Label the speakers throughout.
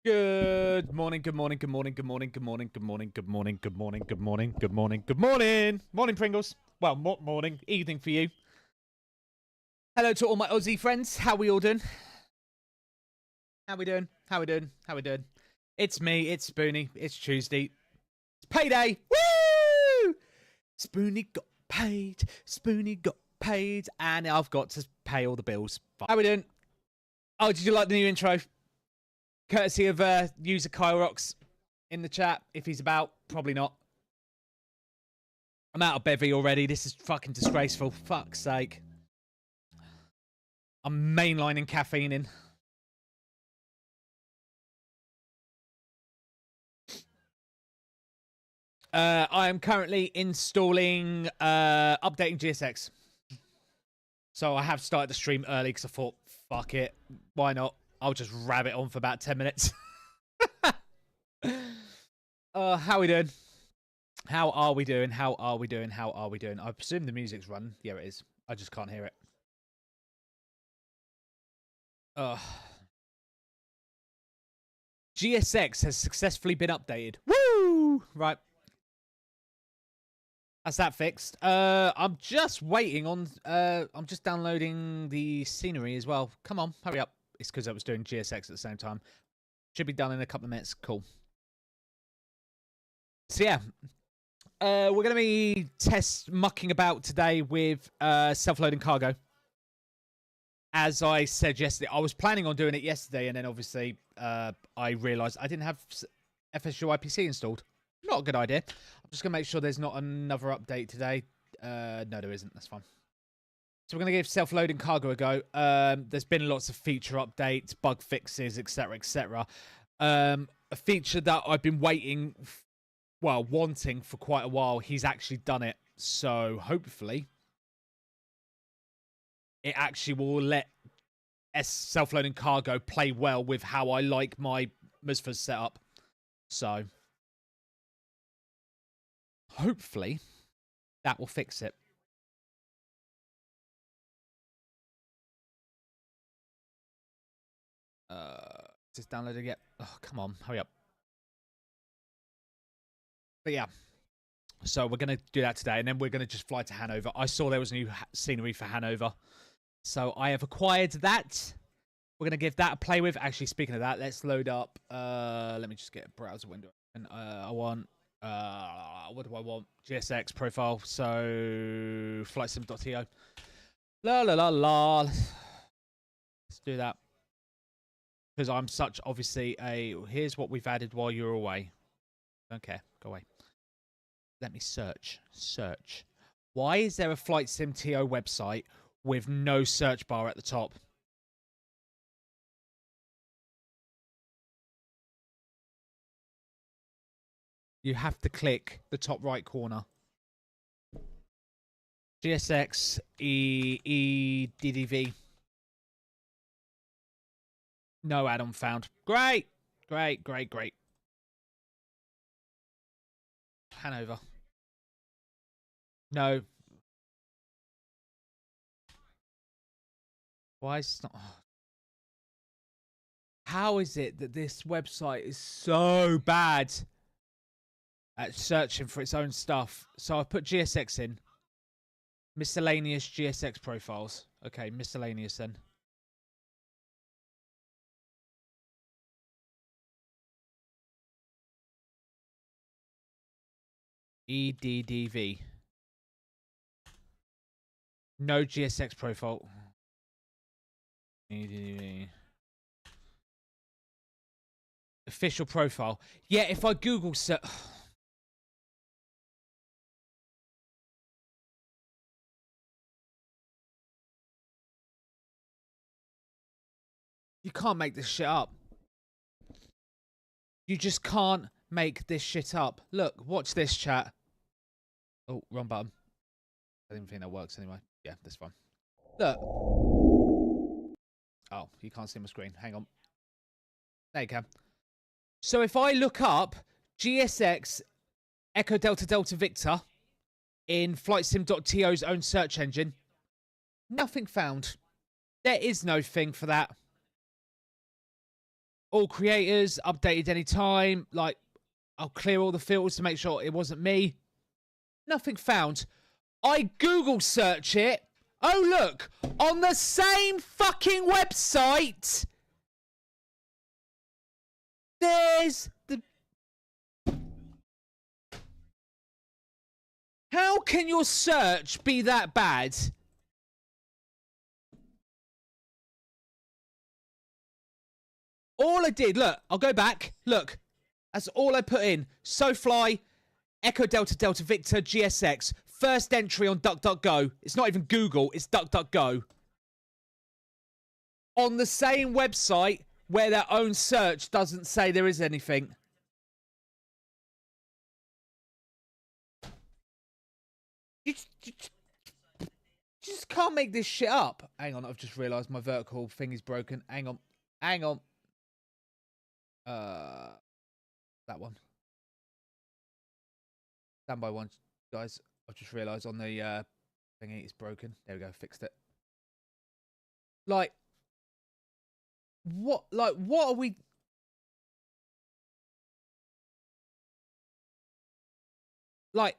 Speaker 1: Good morning, good morning, good morning, good morning, good morning, good morning, good morning, good morning, good morning, good morning, good morning. Morning, Pringles. Well, morning, evening for you. Hello to all my Aussie friends. How we all doing? How we doing? How we doing? How we doing? It's me, it's Spoony, it's Tuesday. It's payday! Woo! Spoony got paid, and I've got to pay all the bills. How we doing? Oh, did you like the new intro? Courtesy of user Kilerox in the chat. If he's about, probably not. I'm out of bevy already. This is fucking disgraceful. Fuck's sake. I'm mainlining caffeine in. I am currently installing, updating GSX. So I have started the stream early because I thought, fuck it. Why not? I'll just rab it on for about 10 minutes. How we doing? How are we doing? How are we doing? How are we doing? I presume the music's run. Yeah, it is. I just can't hear it. GSX has successfully been updated. Woo! Right. That's that fixed. I'm just waiting on... I'm just downloading the scenery as well. Come on, hurry up. It's because I was doing GSX at the same time. Should be done in a couple of minutes. Cool. So yeah, we're going to be mucking about today with self-loading cargo. As I said yesterday, I was planning on doing it yesterday, and then obviously I realised I didn't have FSU IPC installed. Not a good idea. I'm just going to make sure there's not another update today. No, there isn't. That's fine. So we're going to give self-loading cargo a go. There's been lots of feature updates, bug fixes, etc., etc. A feature that I've been wanting for quite a while. He's actually done it. So hopefully it actually will let self-loading cargo play well with how I like my Vster setup. So hopefully that will fix it. Just downloading it. Oh, come on, hurry up. But yeah, so we're going to do that today, and then we're going to just fly to Hannover. I saw there was new scenery for Hannover, so I have acquired that. We're going to give that a play with. Actually, speaking of that, let's load up. Let me just get a browser window. And I want... what do I want? GSX profile. So, flightsim.to. La la la la. Let's do that. Because I'm such, obviously, here's what we've added while you're away. Don't care. Go away. Let me search. Search. Why is there a FlightSim.to website with no search bar at the top? You have to click the top right corner. GSX EDDV. No add-on found. Great. Great, great, great. Hannover. No. Why is it not... How is it that this website is so bad at searching for its own stuff? So I put GSX in. Miscellaneous GSX profiles. Okay, miscellaneous then. EDDV. No GSX profile. EDDV. Official profile. Yeah, if I Google search... You can't make this shit up. You just can't make this shit up. Look, watch this, chat. Oh, wrong button. I didn't think that works anyway. Yeah, that's fine. Look. Oh, you can't see my screen. Hang on. There you go. So if I look up GSX Echo Delta Delta Victor in FlightSim.to's own search engine, nothing found. There is no thing for that. All creators updated anytime. Like, I'll clear all the filters to make sure it wasn't me. Nothing found. I Google search it. Oh, look. On the same fucking website, there's the... How can your search be that bad? All I did, look, I'll go back. Look, that's all I put in. SoFly, Echo Delta Delta Victor, GSX. First entry on DuckDuckGo. It's not even Google, it's DuckDuckGo. On the same website where their own search doesn't say there is anything. You just can't make this shit up. Hang on, I've just realised my vertical thing is broken. Hang on. Hang on. That one. Standby one, guys. I've just realised on the thingy it's broken. There we go, fixed it. Like, what are we... Like,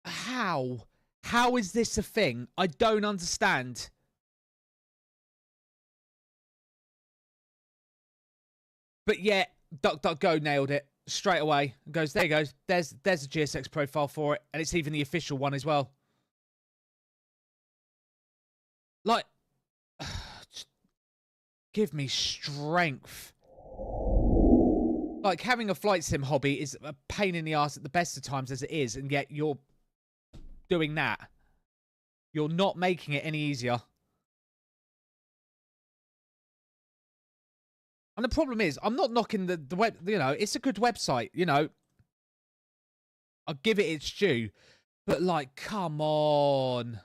Speaker 1: how? How is this a thing? I don't understand. But yeah, DuckDuckGo nailed it straight away. Goes, there you go. There's a GSX profile for it, and it's even the official one as well. Like, give me strength. Like, having a flight sim hobby is a pain in the ass at the best of times as it is, and yet you're doing that. You're not making it any easier. And the problem is, I'm not knocking the web, you know, it's a good website, you know. I'll give it its due. But, like, come on.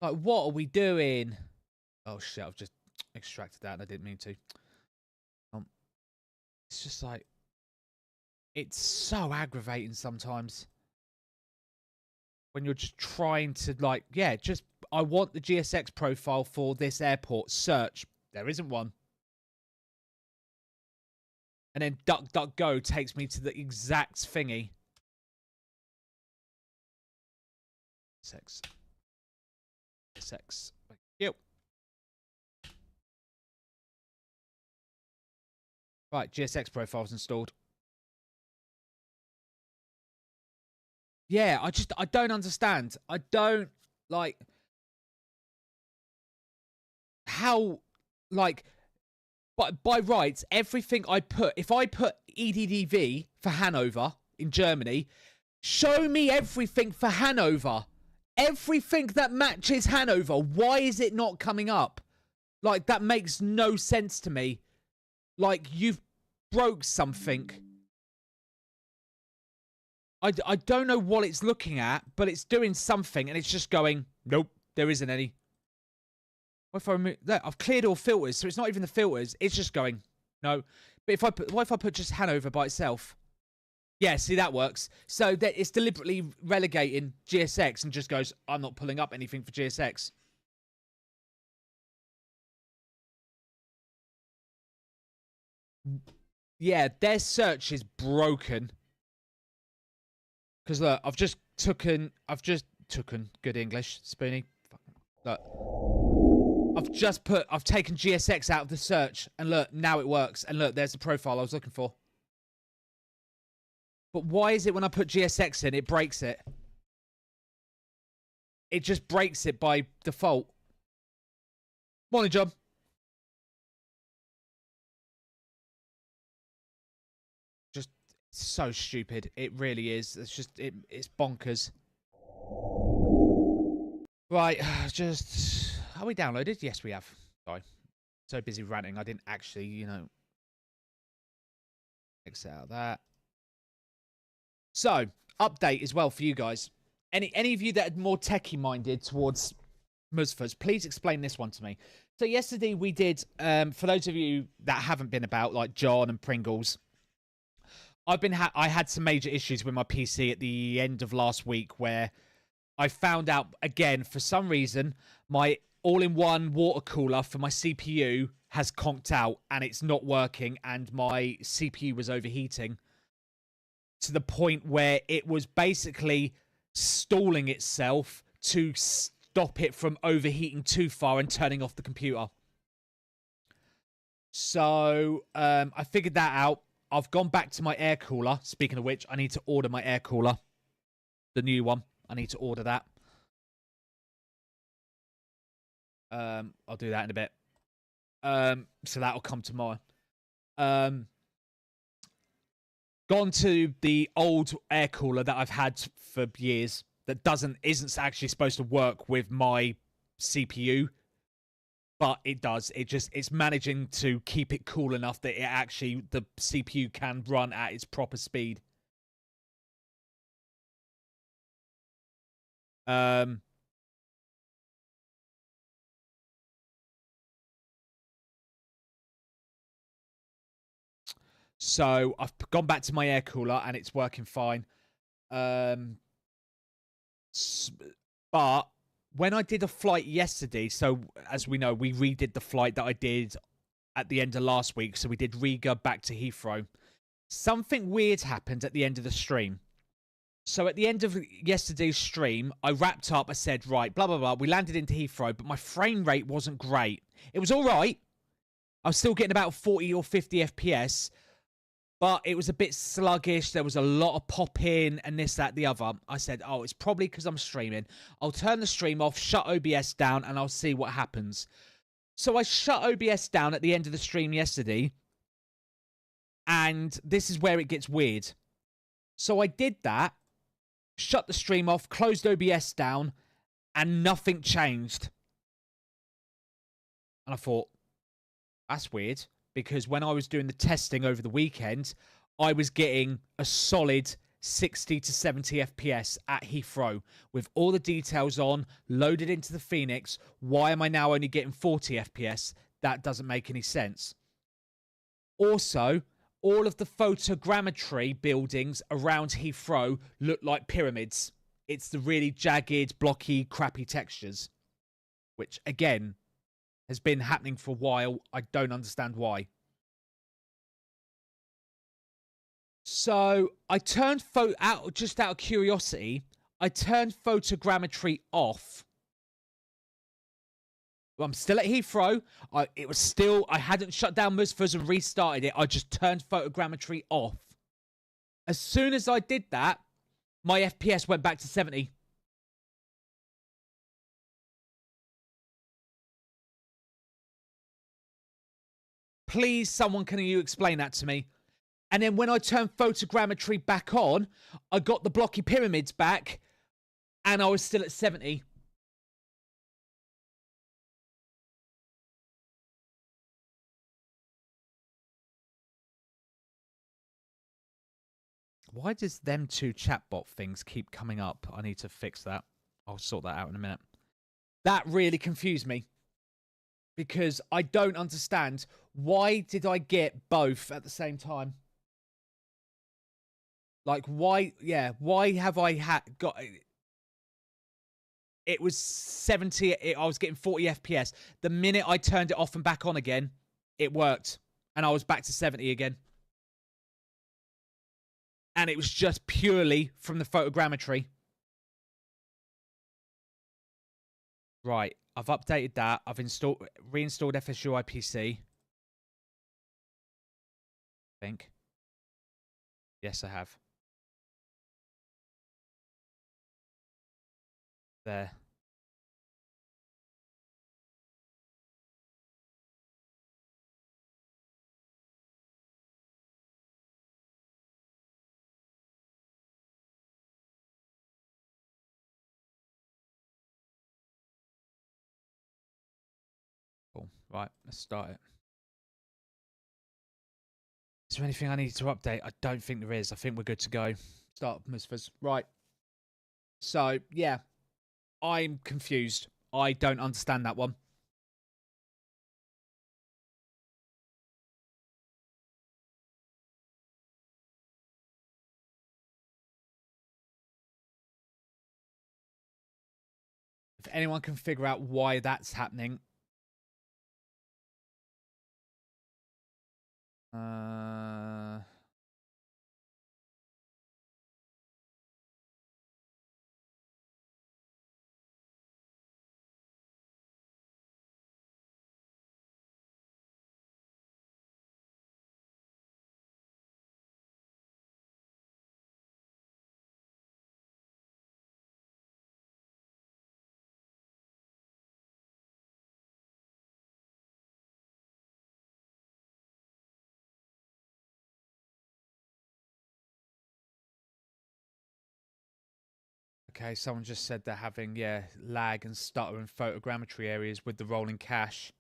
Speaker 1: Like, what are we doing? Oh, shit, I've just extracted that and I didn't mean to. It's just like, it's so aggravating sometimes. When you're just trying to, like, yeah, just, I want the GSX profile for this airport. Search. There isn't one. And then DuckDuckGo takes me to the exact thingy. Sex. Thank you. Right, GSX profiles installed. Yeah, I don't understand. I don't, like, how, like, but by rights, everything I put, if I put EDDV for Hanover in Germany, show me everything for Hanover. Everything that matches Hanover. Why is it not coming up? Like, that makes no sense to me. Like, you've broke something. I don't know what it's looking at, but it's doing something, and it's just going, nope, there isn't any. What if I remove that? I've cleared all filters, so it's not even the filters. It's just going, no. But if I put, what if I put just Hanover by itself? Yeah, see, that works. So that it's deliberately relegating GSX and just goes, I'm not pulling up anything for GSX. Yeah, their search is broken. Because look, I've just taken good English, Spoony. Look, I've taken GSX out of the search, and look, now it works. And look, there's the profile I was looking for. But why is it when I put GSX in, it breaks it? It just breaks it by default. Morning, John. Just so stupid. It really is. It's just, it's bonkers. Right, just... Are we downloaded? Yes, we have. Sorry. So busy ranting, I didn't actually, you know... Exit out that. So, update as well for you guys. Any of you that are more techie-minded towards Musfas, please explain this one to me. So yesterday we did, for those of you that haven't been about, like John and Pringles, I had some major issues with my PC at the end of last week where I found out, again, for some reason, my all-in-one water cooler for my CPU has conked out and it's not working, and my CPU was overheating to the point where it was basically stalling itself to stop it from overheating too far and turning off the computer. So I figured that out. I've gone back to my air cooler. Speaking of which, I need to order my air cooler. The new one. I need to order that. I'll do that in a bit. So that'll come tomorrow. Gone to the old air cooler that I've had for years that isn't actually supposed to work with my CPU, but it does. It's managing to keep it cool enough that the CPU can run at its proper speed. So I've gone back to my air cooler and it's working fine. But when I did a flight yesterday, so as we know, we redid the flight that I did at the end of last week. So we did Riga back to Heathrow. Something weird happened at the end of the stream. So at the end of yesterday's stream, I wrapped up. I said, right, blah, blah, blah. We landed into Heathrow, but my frame rate wasn't great. It was all right. I was still getting about 40 or 50 FPS. But it was a bit sluggish. There was a lot of pop-in and this, that, the other. I said, oh, it's probably because I'm streaming. I'll turn the stream off, shut OBS down, and I'll see what happens. So I shut OBS down at the end of the stream yesterday. And this is where it gets weird. So I did that, shut the stream off, closed OBS down, and nothing changed. And I thought, that's weird. Because when I was doing the testing over the weekend, I was getting a solid 60 to 70 FPS at Heathrow with all the details on, loaded into the Phoenix. Why am I now only getting 40 FPS? That doesn't make any sense. Also, all of the photogrammetry buildings around Heathrow look like pyramids. It's the really jagged, blocky, crappy textures, which, again, has been happening for a while. I don't understand why. So I turned just out of curiosity, I turned photogrammetry off. I'm still at Heathrow. I hadn't shut down Musfers and restarted it. I just turned photogrammetry off. As soon as I did that, my FPS went back to 70. Please, someone, can you explain that to me? And then when I turned photogrammetry back on, I got the blocky pyramids back, and I was still at 70. Why does them two chatbot things keep coming up? I need to fix that. I'll sort that out in a minute. That really confused me. Because I don't understand. Why did I get both at the same time? Like, why? Yeah, why have I got... It was 70... I was getting 40 FPS. The minute I turned it off and back on again, it worked. And I was back to 70 again. And it was just purely from the photogrammetry. Right. I've updated that. I've reinstalled FSUI PC. I think. Yes, I have. There. Cool. Right, let's start it. Is there anything I need to update? I don't think there is. I think we're good to go. Start Musfers. Right. So, yeah. I'm confused. I don't understand that one. If anyone can figure out why that's happening, Uh, okay, someone just said they're having, lag and stutter in photogrammetry areas with the rolling cache.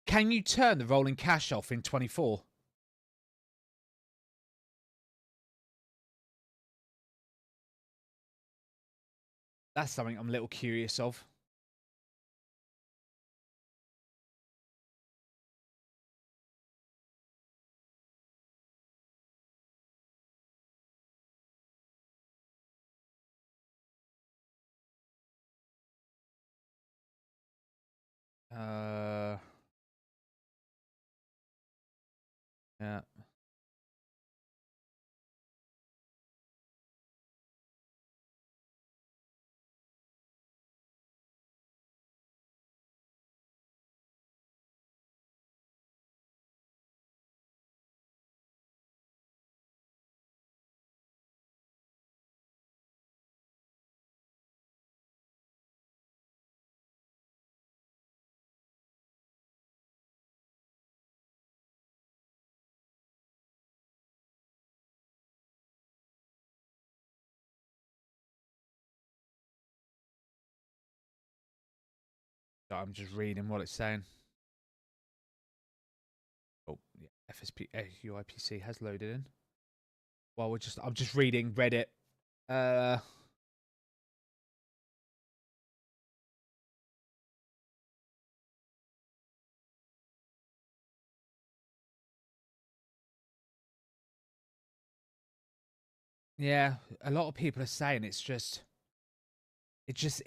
Speaker 1: Can you turn the rolling cache off in 24? That's something I'm a little curious of. Yeah. I'm just reading what it's saying. Oh, yeah. FSP UIPC has loaded in. Well, I'm just reading Reddit. Yeah, a lot of people are saying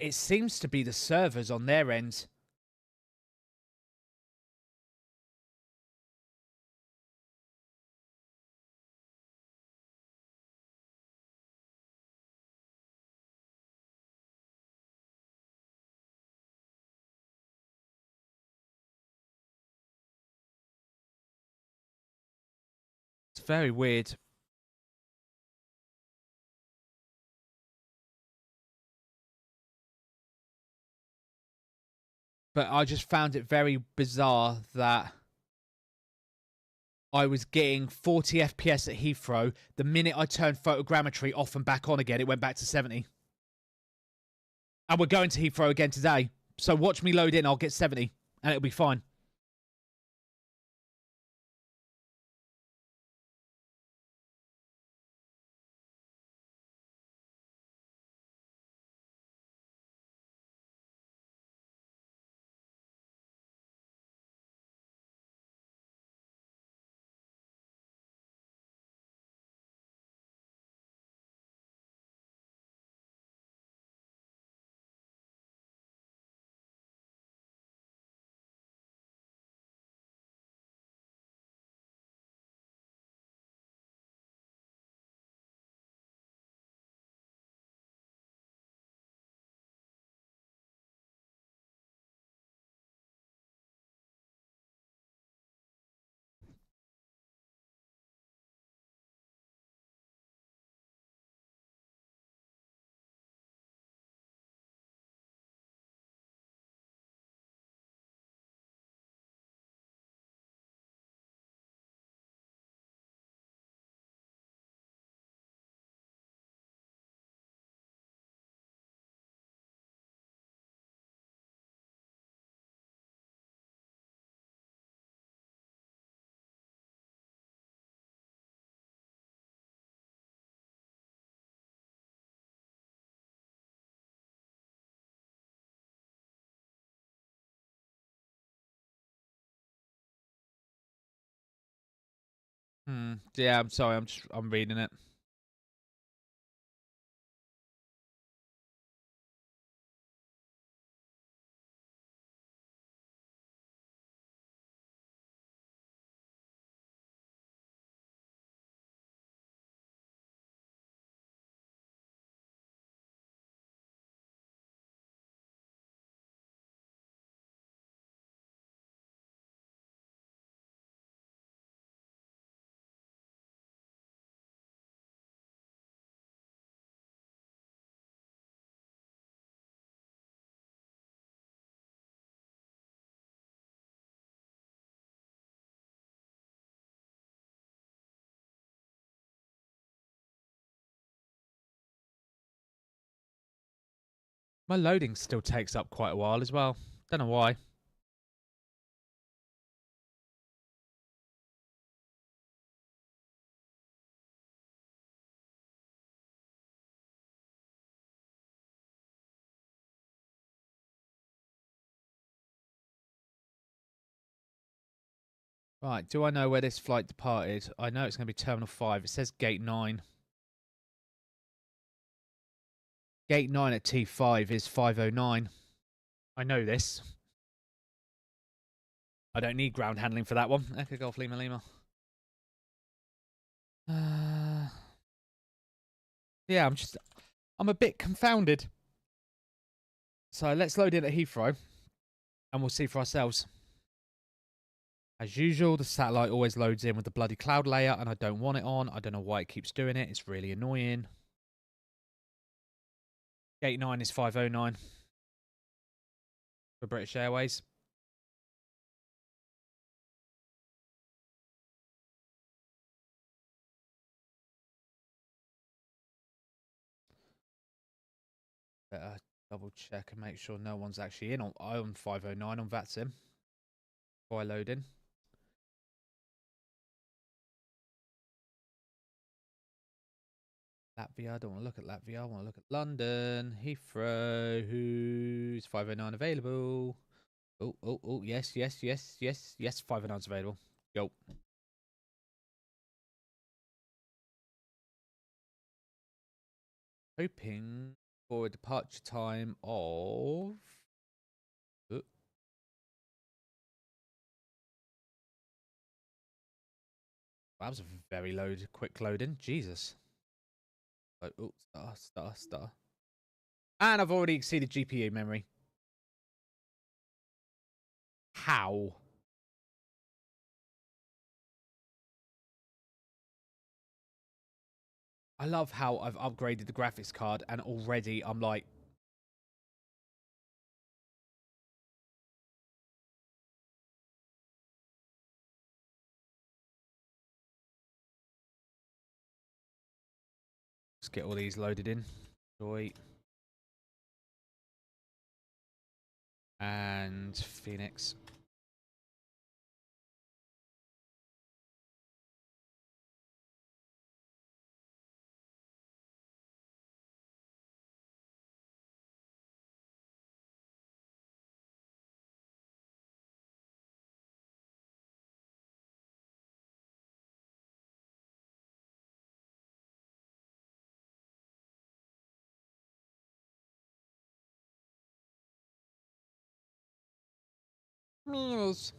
Speaker 1: it seems to be the servers on their end. It's very weird. But I just found it very bizarre that I was getting 40 FPS at Heathrow. The minute I turned photogrammetry off and back on again, it went back to 70. And we're going to Heathrow again today. So watch me load in, I'll get 70. And it'll be fine. Yeah, I'm sorry. I'm reading it. My loading still takes up quite a while as well. Don't know why. Right, do I know where this flight departed? I know it's going to be Terminal 5. It says Gate 9. Gate 9 at T5 is 509. I know this. I don't need ground handling for that one. Echo Golf Lima Lima. Yeah, I'm a bit confounded. So let's load in at Heathrow and we'll see for ourselves. As usual, the satellite always loads in with the bloody cloud layer and I don't want it on. I don't know why it keeps doing it. It's really annoying. Gate 9 is 509 for British Airways. Better double check and make sure no one's actually in on 509 on Vster before I load in. Latvia, I don't want to look at Latvia. I want to look at London. Heathrow, who's 509 available? Oh, yes, 509's available. Go. Hoping for a departure time of... Oh. That was a very quick loading. Jesus. Oh, star. And I've already exceeded GPU memory. How? I love how I've upgraded the graphics card and already I'm like... Let's get all these loaded in. Joy. And Phoenix. Meals.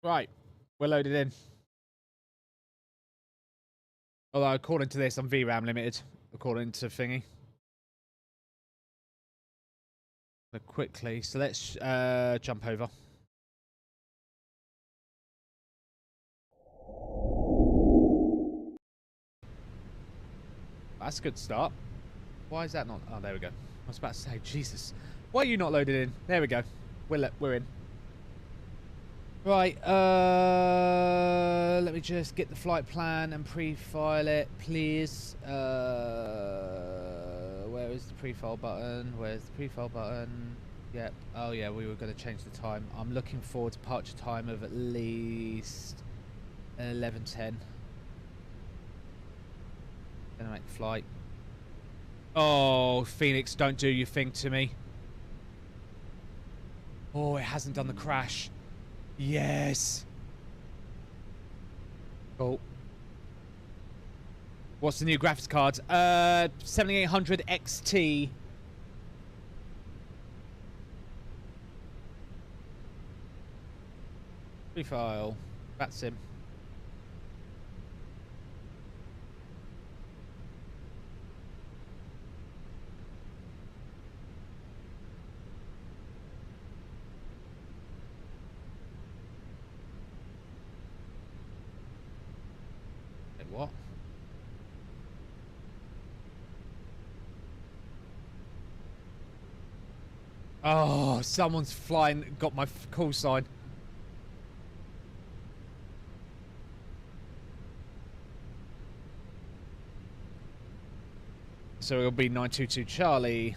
Speaker 1: Right, we're loaded in. Although according to this, I'm VRAM limited. According to Thingy. So quickly, so let's jump over. That's a good start. Why is that not? Oh, there we go. I was about to say, Jesus. Why are you not loaded in? There we go. We're in. Right, let me just get the flight plan and pre-file it, please. Where is the pre-file button? Where's the pre-file button? Yep. Oh yeah, we were going to change the time. I'm looking for a departure time of at least 11:10. Gonna make the flight. Oh, Phoenix, don't do your thing to me. Oh, it hasn't done the crash. Yes. Cool. What's the new graphics card? 7800 XT. Refile. That's him. what? Oh, someone's flying, got my call sign. So it'll be 922 Charlie.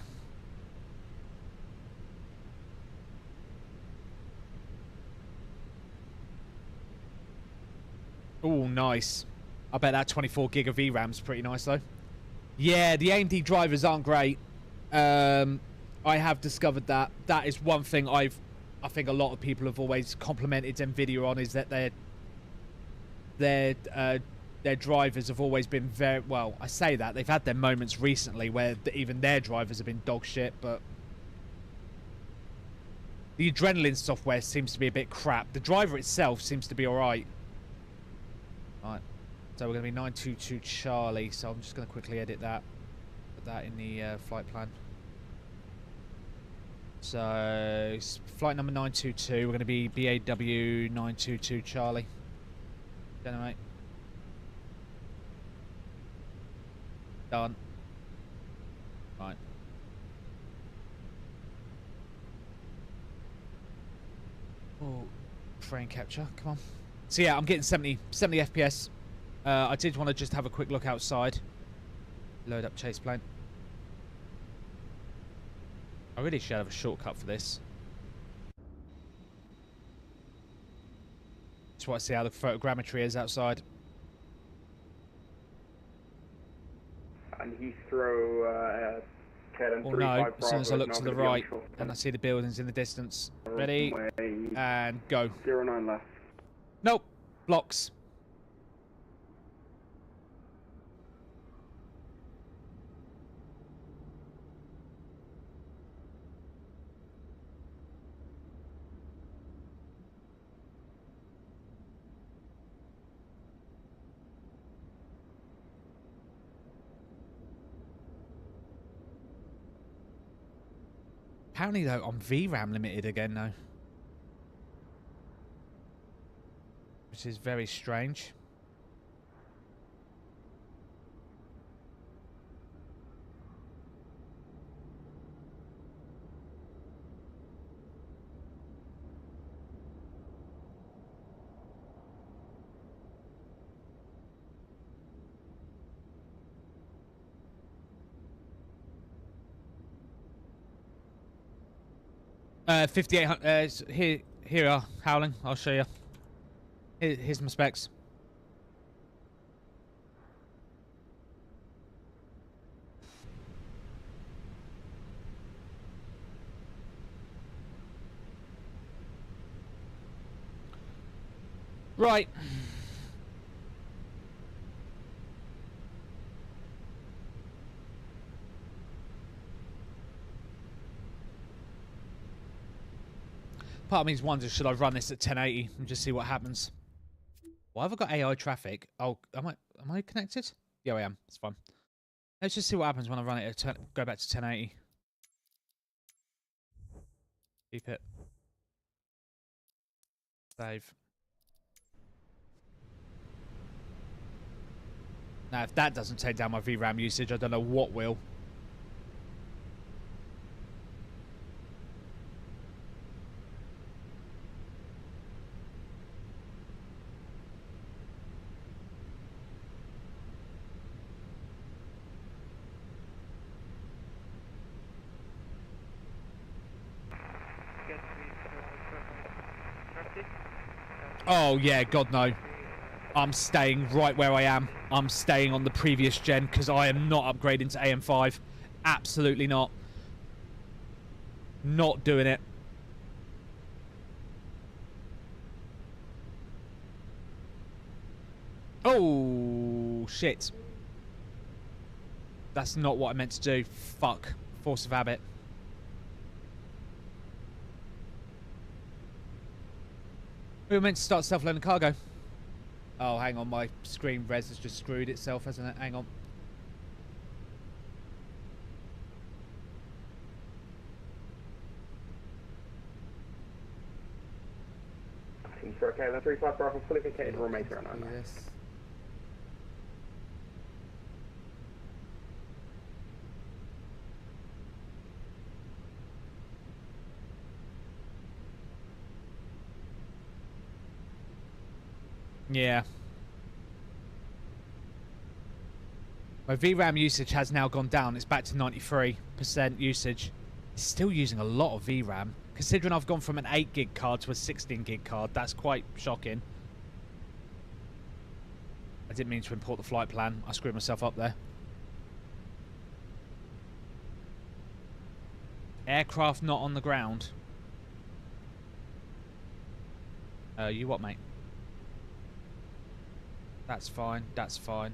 Speaker 1: Oh, nice. I bet that 24 gig of VRAM's pretty nice though. Yeah, the AMD drivers aren't great. I have discovered that. That is one thing I think a lot of people have always complimented Nvidia on, is that their drivers have always been very well. I say that they've had their moments recently where even their drivers have been dog shit, but the Adrenaline software seems to be a bit crap. The driver itself seems to be all right. Right, so we're going to be 922 Charlie. So I'm just going to quickly edit that, put that in the flight plan. So flight number 922. We're going to be BAW 922 Charlie. Generate. Done. Right. Oh, frame capture. Come on. So yeah, I'm getting 70 FPS. I did want to just have a quick look outside. Load up chase plane. I really should have a shortcut for this. Just want to see how the photogrammetry is outside.
Speaker 2: And Heathrow,
Speaker 1: Oh no, as soon as I look to the right, and I see the buildings in the distance. Ready, and go.
Speaker 2: 09 left.
Speaker 1: Nope, blocks. Apparently though, I'm VRAM limited again though, which is very strange. Uh, 5800. Here are Howling. I'll show you. Here's my specs. Right. Part of me is wondering, should I run this at 1080 and just see what happens? Why have I got AI traffic? Oh, am I connected? Yeah, I am. It's fine. Let's just see what happens when I run it at go back to 1080. Keep it. Save. Now, if that doesn't take down my VRAM usage, I don't know what will. Oh, yeah, God, no. I'm staying right where I am. I'm staying on the previous gen because I am not upgrading to AM5. Absolutely not. Not doing it. Oh, shit. That's not what I meant to do. Fuck. Force of habit. We were meant to start self-loading cargo. Oh, hang on. My screen res has just screwed itself, hasn't it? Hang on.
Speaker 2: For okay, 35 Bravo, fully vacated, remains around 99.
Speaker 1: Yes. Yeah. My VRAM usage has now gone down. It's back to 93% usage. It's still using a lot of VRAM. Considering I've gone from an 8 gig card to a 16 gig card, that's quite shocking. I didn't mean to import the flight plan. I screwed myself up there. Aircraft not on the ground. You what, mate? That's fine. That's fine.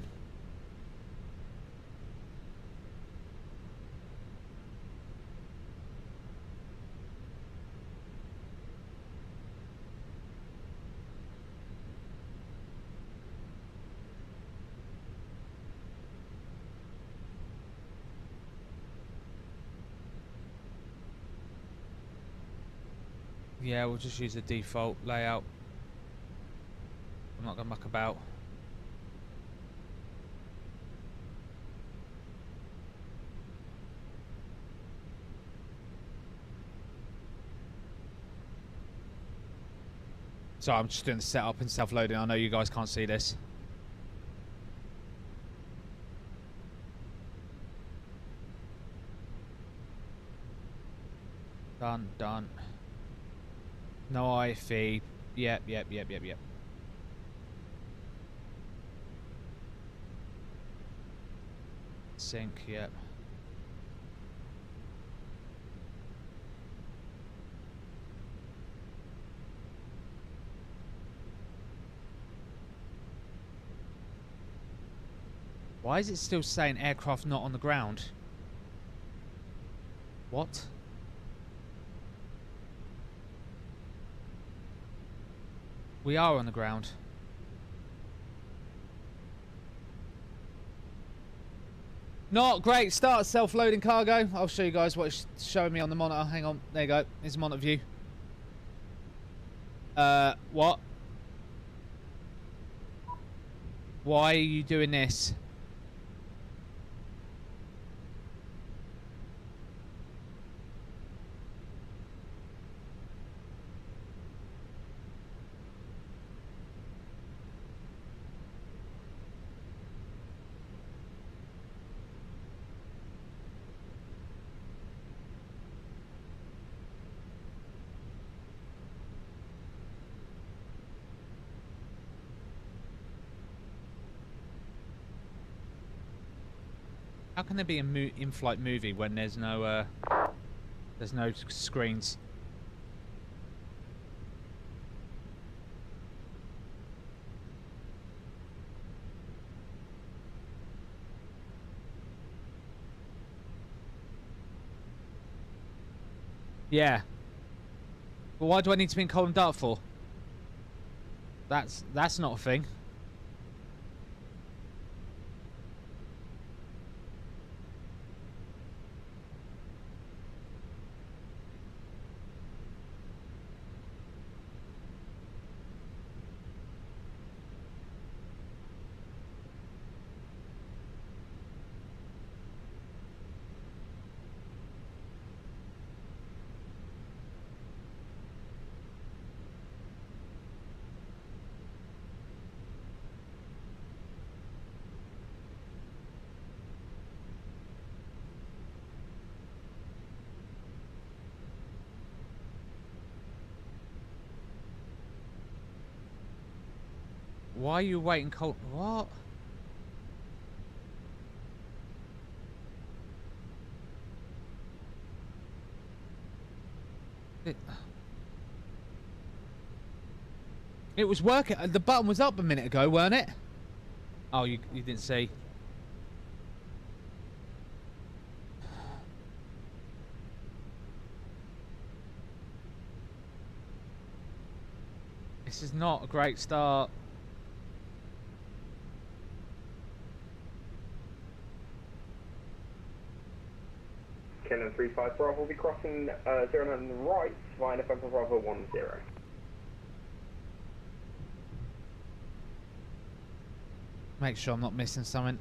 Speaker 1: Yeah, we'll just use the default layout. I'm not going to muck about. So I'm just doing the setup and self-loading. I know you guys can't see this. Done, done. No IFE. Yep. Sync, yep. Why is it still saying aircraft not on the ground? What? We are on the ground. Not great start, self-loading cargo. I'll show you guys what it's showing me on the monitor. Hang on, there you go. Here's the monitor view. What? Why are you doing this? How can there be a in-flight movie when there's no screens? Yeah. But why do I need to be in column dart for? That's not a thing. Why are you waiting cold? What? It was working. The button was up a minute ago, weren't it? Oh, you didn't see. This is not a great start.
Speaker 2: Kilo 35 Bravo will be crossing 09 on the right via November Bravo 10.
Speaker 1: Make sure I'm not missing something.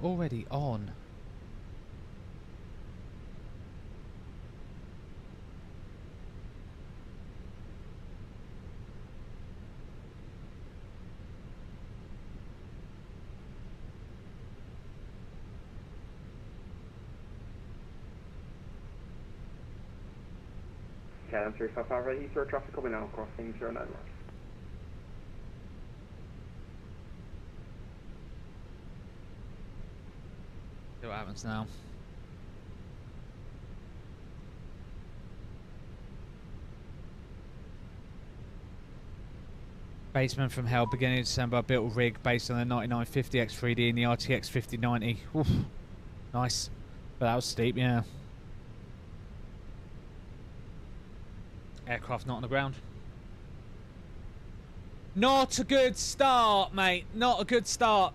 Speaker 1: already on.
Speaker 2: KLM 355 ready, Heathrow traffic coming now, crossing 09 right.
Speaker 1: See what happens now. Baseman from Hell, beginning of December, built a rig based on the 9950 X3D and the RTX 5090. Oof. Nice. But that was steep, yeah. Aircraft not on the ground. Not a good start, mate. Not a good start.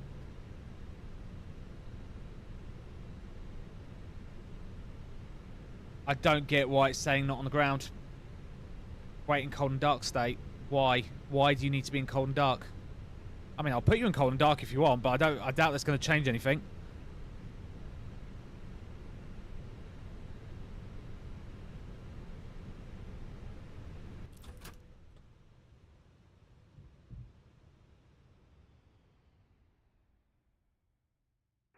Speaker 1: I don't get why it's saying not on the ground. Wait in cold and dark state. Why? Why do you need to be in cold and dark? I mean, I'll put you in cold and dark if you want, but I doubt that's going to change anything.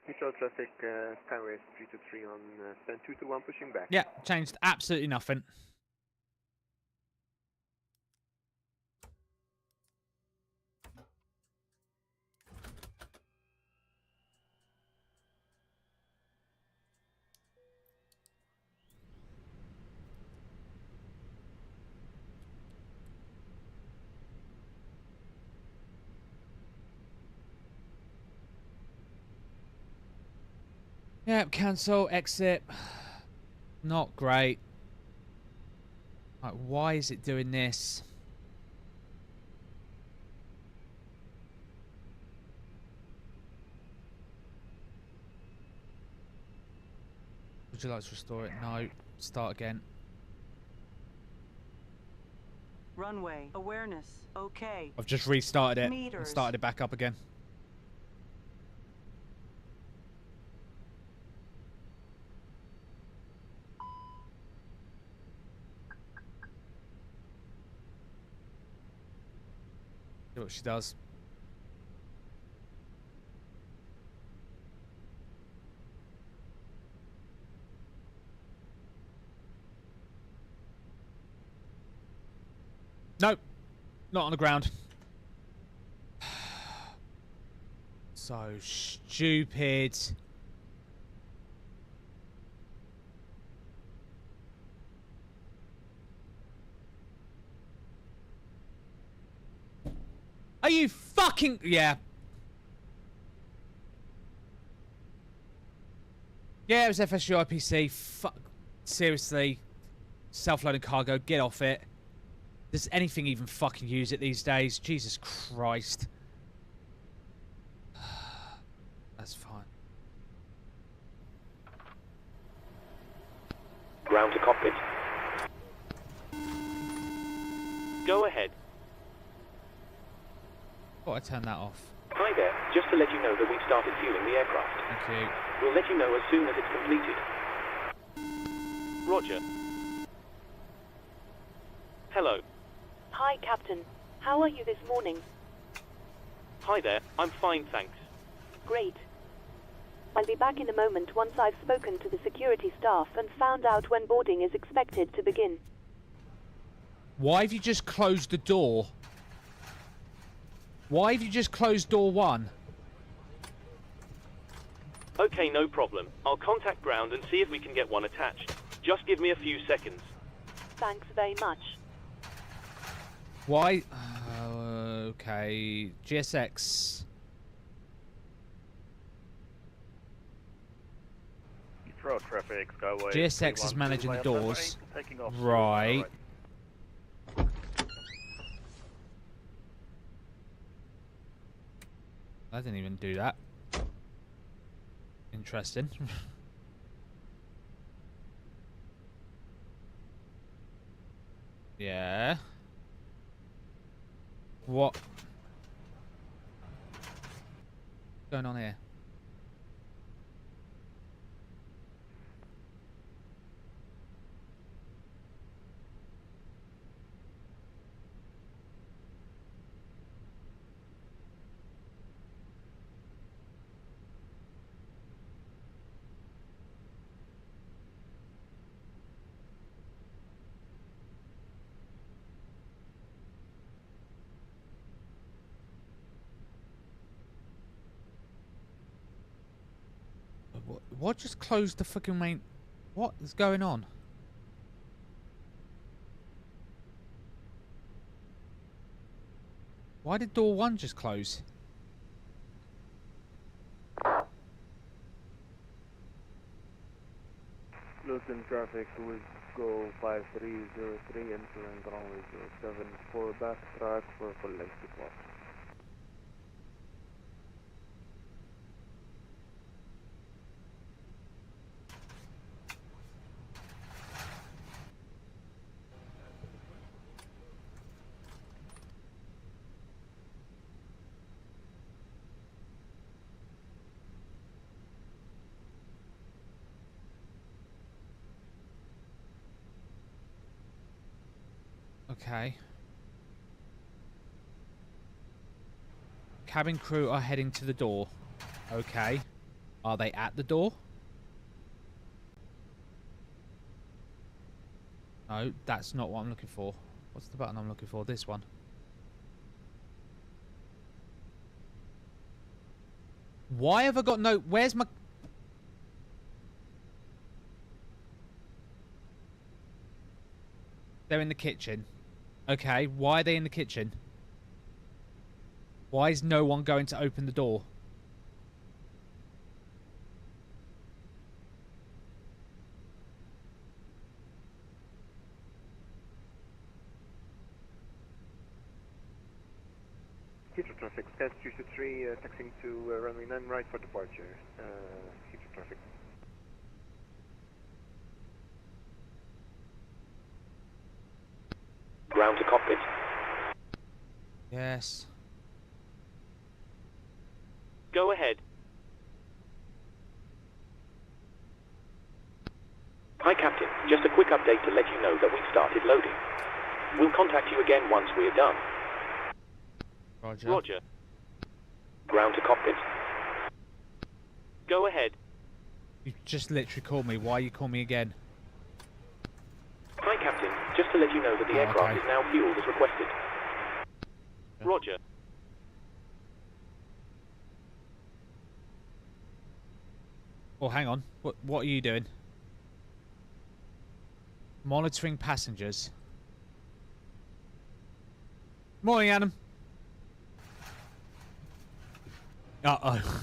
Speaker 3: Heathrow traffic, Skyway 323 on stand 221 pushing back.
Speaker 1: Yeah, changed absolutely nothing. Yep, cancel, exit. Not great. Like, why is it doing this? Would you like to restore it? No. Start again.
Speaker 4: Runway awareness. Okay.
Speaker 1: I've just restarted it and
Speaker 4: Meters.
Speaker 1: started it back up again. See what she does. Nope. Not on the ground. So stupid. Are you fucking... Yeah. Yeah, it was FSU IPC. Fuck. Seriously. Self-loading cargo. Get off it. Does anything even fucking use it these days? Jesus Christ. That's fine.
Speaker 5: Ground to cockpit. Go ahead.
Speaker 1: Thought I'd turn that off.
Speaker 5: Hi there. Just to let you know that we've started fueling the aircraft.
Speaker 1: Thank you.
Speaker 5: We'll let you know as soon as it's completed. Roger. Hello.
Speaker 6: Hi, Captain. How are you this morning?
Speaker 5: Hi there. I'm fine, thanks.
Speaker 6: Great. I'll be back in a moment once I've spoken to the security staff and found out when boarding is expected to begin.
Speaker 1: Why have you just closed the door? Why have you just closed door 1?
Speaker 5: Okay, no problem. I'll contact ground and see if we can get one attached. Just give me a few seconds.
Speaker 6: Thanks very much.
Speaker 1: Why? Okay. GSX.
Speaker 3: Heathrow traffic, Skyway.
Speaker 1: GSX is managing the
Speaker 3: 312,
Speaker 1: doors.
Speaker 3: taking off.
Speaker 1: Right. I didn't even do that. Interesting. Yeah. What? What's going on here? What just closed the fucking main... What is going on? Why did door 1 just close?
Speaker 3: Close-in traffic with go 5303 entering runway 074 backtrack for full length departure.
Speaker 1: Okay. Cabin crew are heading to the door. Okay. Are they at the door? No, that's not what I'm looking for. What's the button I'm looking for? This one. Why have I got no... Where's my... They're in the kitchen. Okay, why are they in the kitchen? Why is no one going to open the door?
Speaker 3: Heathrow traffic, Sky 323, taxiing to runway 9 right for departure. Heathrow traffic.
Speaker 5: Ground to cockpit.
Speaker 1: Yes.
Speaker 5: Go ahead. Hi, Captain. Just a quick update to let you know that we've started loading. We'll contact you again once we're done.
Speaker 1: Roger.
Speaker 5: Roger. Ground to cockpit. Go ahead.
Speaker 1: You just literally called me. Why you call me again?
Speaker 5: Hi, Captain. Just to let you know that the aircraft is now fueled as requested. Roger.
Speaker 1: Oh, hang on. What are you doing? Monitoring passengers. Morning, Adam. Uh-oh.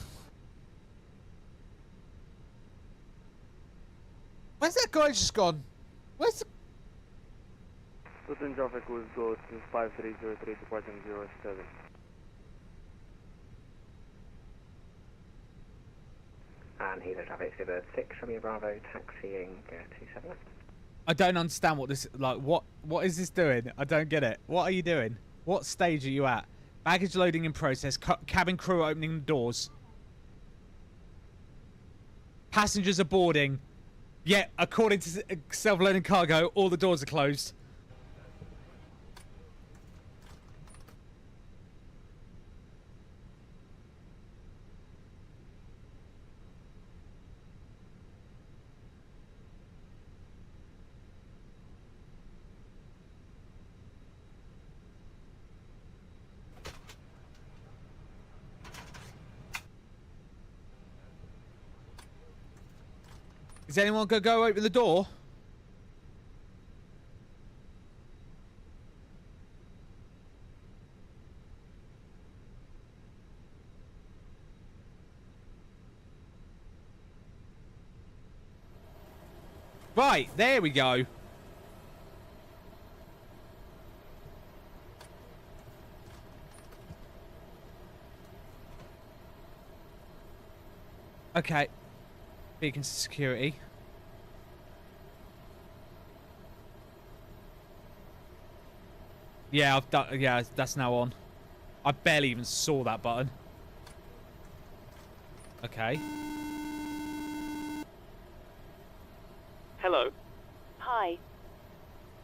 Speaker 1: Where's that guy just gone? Where's the...
Speaker 3: Close-in traffic will go to 5303 departing 07.
Speaker 7: And Heathrow traffic, Seabird 6, Romeo Bravo, taxiing 27 left.
Speaker 1: I don't understand what this... Like, what is this doing? I don't get it. What are you doing? What stage are you at? Baggage loading in process. Cabin crew opening the doors. Passengers are boarding. Yet, according to self-loading cargo, all the doors are closed. Is anyone going to go open the door? Right, there we go. Okay. Beacon security. Yeah, I've done. Yeah, that's now on. I barely even saw that button. Okay.
Speaker 5: Hello.
Speaker 6: Hi.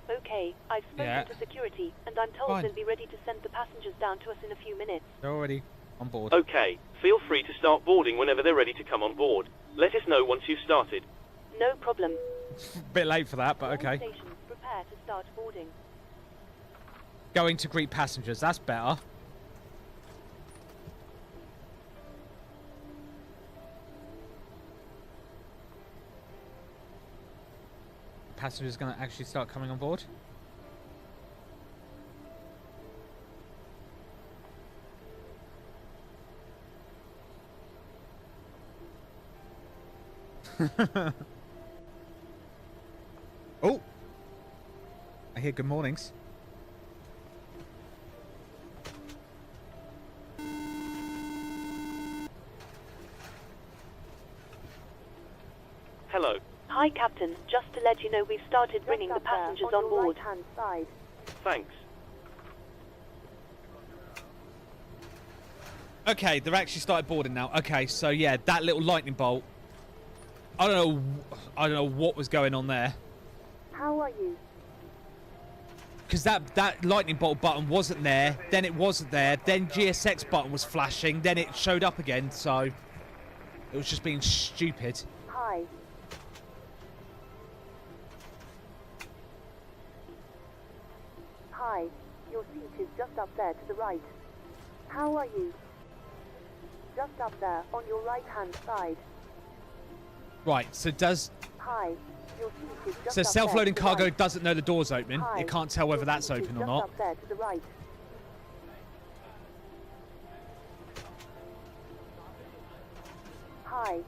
Speaker 6: Okay, I've spoken to security, and I'm told they'll be ready to send the passengers down to us in a few minutes.
Speaker 1: They're already on board.
Speaker 5: Okay, feel free to start boarding whenever they're ready to come on board. Let us know once you've started.
Speaker 6: No problem.
Speaker 1: Bit late for that, but
Speaker 6: All
Speaker 1: okay.
Speaker 6: stations, prepare to start boarding.
Speaker 1: Going to greet passengers, that's better. passengers going to actually start coming on board. Oh, I hear good mornings.
Speaker 5: Hello.
Speaker 6: Hi, Captain. Just to let you know, we've started bringing the passengers on board. Right-hand side.
Speaker 5: Thanks.
Speaker 1: Okay, they've actually started boarding now. Okay, so yeah, that little lightning bolt. I don't know what was going on there.
Speaker 6: How are you?
Speaker 1: Because that lightning bolt button wasn't there, then it wasn't there, then GSX button was flashing, then it showed up again, so it was just being stupid.
Speaker 6: Hi. Hi. Your seat is just up there to the right. How are you? Just up there on your right-hand side.
Speaker 1: Right, so does...
Speaker 6: Hi. Your seat is just
Speaker 1: So
Speaker 6: up
Speaker 1: self-loading
Speaker 6: there to the
Speaker 1: cargo
Speaker 6: right.
Speaker 1: doesn't know the door's open.
Speaker 6: Hi.
Speaker 1: It can't tell whether
Speaker 6: Your
Speaker 1: that's
Speaker 6: seat is
Speaker 1: open or
Speaker 6: just
Speaker 1: not.
Speaker 6: up there to the right. Hi.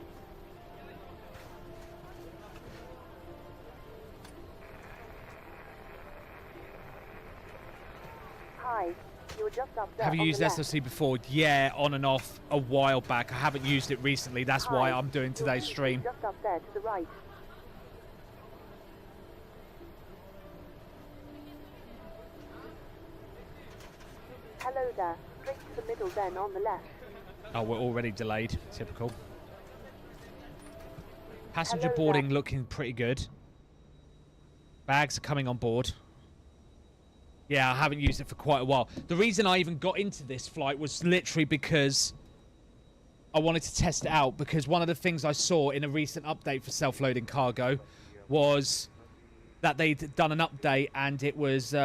Speaker 6: Hi. You're just up there.
Speaker 1: Have you
Speaker 6: on
Speaker 1: used
Speaker 6: the left.
Speaker 1: SLC before? Yeah, on and off a while back. I haven't used it recently. That's why
Speaker 6: Hi.
Speaker 1: I'm doing
Speaker 6: Your
Speaker 1: today's
Speaker 6: seat is
Speaker 1: stream.
Speaker 6: Just up there to the right. Hello there. Straight to the middle, then on the left.
Speaker 1: Oh, we're already delayed. Typical. Passenger
Speaker 6: Hello
Speaker 1: boarding
Speaker 6: there.
Speaker 1: looking pretty good. Bags are coming on board. Yeah, I haven't used it for quite a while. The reason I even got into this flight was literally because I wanted to test it out, because one of the things I saw in a recent update for self-loading cargo was that they'd done an update and it was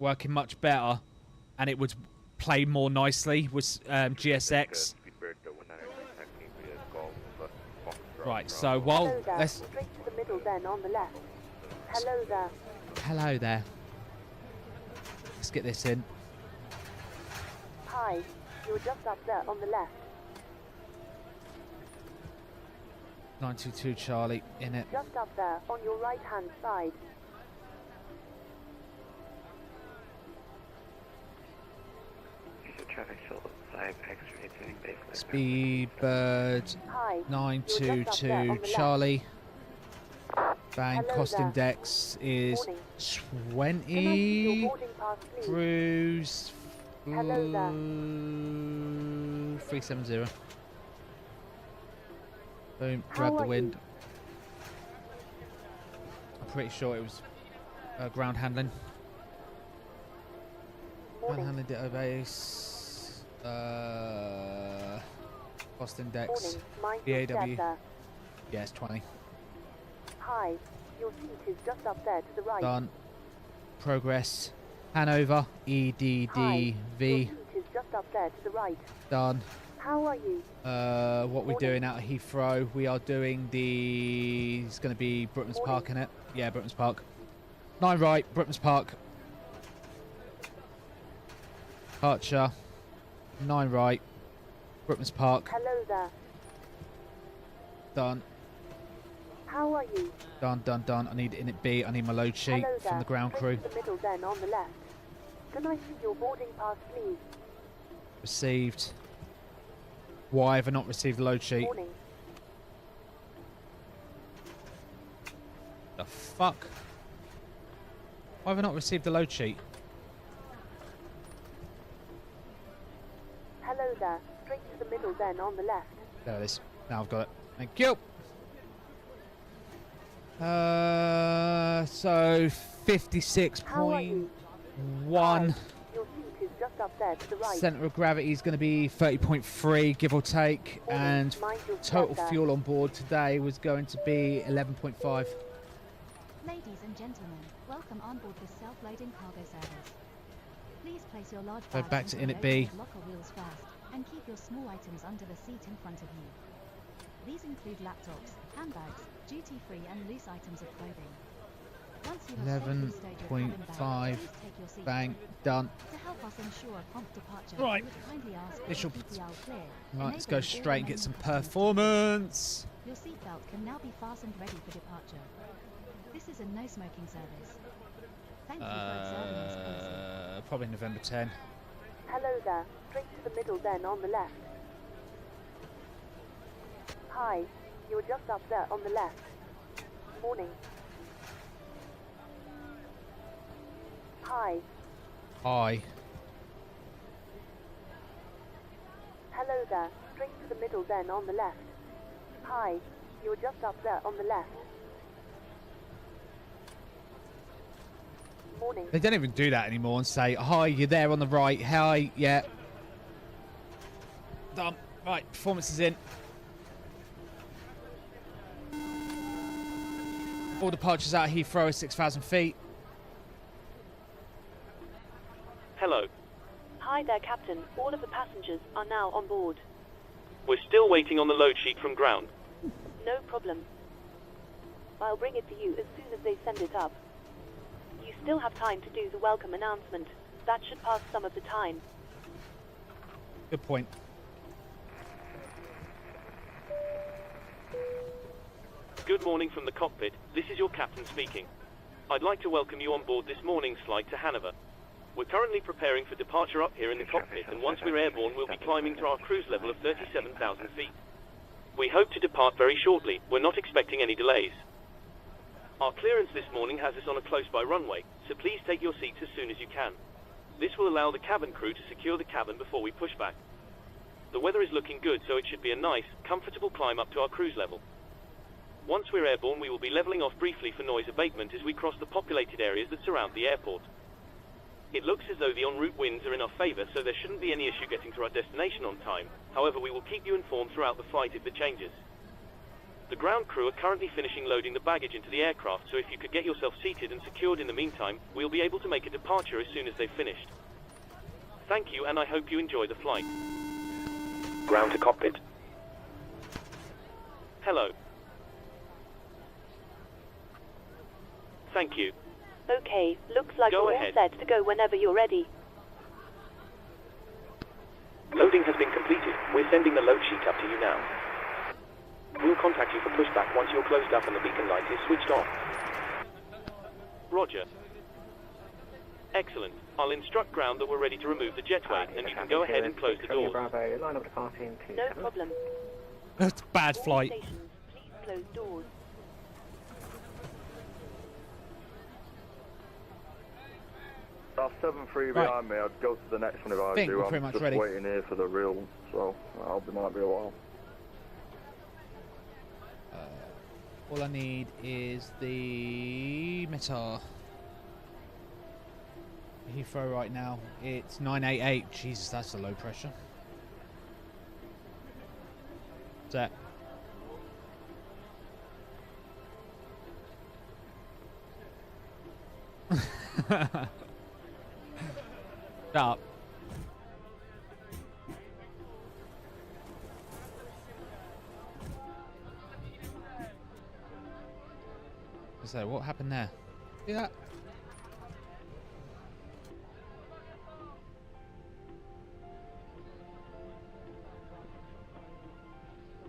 Speaker 1: working much better and it would play more nicely with GSX. Right, so while
Speaker 6: Hello there.
Speaker 1: let's...
Speaker 6: Straight to the middle, then on the left. Hello there.
Speaker 1: Hello there. Let's get this in.
Speaker 6: Hi. You're just up there on the left.
Speaker 1: 922 Charlie, in it.
Speaker 6: Just up there on your right-hand side.
Speaker 7: Traffic short 5 X-ray tuning base.
Speaker 1: Speedbird
Speaker 6: Hi.
Speaker 1: 922 Charlie. Bang,
Speaker 6: Hello
Speaker 1: cost
Speaker 6: there.
Speaker 1: index is
Speaker 6: Morning. Can I see
Speaker 1: 20.
Speaker 6: your boarding pass, please?
Speaker 1: Cruise
Speaker 6: Hello there.
Speaker 1: 370. Boom,
Speaker 6: How
Speaker 1: grab the
Speaker 6: are
Speaker 1: wind.
Speaker 6: you?
Speaker 1: I'm pretty sure it was ground handling. Ground
Speaker 6: Morning.
Speaker 1: handling ditto base. Cost index.
Speaker 6: Morning. Mind your
Speaker 1: BAW.
Speaker 6: step there.
Speaker 1: Yes, 20.
Speaker 6: Hi. Your seat is just up there to the right.
Speaker 1: Done. Progress. Hanover.
Speaker 6: Hi.
Speaker 1: EDDV.
Speaker 6: Your seat is just up there to the right.
Speaker 1: Done.
Speaker 6: How are you?
Speaker 1: What we're doing out of Heathrow, we are doing the... It's going to be Brookman's Park, innit? Yeah, Brookman's Park. 9 right, Brookman's Park. Archer. 9 right, Brookman's Park.
Speaker 6: Hello there.
Speaker 1: Done.
Speaker 6: How are you?
Speaker 1: Done, done, done. I need in it B. I need my load sheet
Speaker 6: Hello there.
Speaker 1: from the ground crew.
Speaker 6: Straight to the middle, then on the left. Can I see your boarding pass, please?
Speaker 1: Received. Why have I not received the load sheet?
Speaker 6: Morning.
Speaker 1: The fuck? Why have I not received the load sheet?
Speaker 6: Hello there. Straight to the middle, then on the left.
Speaker 1: There it is. Now I've got it. Thank you. So
Speaker 6: How are you?
Speaker 1: 56.1.
Speaker 6: Your seat is just up there to the right.
Speaker 1: Center of gravity is going to be 30.3, give or take,
Speaker 6: Morning.
Speaker 1: and
Speaker 6: Mind your step
Speaker 1: total
Speaker 6: there.
Speaker 1: fuel on board today was going to be 11.5.
Speaker 8: Ladies and gentlemen, welcome on board this self-loading cargo service. Please place your large
Speaker 1: So
Speaker 8: bags
Speaker 1: back to
Speaker 8: into the
Speaker 1: Init B.
Speaker 8: overhead locker wheels first, and keep your small items under the seat in front of you. These include laptops, handbags, duty-free and loose items of clothing. Once you have safely stowed your cabin bag,
Speaker 1: 11.5.
Speaker 8: please take your seat.
Speaker 1: Bang. Done.
Speaker 8: To help us ensure a prompt departure,
Speaker 1: Right.
Speaker 8: we would kindly ask that
Speaker 1: Initial-
Speaker 8: you keep the aisle clear.
Speaker 1: Right, let's go
Speaker 8: enabling all
Speaker 1: straight and get some
Speaker 8: remaining passengers.
Speaker 1: performance.
Speaker 8: Your seatbelt can now be fastened ready for departure. This is a no-smoking service. Thank you for observing this policy.
Speaker 1: Probably November 10.
Speaker 6: Hello there. Straight to the middle then on the left. Hi. You're just up there on the left. Morning. Hi.
Speaker 1: Hi.
Speaker 6: Hello there. Straight to the middle then on the left. Hi. You're just up there on the left. Morning.
Speaker 1: They don't even do that anymore and say, hi, you're there on the right. Hi, yeah. Done. Right, performance is in. All departures out of Heathrow are 6,000 feet.
Speaker 5: Hello.
Speaker 6: Hi there, Captain. All of the passengers are now on board.
Speaker 5: We're still waiting on the load sheet from ground.
Speaker 6: No problem. I'll bring it to you as soon as they send it up. You still have time to do the welcome announcement. That should pass some of the time.
Speaker 1: Good point.
Speaker 5: Good morning from the cockpit. This is your captain speaking. I'd like to welcome you on board this morning's flight to Hannover. We're currently preparing for departure up here in the cockpit, and once we're airborne, we'll be climbing to our cruise level of 37,000 feet. We hope to depart very shortly. We're not expecting any delays. Our clearance this morning has us on a close-by runway, so please take your seats as soon as you can. This will allow the cabin crew to secure the cabin before we push back. The weather is looking good, so it should be a nice, comfortable climb up to our cruise level. Once we're airborne, we will be leveling off briefly for noise abatement as we cross the populated areas that surround the airport. It looks as though the en route winds are in our favour, so there shouldn't be any issue getting to our destination on time. However, we will keep you informed throughout the flight if it changes. The ground crew are currently finishing loading the baggage into the aircraft, so if you could get yourself seated and secured in the meantime, we'll be able to make a departure as soon as they've finished. Thank you, and I hope you enjoy the flight. Ground to cockpit. Hello. Thank you.
Speaker 6: Okay, looks like
Speaker 5: Go
Speaker 6: we're all
Speaker 5: ahead.
Speaker 6: set to go whenever you're ready.
Speaker 5: Loading has been completed. We're sending the load sheet up to you now. We'll contact you for pushback once you're closed up and the beacon light is switched on. Roger. Excellent. I'll instruct ground that we're ready to remove the jetway, and you can go ahead and close the doors.
Speaker 7: Bravo, line up departing to
Speaker 6: No problem.
Speaker 1: That's a bad
Speaker 6: All
Speaker 1: flight.
Speaker 6: stations, please close doors.
Speaker 3: That's 7-3
Speaker 1: Right.
Speaker 3: behind me. I'd go to the next one if I
Speaker 1: Think
Speaker 3: do.
Speaker 1: we're
Speaker 3: I'm
Speaker 1: pretty much
Speaker 3: just
Speaker 1: ready.
Speaker 3: waiting here for the real, so might be a while.
Speaker 1: All I need is the METAR. Heathrow right now, it's 988. Jesus, that's a low pressure. Set. Stop. So what happened there? See that?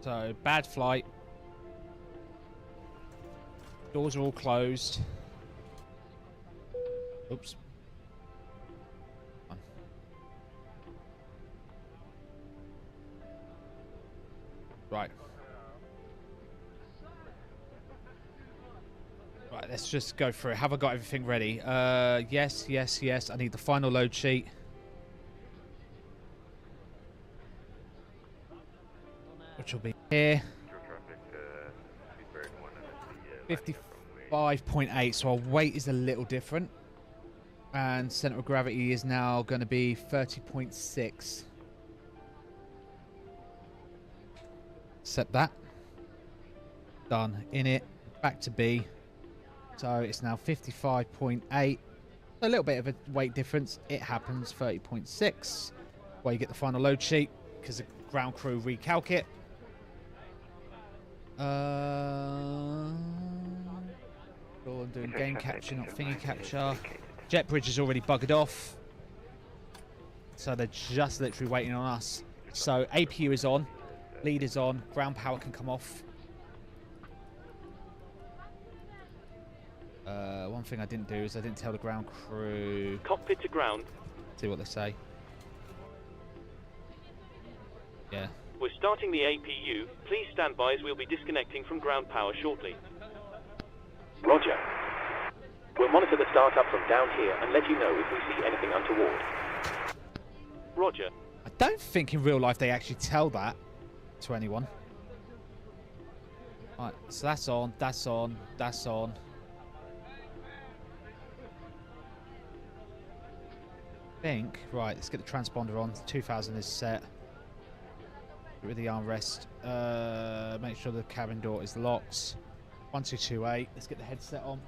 Speaker 1: So bad flight. Doors are all closed. Oops. Right. Right, let's just go through it. Have I got everything ready? Yes, yes, yes. I need the final load sheet. Which will be here. 55.8, so our weight is a little different. And center of gravity is now going to be 30.6. Set that. Done. In it. Back to B. So it's now 55.8. A little bit of a weight difference. It happens. 30.6. Where you get the final load sheet because the ground crew recalc it. I'm doing game capture, not thingy capture. Jet bridge is already buggered off. So they're just literally waiting on us. So APU is on. Lead is on. Ground power can come off. One thing I didn't do is I didn't tell the ground crew.
Speaker 5: Cockpit to ground.
Speaker 1: See what they say. Yeah.
Speaker 5: We're starting the APU. Please stand by as we'll be disconnecting from ground power shortly. Roger. We'll monitor the startup from down here and let you know if we see anything untoward. Roger.
Speaker 1: I don't think in real life they actually tell that to anyone. Alright, so that's on, that's on, that's on. Right, let's get the transponder on. 2000 is set. Get rid of the armrest. Make sure the cabin door is locked. 1228. Let's get the headset on.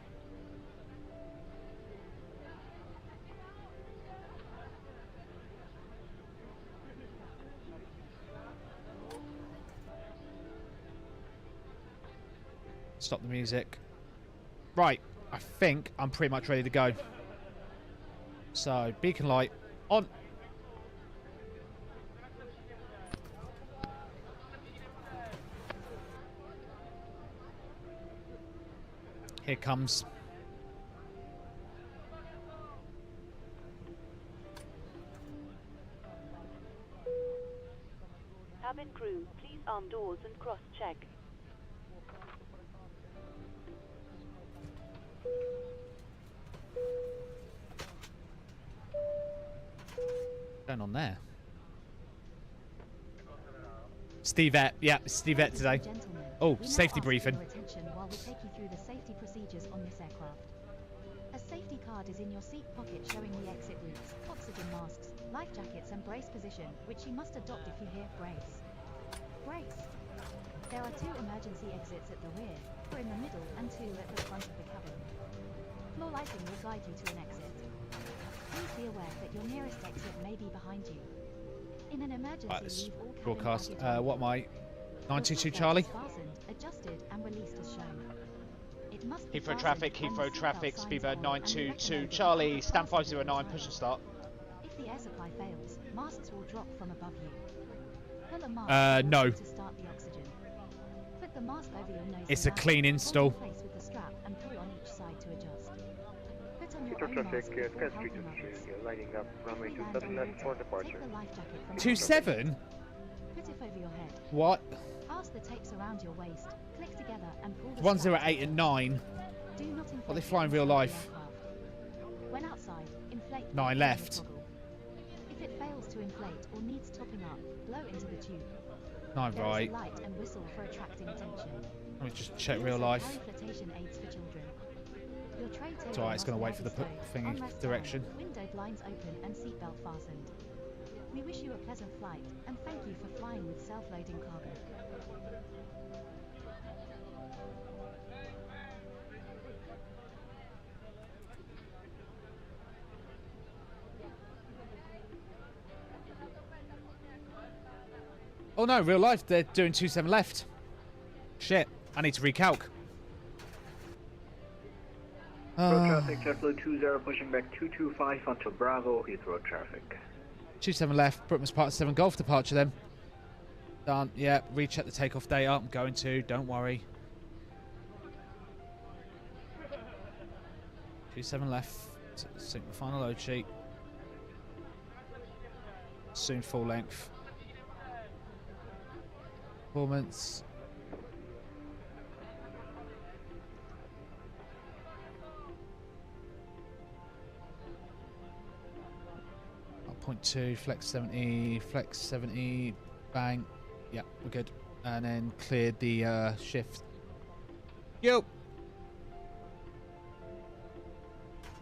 Speaker 1: Stop the music. Right, I think I'm pretty much ready to go. So, beacon light on. Here comes.
Speaker 6: Cabin crew, please arm doors and cross-check.
Speaker 1: Going on there? Stevette, yeah, Stevette today. Oh, safety briefing.
Speaker 8: While we take you through the safety procedures on this aircraft. A safety card is in your seat pocket showing the exit routes, oxygen masks, life jackets and brace position, which you must adopt if you hear brace. Brace. There are 2 emergency exits at the rear, 4 in the middle and 2 at the front of the cabin. Floor lighting will guide you to an exit. Please be aware that your nearest exit may be behind you. In an emergency, leave all cabin
Speaker 1: broadcast.
Speaker 8: baggage
Speaker 1: What am I? 922 Charlie.
Speaker 8: fastened, adjusted and released as shown. It must be
Speaker 1: Heathrow
Speaker 8: fastened
Speaker 1: traffic,
Speaker 8: and the
Speaker 1: Heathrow
Speaker 8: seatbelt
Speaker 1: traffic,
Speaker 8: signs
Speaker 1: speedbird
Speaker 8: on and
Speaker 1: 922
Speaker 8: recommended
Speaker 1: Charlie,
Speaker 8: before
Speaker 1: stand
Speaker 8: fastening
Speaker 1: 509,
Speaker 8: the
Speaker 1: push and
Speaker 8: turn.
Speaker 1: start.
Speaker 8: If the air supply fails, masks will drop from above you. Pull a mask
Speaker 1: No.
Speaker 8: to start the oxygen. Put the mask over your nose.
Speaker 1: It's
Speaker 8: and
Speaker 1: a
Speaker 8: mouth.
Speaker 1: clean
Speaker 8: Hold
Speaker 1: install.
Speaker 8: in place with the strap and pull on each side to adjust. Put on your
Speaker 3: Heathrow
Speaker 8: own
Speaker 3: traffic,
Speaker 8: mask before
Speaker 3: Sky Street
Speaker 8: helping others.
Speaker 3: lining up runway
Speaker 8: If we land
Speaker 3: 27
Speaker 8: on
Speaker 3: left
Speaker 8: water,
Speaker 3: for
Speaker 8: take
Speaker 3: departure.
Speaker 8: the life jacket from
Speaker 1: 27?
Speaker 8: Put it over your head.
Speaker 1: What?
Speaker 8: Pass the tapes around your waist. Click together and pull the
Speaker 1: 108 and 9.
Speaker 8: Do not inflate
Speaker 1: What they
Speaker 8: the
Speaker 1: fly in real
Speaker 8: inside of the
Speaker 1: life?
Speaker 8: aircraft. When outside, inflate the
Speaker 1: 9
Speaker 8: tiny
Speaker 1: left.
Speaker 8: toggle. If it fails to inflate or needs topping up, blow into the tube.
Speaker 1: 9
Speaker 8: There is
Speaker 1: right.
Speaker 8: a light and whistle for attracting attention.
Speaker 1: Let me just check
Speaker 8: We
Speaker 1: real
Speaker 8: also
Speaker 1: life.
Speaker 8: carry flotation aids for children. Your tray
Speaker 1: It's
Speaker 8: table
Speaker 1: alright, it's
Speaker 8: must
Speaker 1: gonna
Speaker 8: be
Speaker 1: wait for the
Speaker 8: stowed,
Speaker 1: thingy
Speaker 8: armrest
Speaker 1: direction.
Speaker 8: down, window blinds open and seatbelt fastened. We wish you a pleasant flight and thank you for flying with self-loading cargo.
Speaker 1: Oh no, real life, they're doing 27 left. Shit, I need to recalc.
Speaker 7: Heathrow traffic, JetBlue 20 pushing back 225 onto Bravo, Heathrow traffic.
Speaker 1: 27 left, Brookman's Part 7 Golf departure then. Done, yeah, recheck the takeoff data. I'm going to, don't worry. 27 left, sync the final load sheet. Soon full length. Performance. Point 2, flex 70, bang. Yeah, we're good. And then cleared the shift. Yo.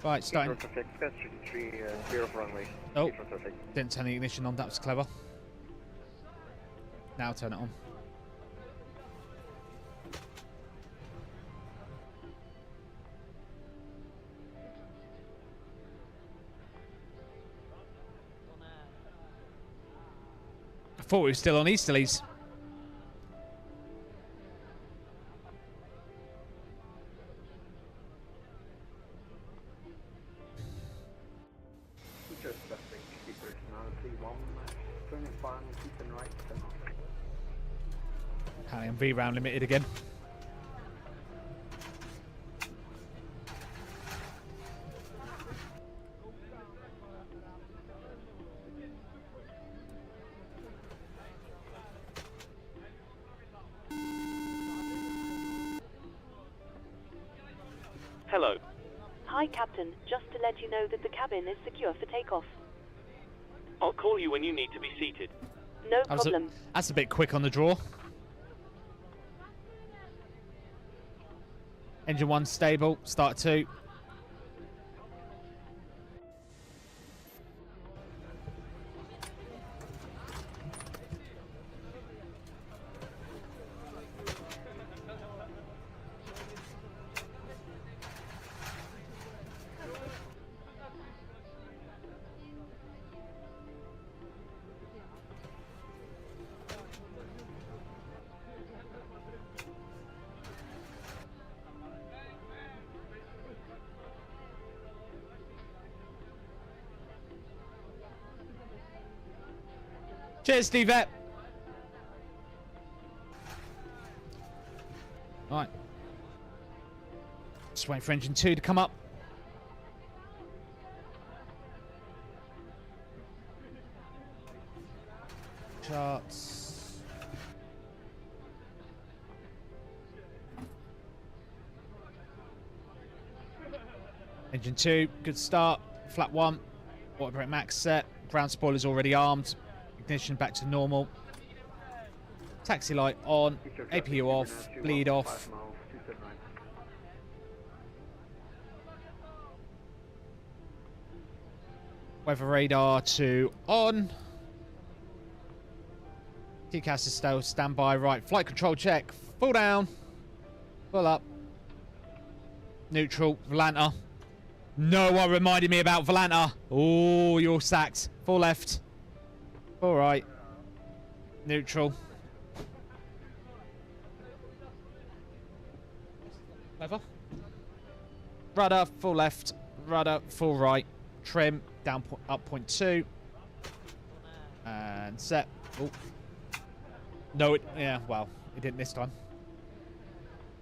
Speaker 1: Right, starting.
Speaker 3: Heathrow traffic, Sky Street 3, clear of runway.
Speaker 1: Oh,
Speaker 3: Heathrow traffic.
Speaker 1: didn't turn the ignition on. That was clever. Now turn it on. I thought we were still on Easterlies.
Speaker 2: 1, keep and right, 10 off.
Speaker 1: Carrying V round limited again.
Speaker 5: Hello.
Speaker 6: Hi, Captain. Just to let you know that the cabin is secure for takeoff.
Speaker 5: I'll call you when you need to be seated.
Speaker 6: No problem.
Speaker 1: That's a bit quick on the draw. Engine 1 stable. Start 2. Cheers, Steve. Right. Just waiting for engine 2 to come up. Charts. Engine 2, good start. Flap 1. Water brake max set. Ground spoiler's already armed. Ignition back to normal. Taxi light on. APU off. Bleed off. Weather radar to on. TCAS is still standby. Right. Flight control check. Full down. Full up. Neutral. Volanta. No one reminded me about Volanta. Oh, you're sacked. Full left. All right. Neutral. Clever. Rudder, full left. Rudder, full right. Trim, down, up 0.2. And set. Oh. No, yeah, well, it didn't this time.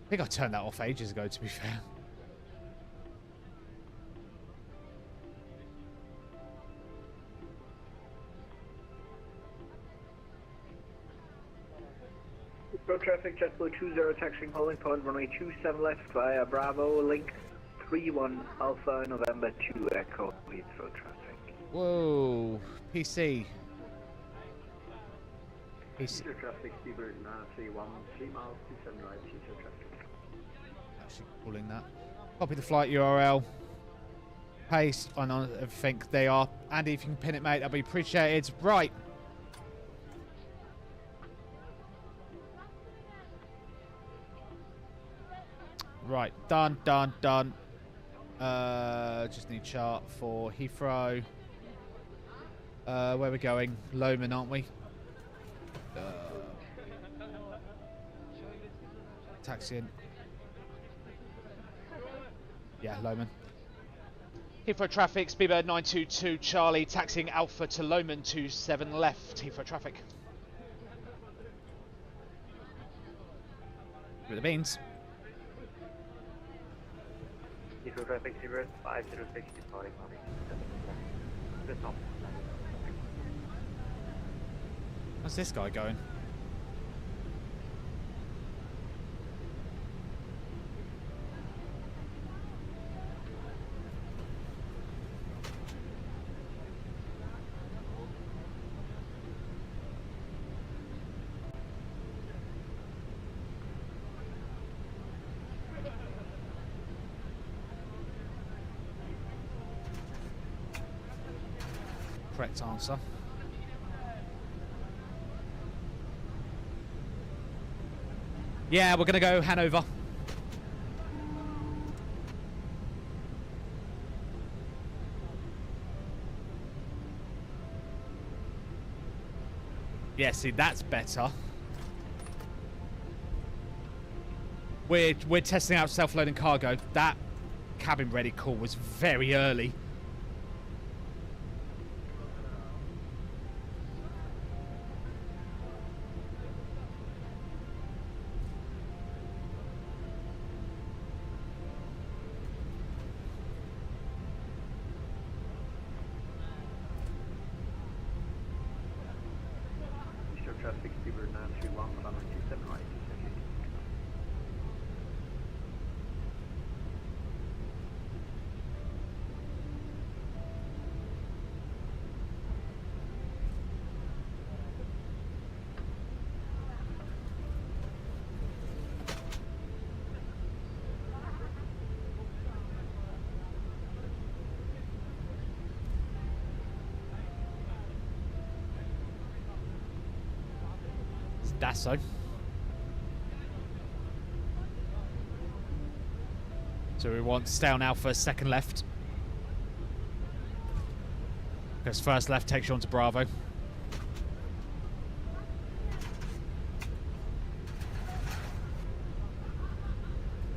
Speaker 1: I think I turned that off ages ago, to be fair.
Speaker 7: Road traffic, JetBlue 20 taxiing holding point, runway 27 left via Bravo, link 31 Alpha November 2 Echo, Heathrow traffic.
Speaker 1: Whoa, PC.
Speaker 2: Heathrow traffic, Seabird 931, 3 miles, 27 right, Heathrow traffic.
Speaker 1: Actually calling that. Copy the flight URL. Paste on everything they are. Andy, if you can pin it, mate, that'd be appreciated. Right. Right, done. Just need chart for Heathrow. Where we're going? Lomond, aren't we? Taxiing. Yeah, Lomond. Heathrow traffic, Speedbird 922 Charlie, taxiing Alpha to Lomond 27 left. Heathrow traffic. With the beans.
Speaker 2: Heathrow traffic, Seabird 5060, departing morning. This off.
Speaker 1: How's this guy going? Correct answer. Yeah, we're gonna go Hannover. Yeah, see, that's better. We're testing out self-loading cargo. That cabin ready call was very early.
Speaker 7: traffic, Speedbird 931, runway 27 right.
Speaker 1: That's so. So we want to stay on Alpha, second left. Because first left takes you onto Bravo.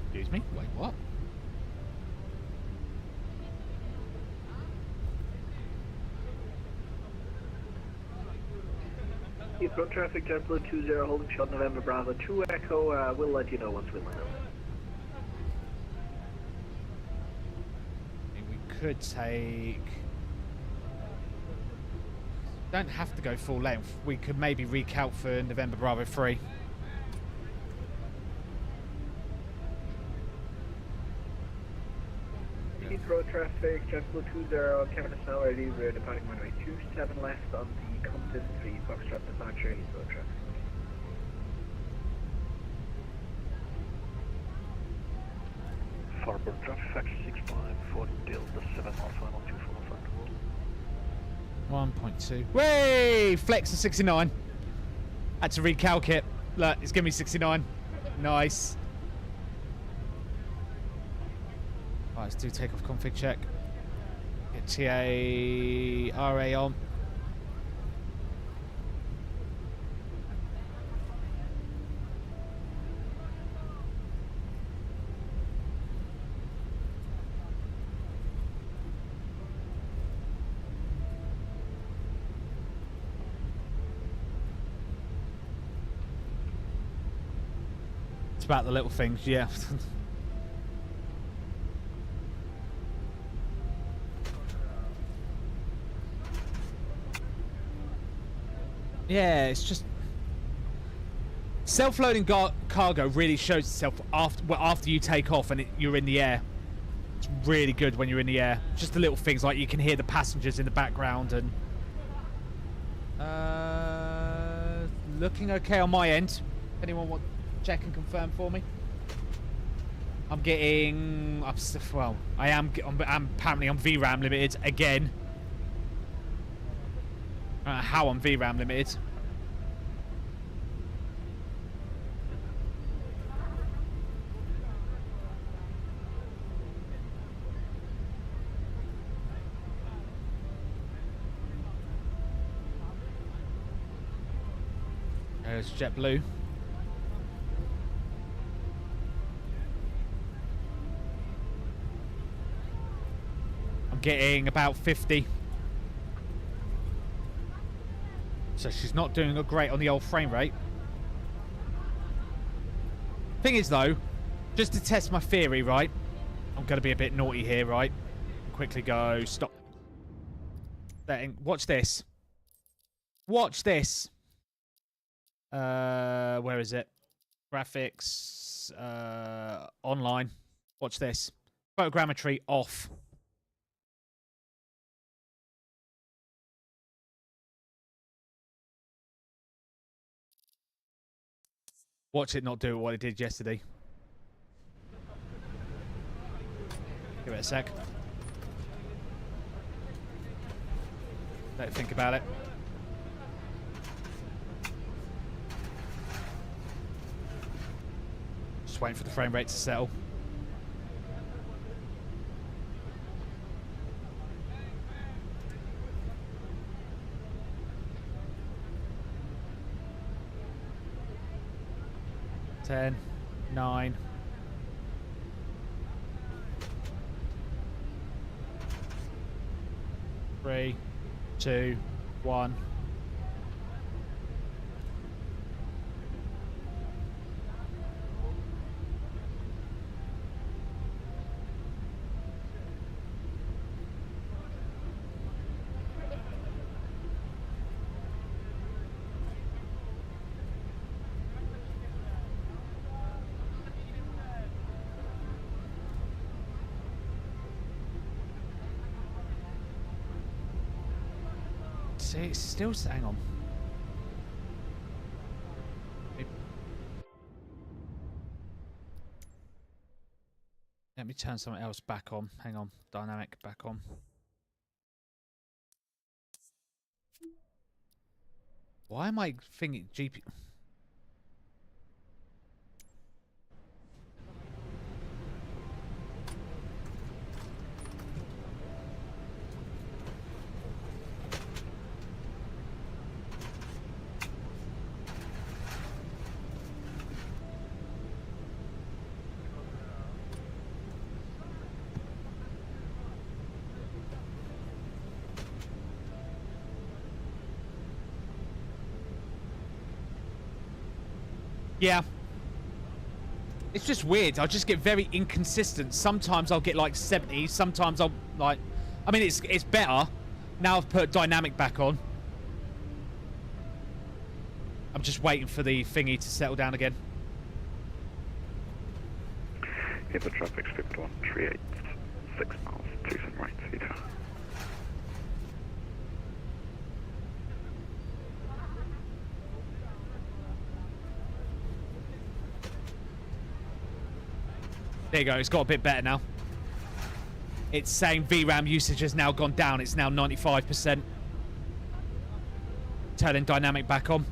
Speaker 1: Excuse me? Wait, what?
Speaker 7: Heathrow traffic, JetBlue 20 holding short November Bravo 2 Echo, we'll let you know once we land over.
Speaker 1: We could take... Don't have to go full length. We could maybe recalc for November Bravo 3.
Speaker 7: Heathrow traffic, JetBlue 20, Kevin is now ready, we're departing runway 27 left on the Compass 3 Foxtrot departure, Heathrow traffic.
Speaker 3: Farboard traffic factor 654 Delta 7 Alpha 124
Speaker 1: 1.2. Way! Flex to 69. Had to recalc it. Look, it's giving me 69. Nice. Alright, let's do takeoff config check. Get TA RA on. It's about the little things, yeah. Yeah, it's just self-loading cargo really shows itself after you take off and you're in the air. It's really good when you're in the air. Just the little things like you can hear the passengers in the background and looking okay on my end. Anyone want to check and confirm for me? I'm getting well. I'm apparently on VRAM limited again. I don't know how I'm VRAM limited. There's JetBlue. I'm getting about 50. So she's not doing great on the old frame rate. Thing is though, just to test my theory, right? I'm going to be a bit naughty here, right? Quickly go, stop. Watch this. Watch this. Where is it? Graphics, online. Watch this. Photogrammetry off. Watch it not do what it did yesterday. Give it a sec. Don't think about it. Just waiting for the frame rate to settle. Ten, 9. Three, 2, 1. See, it's still... Hang on. Let me turn something else back on. Hang on. Dynamic back on. Why am I thinking GP... Yeah. It's just weird. I just get very inconsistent. Sometimes I'll get like 70. Sometimes I'll like... I mean, it's better. Now I've put dynamic back on. I'm just waiting for the thingy to settle down again.
Speaker 9: Heathrow traffic, 5138, 6 miles, 27 right, Heathrow.
Speaker 1: There you go, it's got a bit better now. It's saying VRAM usage has now gone down. It's now 95%. Turning dynamic back on.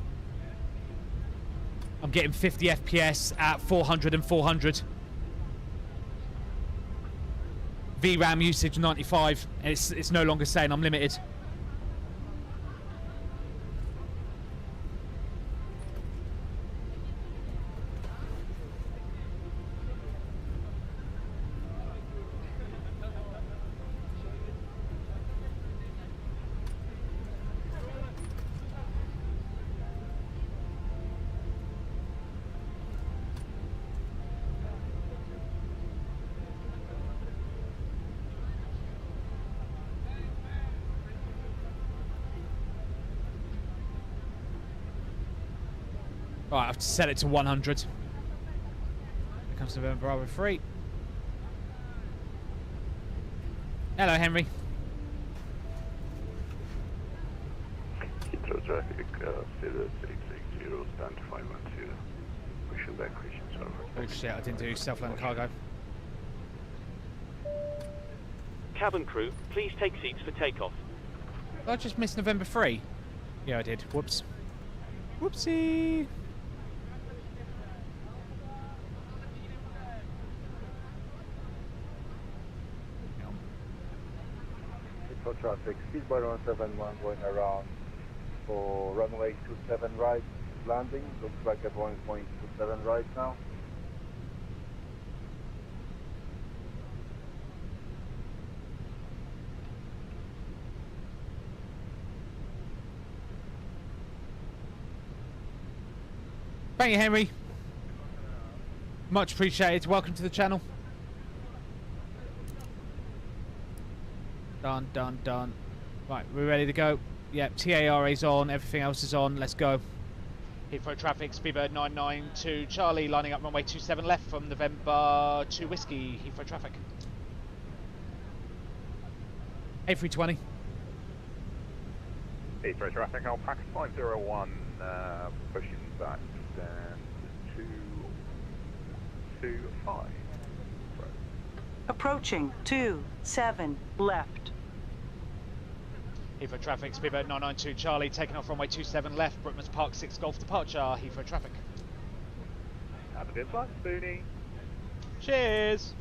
Speaker 1: I'm getting 50 FPS at 400 and 400. VRAM usage 95. And it's no longer saying I'm limited. Right, I have to set it to 100. Here comes November Bravo 3. Hello, Henry.
Speaker 9: Heathrow traffic, 0660, stand 512. Pushing back, question server.
Speaker 1: Oh shit, I didn't do self-landing cargo.
Speaker 5: Cabin crew, please take seats for takeoff.
Speaker 1: Did I just miss November 3? Yeah, I did. Whoops. Whoopsie.
Speaker 3: Heathrow traffic, speedboat 171 going around for runway 27 right, landing. Looks like everyone's going 27 right now.
Speaker 1: Thank you, Henry. Much appreciated. Welcome to the channel. Done, done, done. Right, we're ready to go. Yep, TARA's on. Everything else is on. Let's go. Heathrow traffic, Speedbird 992 Charlie, lining up runway 27 left from November 2 Whiskey. Heathrow traffic. A320.
Speaker 9: Heathrow traffic, Alpaca 501, pushing back down to 225.
Speaker 4: Approaching 27 left.
Speaker 1: Heathrow traffic, Speedbird 992 Charlie, taking off runway 27 left, Brookmans Park 6 Golf departure, Heathrow traffic.
Speaker 9: Have a good flight, Spoony.
Speaker 1: Cheers!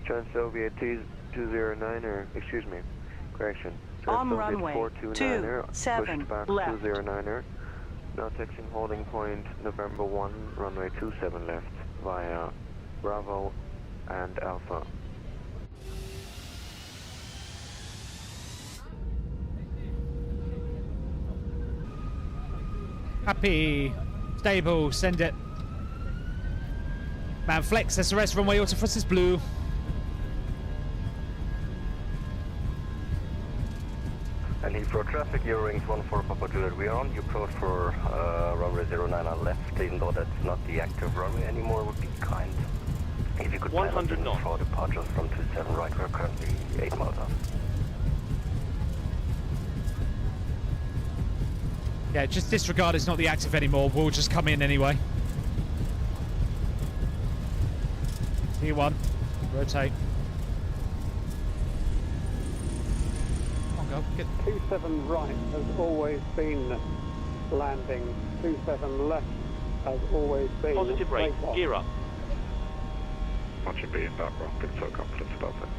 Speaker 3: Transylvia 209, or excuse me, correction.
Speaker 4: On runway
Speaker 3: 429er,
Speaker 4: 27
Speaker 3: pushed back
Speaker 4: left.
Speaker 3: 209er. Now taxiing holding point November 1, runway 27 left via Bravo and Alpha.
Speaker 1: Happy, stable, send it. Man flex, SRS runway autothrust is blue.
Speaker 10: And Heathrow traffic, Eurowings 14 Papa Juliet, we are on. You approach for runway 09 on left. Please note that's not the active runway anymore, would be kind.
Speaker 5: 100 knots.
Speaker 10: For departures from 27 right, we're currently 8 miles out.
Speaker 1: Yeah, just disregard it's not the active anymore. We'll just come in anyway. T1, rotate. Oh, go. Get.
Speaker 11: 27 right has always been landing. 27 left has always been.
Speaker 5: Positive rate, gear up.
Speaker 9: Roger B and back rock, been so confident about that.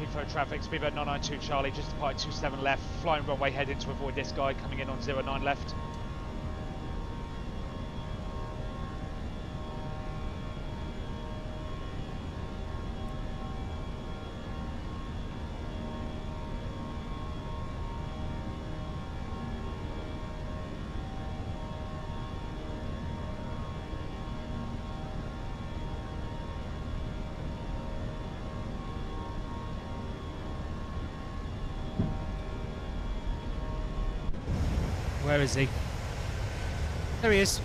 Speaker 1: Heathrow traffic, speedboat 992 Charlie, just departed 27 left, flying runway heading to avoid this guy coming in on 09 left. Where is he? There he is.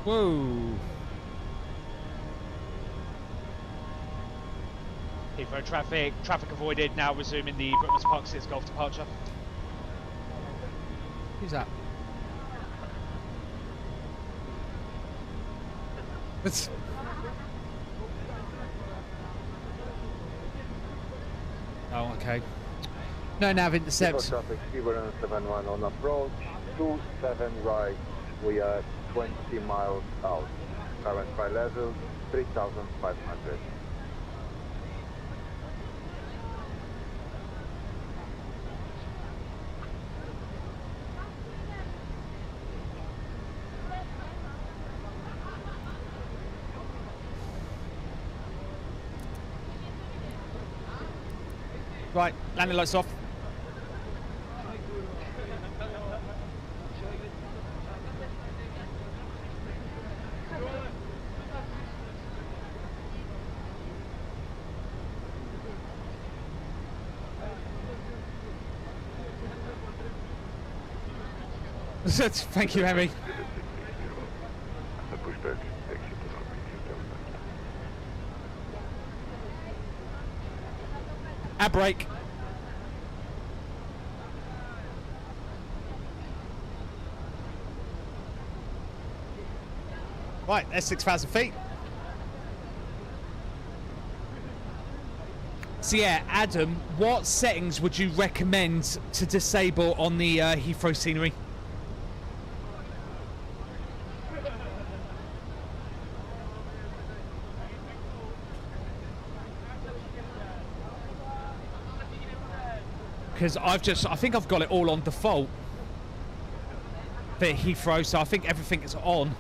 Speaker 1: Whoa. Heathrow traffic avoided, now resuming the Brooklands Park 6 Golf departure. Who's that? It's... Oh, okay. No nav intercept.
Speaker 3: Traffic, Speedboat 71 on approach, 27 right, we are 20 miles out. Current flight level, 3,500.
Speaker 1: Right, landing lights off. Thank you, Henry.
Speaker 9: Pushback, exit to runway 27 left.
Speaker 1: Air brake. Right, that's 6,000 feet. So yeah, Adam, what settings would you recommend to disable on the Heathrow scenery? Because I think I've got it all on default for Heathrow, so I think everything is on.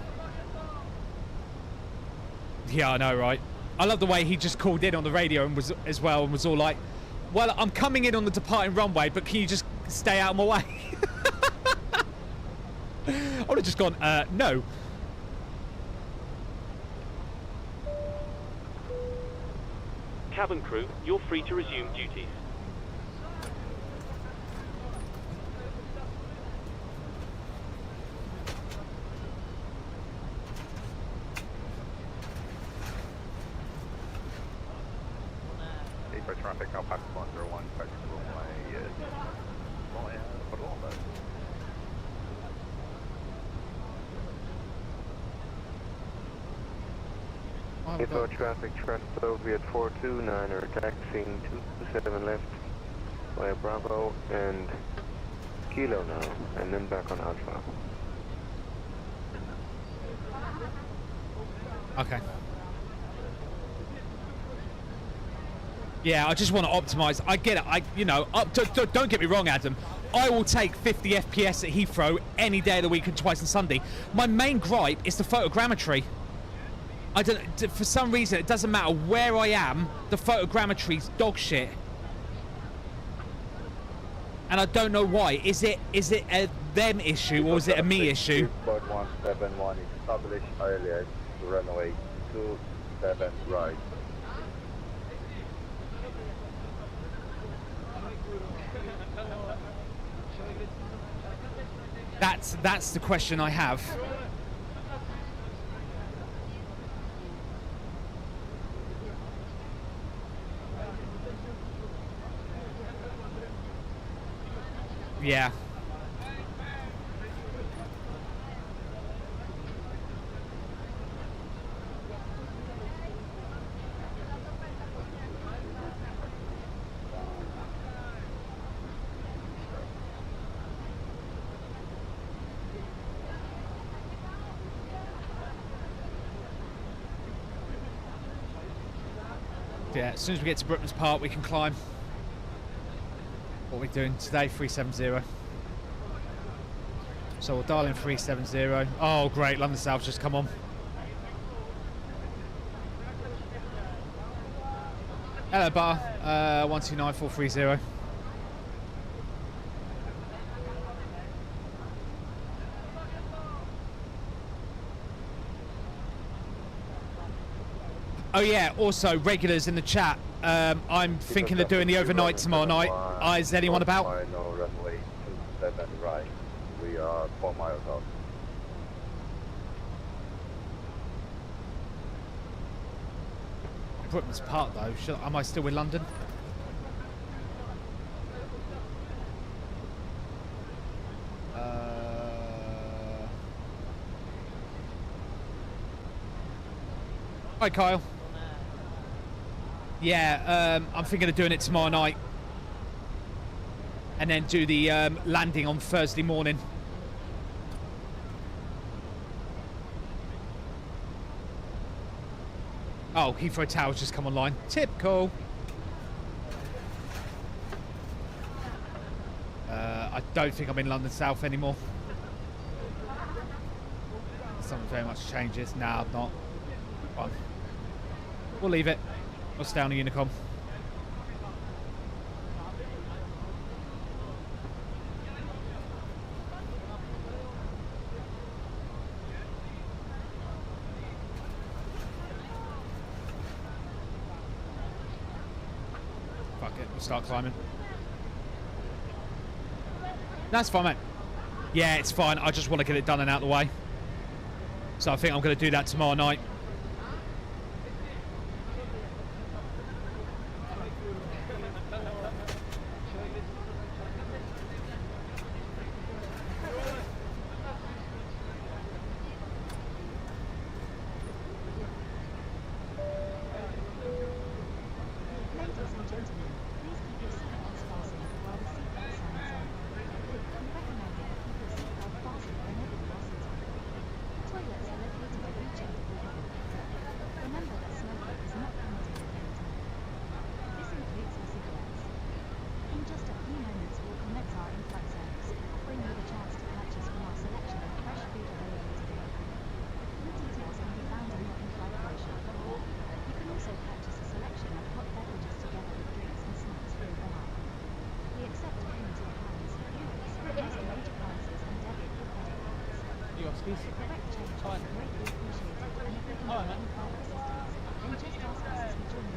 Speaker 1: Yeah, I know, right? I love the way he just called in on the radio and was all like, "Well, I'm coming in on the departing runway, but can you just stay out of my way?" I would have just gone, no.
Speaker 5: Cabin crew, you're free to resume duties.
Speaker 9: Traffic, I'll pass 101, back to Volanta.
Speaker 10: Heathrow traffic, transfer Viet 429 are taxiing 27 left via Bravo and Kilo now, and then back on Alpha.
Speaker 1: Okay. Yeah, I just want to optimize. I get it. Don't get me wrong, Adam. I will take 50 FPS at Heathrow any day of the week and twice on Sunday. My main gripe is the photogrammetry. For some reason, it doesn't matter where I am, the photogrammetry's dog shit. And I don't know why. Is it a them issue or is it a me issue?
Speaker 3: Speedboard 171 established earlier to runway 27 right.
Speaker 1: That's the question I have. Yeah. Yeah, as soon as we get to Brookman's Park, we can climb. What are we doing today? 370. So we'll dial in 370. Oh, great. London South's just come on. Hello, bar. 129430. Oh yeah, also regulars in the chat. I'm thinking of doing the overnight tomorrow night. Is anyone about?
Speaker 3: No, runway 27 right. We are 4 miles out.
Speaker 1: Brookman's Park though. Am I still in London? Hi Kyle. Yeah, I'm thinking of doing it tomorrow night. And then do the landing on Thursday morning. Oh, Heathrow Tower's just come online. Typical. I don't think I'm in London South anymore. Something very much changes. Nah, I'm not. Fine. We'll leave it. We'll stay on the Unicom. Fuck it, we'll start climbing. That's fine, mate. Yeah, it's fine. I just want to get it done and out of the way. So I think I'm going to do that tomorrow night.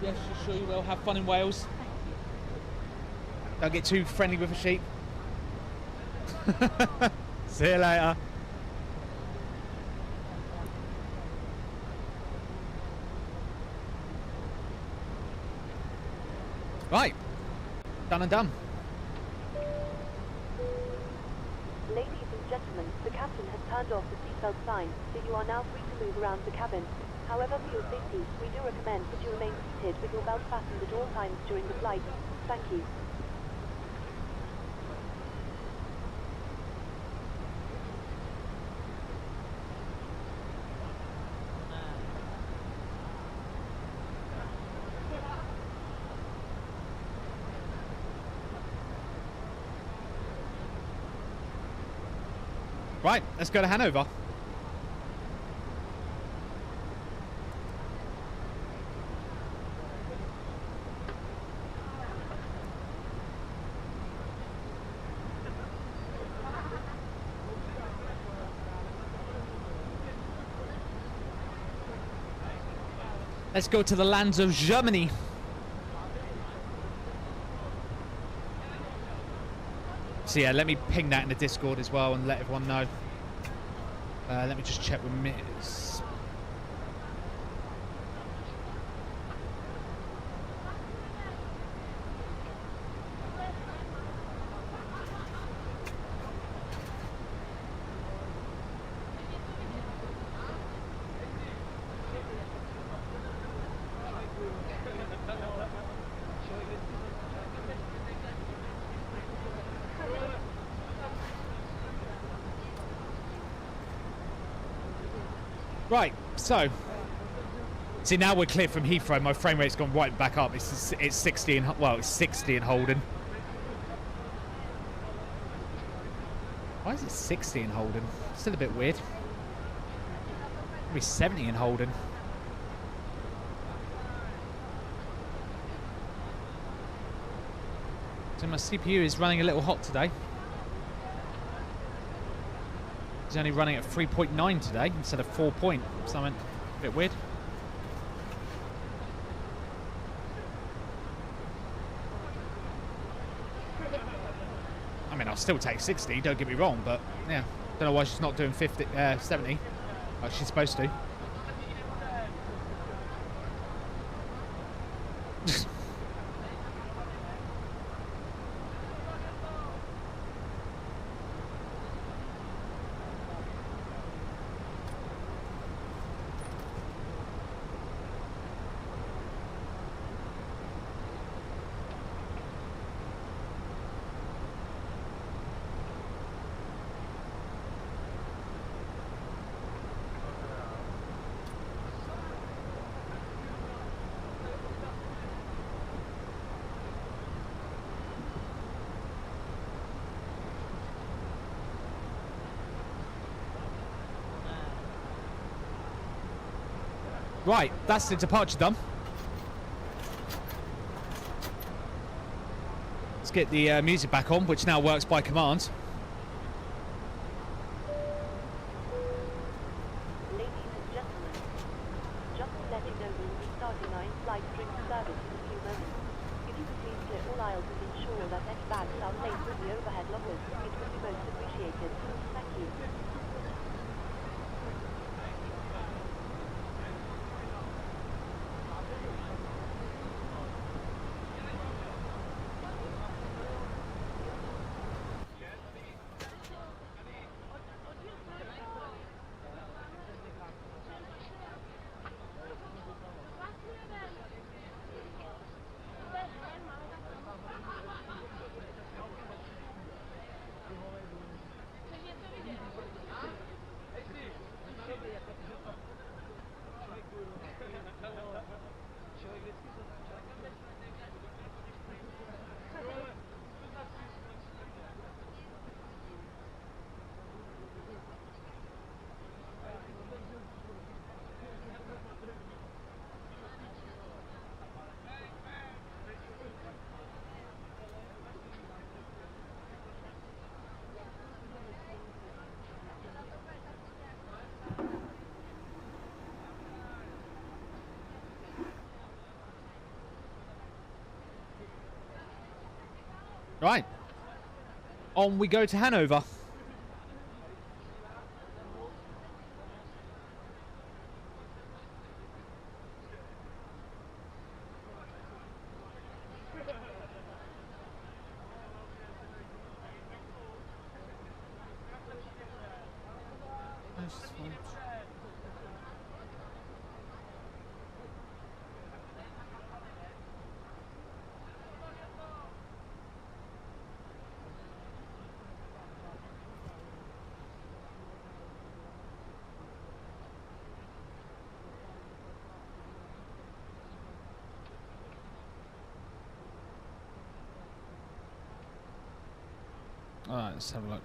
Speaker 1: Yes, you sure you will. Have fun in Wales. Don't get too friendly with a sheep. See you later. Right. Done and done.
Speaker 6: Ladies and gentlemen, the captain has turned off the seatbelt sign, so you are now free to move around the cabin. However, for your safety, we do recommend that you remain seated with your belt fastened at all times during the flight. Thank you.
Speaker 1: Right, let's go to Hanover. Let's go to the lands of Germany. So yeah, let me ping that in the Discord as well and let everyone know. Let me just check with Miz. Right, so see now we're clear from Heathrow. My frame rate's gone right back up. It's 60 and well, it's 60 in Holden. Why is it 60 in Holden? Still a bit weird. Maybe 70 in Holden. So my CPU is running a little hot today. It's only running at 3.9 today instead of 4 point something. A bit weird. I mean, I'll still take 60, don't get me wrong, but yeah. Don't know why she's not doing 70 like she's supposed to. Right, that's the departure done. Let's get the music back on, which now works by command.
Speaker 6: Ladies and gentlemen, just to let you know we will be starting our in-flight drink service in a few moments. If you could please clear all aisles and ensure that any bags are placed in the overhead lockers, it would be most appreciated. Thank you.
Speaker 1: Right. On we go to Hanover. Alright, let's have a look.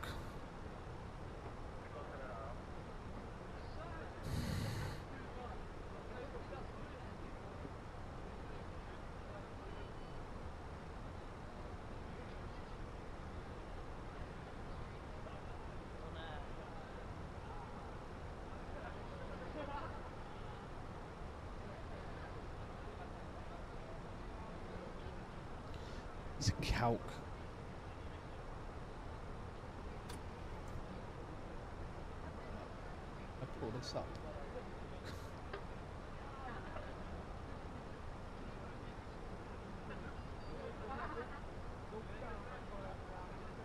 Speaker 1: It's a calc. I pull this up.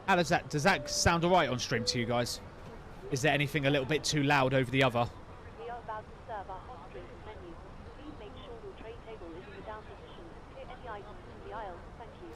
Speaker 1: How does that sound alright on stream to you guys? Is there anything a little bit too loud over the other?
Speaker 6: We are about to serve our hot drinks menu. Please make sure your tray table is in the down position. Clear any items from the aisle. Thank you.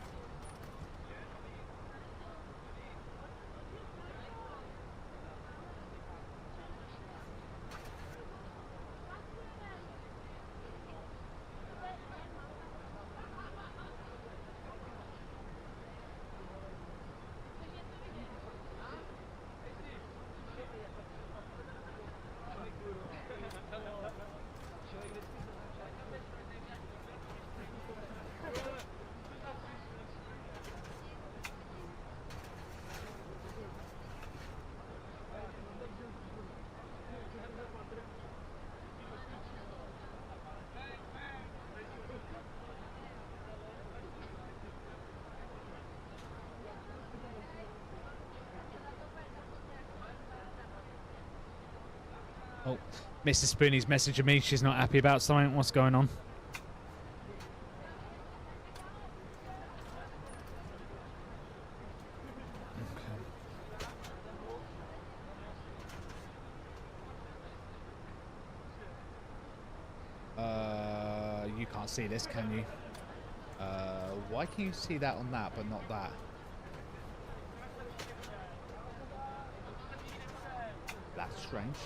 Speaker 1: Oh, Mrs. Spoony's messaging me. She's not happy about something. What's going on? You can't see this, can you? Why can you see that on that, but not that? That's strange.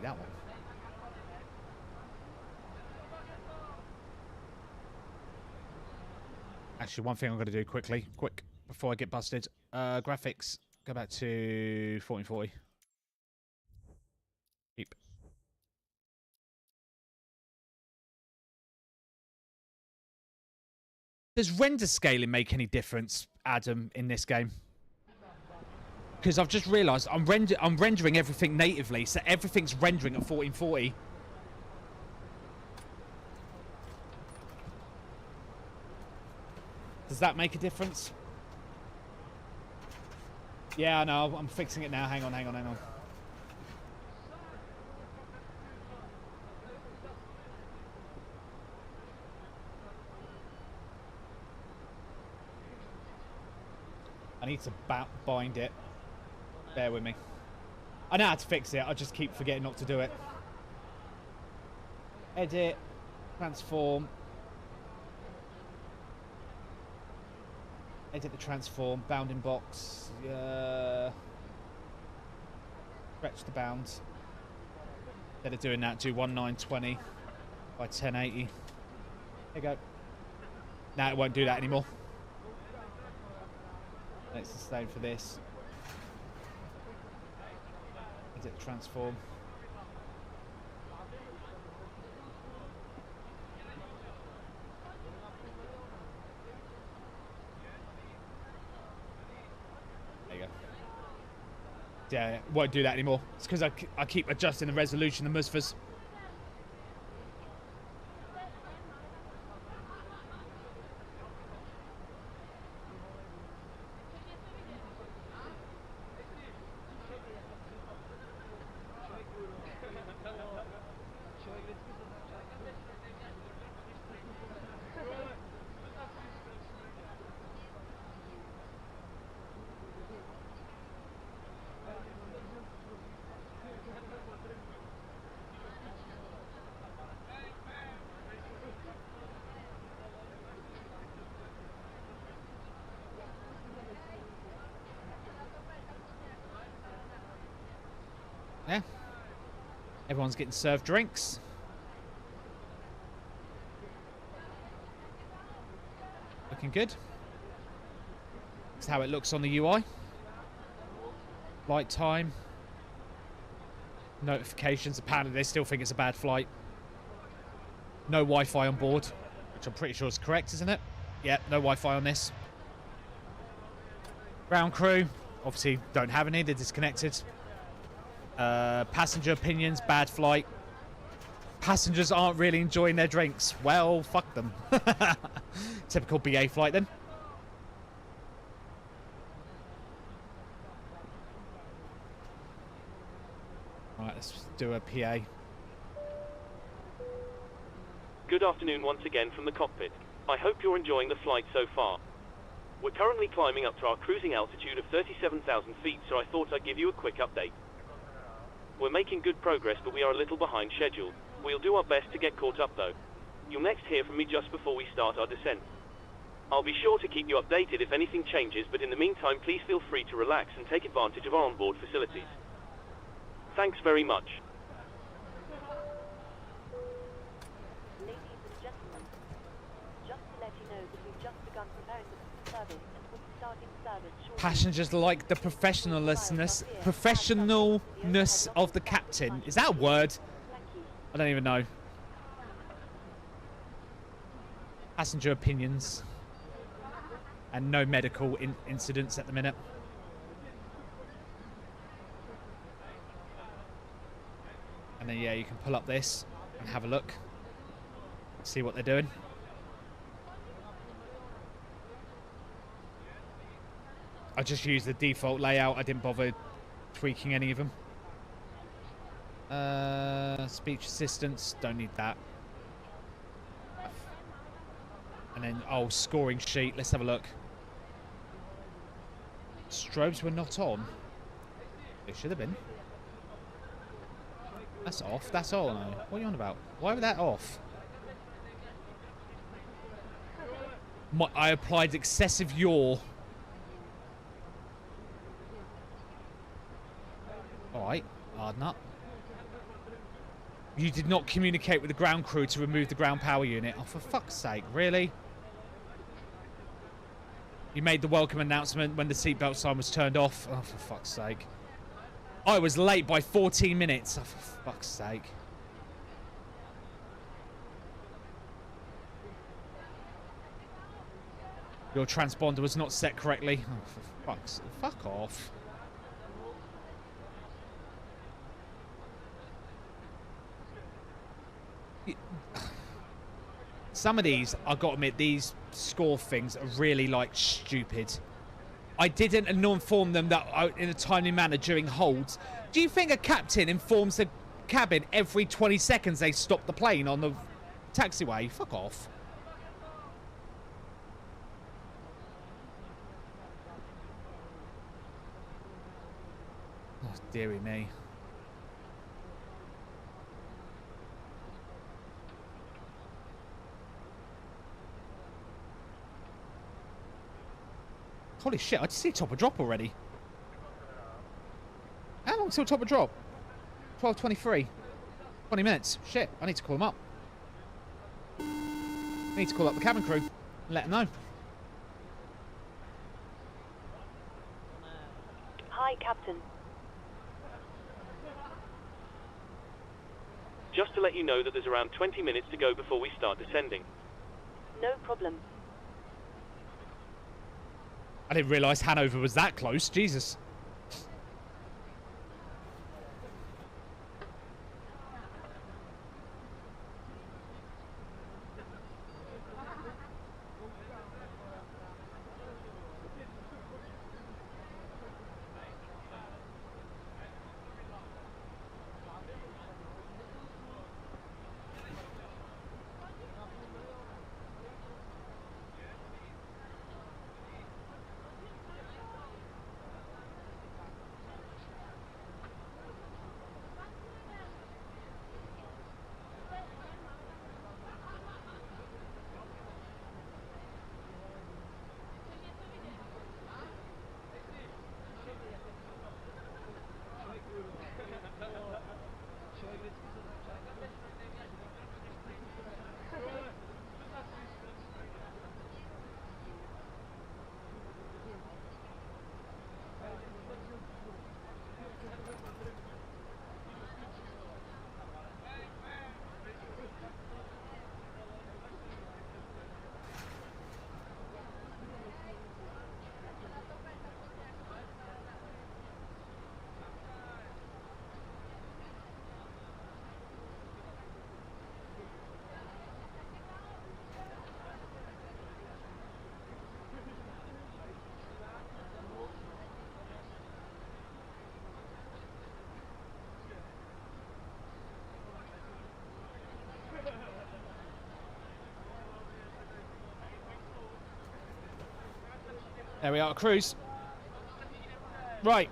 Speaker 1: That one. Actually, one thing I'm going to do quick, before I get busted. Graphics, go back to 1440. Keep. Does render scaling make any difference, Adam, in this game? Because I've just realised I'm rendering everything natively, so everything's rendering at 1440. Does that make a difference? Yeah, I know. I'm fixing it now. Hang on. I need to bind it. Bear with me. I know how to fix it. I just keep forgetting not to do it. Edit. Transform. Edit the transform. Bounding box. Stretch the bounds. Instead of doing that, do 1920 by 1080. There you go. Now it won't do that anymore. Let's sustain for this. Edit transform. There you go. Yeah, won't do that anymore. It's because I keep adjusting the resolution of Musfas. Yeah. Everyone's getting served drinks. Looking good. That's how it looks on the UI. Flight time. Notifications. Apparently they still think it's a bad flight. No Wi-Fi on board, which I'm pretty sure is correct, isn't it? Yeah, no Wi-Fi on this. Ground crew. Obviously don't have any. They're disconnected. Passenger opinions, bad flight. Passengers aren't really enjoying their drinks. Well, fuck them. Typical BA flight then. Right, let's do a PA.
Speaker 5: Good afternoon once again from the cockpit. I hope you're enjoying the flight so far. We're currently climbing up to our cruising altitude of 37,000 feet, so I thought I'd give you a quick update. We're making good progress, but we are a little behind schedule. We'll do our best to get caught up though. You'll next hear from me just before we start our descent. I'll be sure to keep you updated if anything changes, but in the meantime please feel free to relax and take advantage of our onboard facilities. Thanks very much.
Speaker 6: Ladies and gentlemen, just to let you know that we've just begun preparing the service and will be starting service shortly.
Speaker 1: Passengers like the professionalness of the captain. Is that a word? I don't even know. Passenger opinions. And no medical incidents at the minute. And then, yeah, you can pull up this and have a look. See what they're doing. I just used the default layout. I didn't bother tweaking any of them. Speech assistance. Don't need that. And then, oh, scoring sheet. Let's have a look. Strobes were not on. They should have been. That's off. That's all. No. What are you on about? Why was that off? I applied excessive yaw. Alright. Hard nut. You did not communicate with the ground crew to remove the ground power unit. Oh, for fuck's sake. Really? You made the welcome announcement when the seatbelt sign was turned off. Oh, for fuck's sake. I was late by 14 minutes. Oh, for fuck's sake. Your transponder was not set correctly. Oh, for fuck's sake. Fuck off. Some of these, I've got to admit, these score things are really, like, stupid. I didn't inform them that in a timely manner during holds. Do you think a captain informs the cabin every 20 seconds they stop the plane on the taxiway? Fuck off. Oh, dearie me. Holy shit, I just see top of drop already. How long till top of drop? 12:23. 20 minutes. Shit, I need to call them up. I need to call up the cabin crew and let them know.
Speaker 6: Hi, Captain.
Speaker 5: Just to let you know that there's around 20 minutes to go before we start descending.
Speaker 6: No problem.
Speaker 1: I didn't realise Hannover was that close. Jesus. There we are, cruise. Right.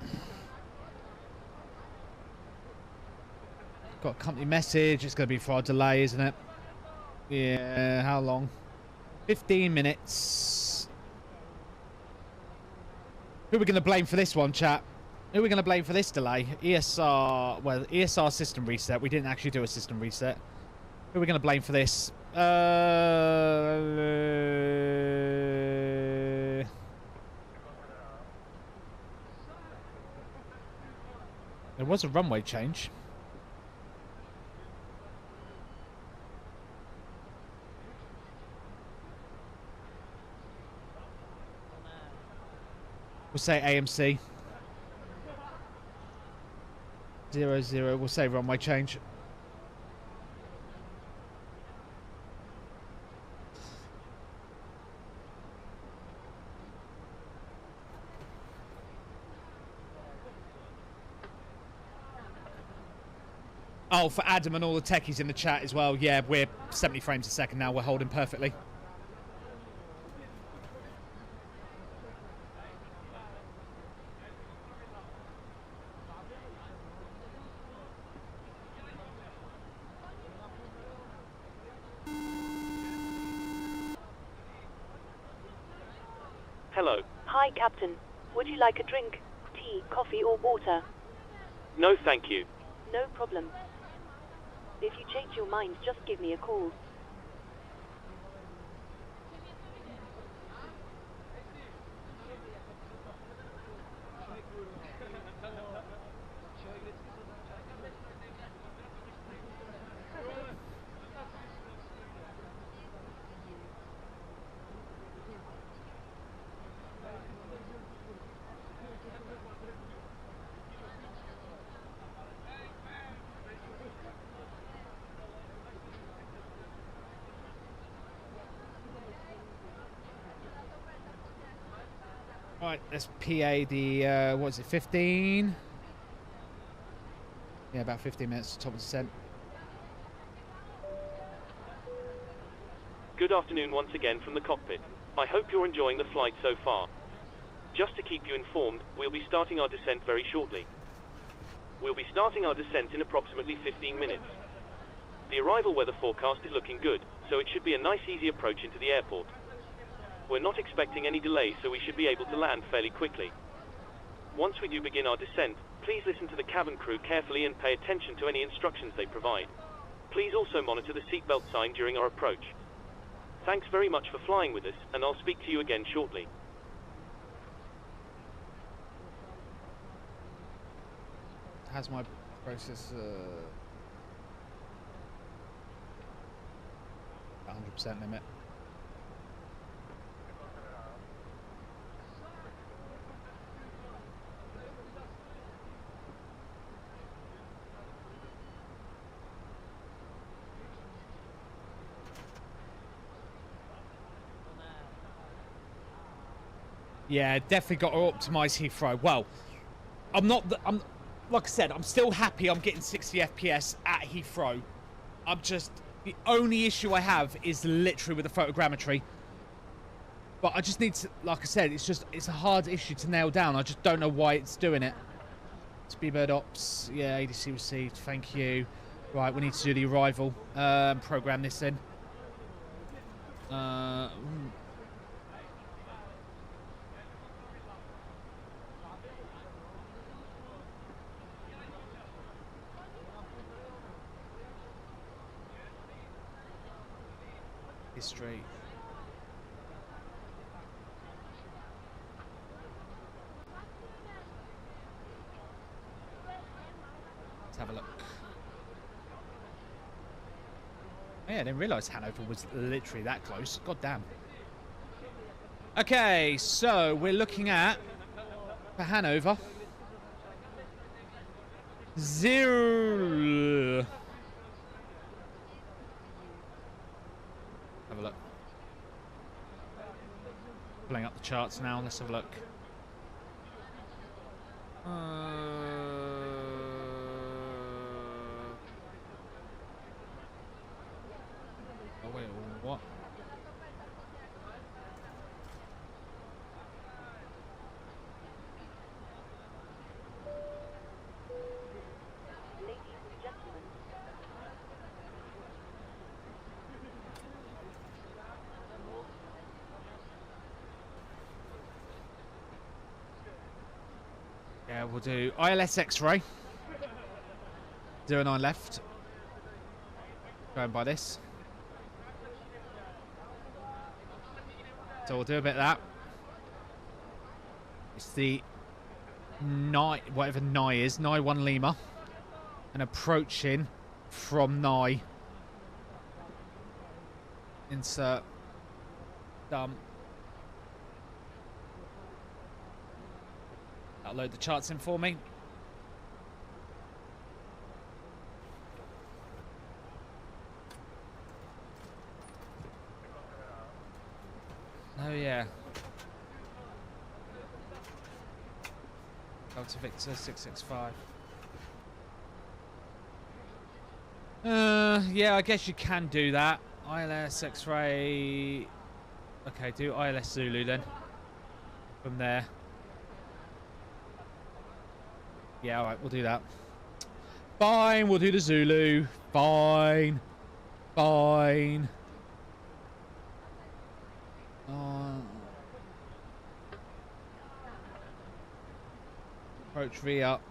Speaker 1: Got a company message. It's going to be for our delay, isn't it? Yeah, how long? 15 minutes. Who are we going to blame for this one, chat? Who are we going to blame for this delay? ESR, well, ESR system reset. We didn't actually do a system reset. Who are we going to blame for this? There was a runway change. We'll say AMC. 00. We'll say runway change. Oh, for Adam and all the techies in the chat as well. Yeah, we're 70 frames a second now. We're holding perfectly.
Speaker 5: Hello.
Speaker 6: Hi, Captain. Would you like a drink, tea, coffee, or water?
Speaker 5: No, thank you.
Speaker 6: No problem. If you change your mind, just give me a call.
Speaker 1: Right, let's PA the, what is it, 15? Yeah, about 15 minutes to top of descent.
Speaker 5: Good afternoon once again from the cockpit. I hope you're enjoying the flight so far. Just to keep you informed, we'll be starting our descent very shortly. We'll be starting our descent in approximately 15 minutes. The arrival weather forecast is looking good, so it should be a nice easy approach into the airport. We're not expecting any delays, so we should be able to land fairly quickly. Once we do begin our descent, please listen to the cabin crew carefully and pay attention to any instructions they provide. Please also monitor the seatbelt sign during our approach. Thanks very much for flying with us, and I'll speak to you again shortly.
Speaker 1: How's my process? 100% limit. Yeah, definitely got to optimize Heathrow. Well, I'm like I said, I'm still happy I'm getting 60 FPS at Heathrow. The only issue I have is literally with the photogrammetry. But I just need to, like I said, it's a hard issue to nail down. I just don't know why it's doing it. Speedbird Ops, yeah, ADC received, thank you. Right, we need to do the arrival. Program this in. History. Let's have a look. Oh, yeah, I didn't realise Hannover was literally that close. God damn. Okay, so we're looking at, for Hannover, 0. Have a look. Pulling up the charts now. Let's have a look. Oh wait, what? Yeah, we'll do ILS X-ray. 09 left. Going by this. So we'll do a bit of that. It's the Nye, whatever Nye is, Nye 1 Lima. And approaching from Nye. Insert. Done. That'll load the charts in for me. Oh yeah. Delta Victor 665. Yeah, I guess you can do that. ILS X-ray. Okay, do ILS Zulu then. From there. Yeah, alright, we'll do that. Fine, we'll do the Zulu. Fine. Fine. Approach V up.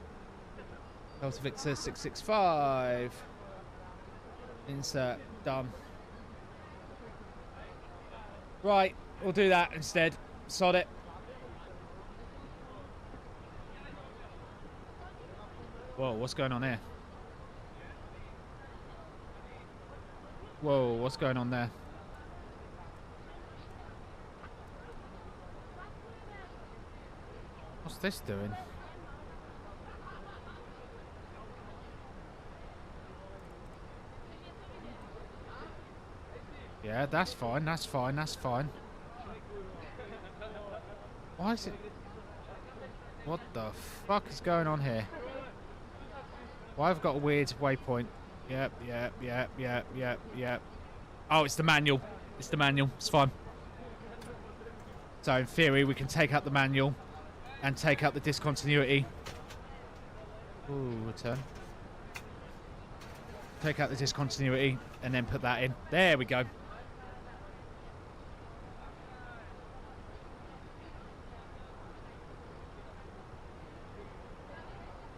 Speaker 1: Delta Victor 665. Insert. Done. Right, we'll do that instead. Sod it. Whoa, what's going on here? Whoa, what's going on there? What's this doing? Yeah, that's fine, that's fine, that's fine. Why is it... What the fuck is going on here? Why have I got a weird waypoint? Yep. Oh, it's the manual. It's the manual. It's fine. So, in theory, we can take out the manual and take out the discontinuity. Ooh, return. Take out the discontinuity and then put that in. There we go.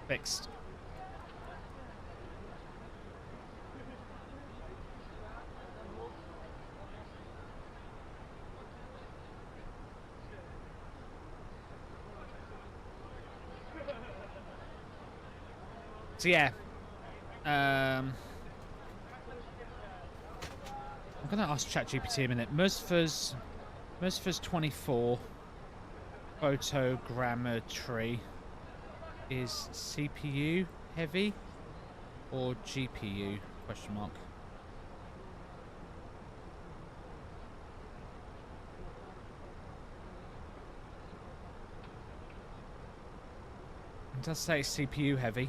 Speaker 1: Fixed. So yeah, I'm gonna ask ChatGPT a minute. Musfa's 24 photogrammetry is CPU heavy or GPU? Question mark. It does say CPU heavy.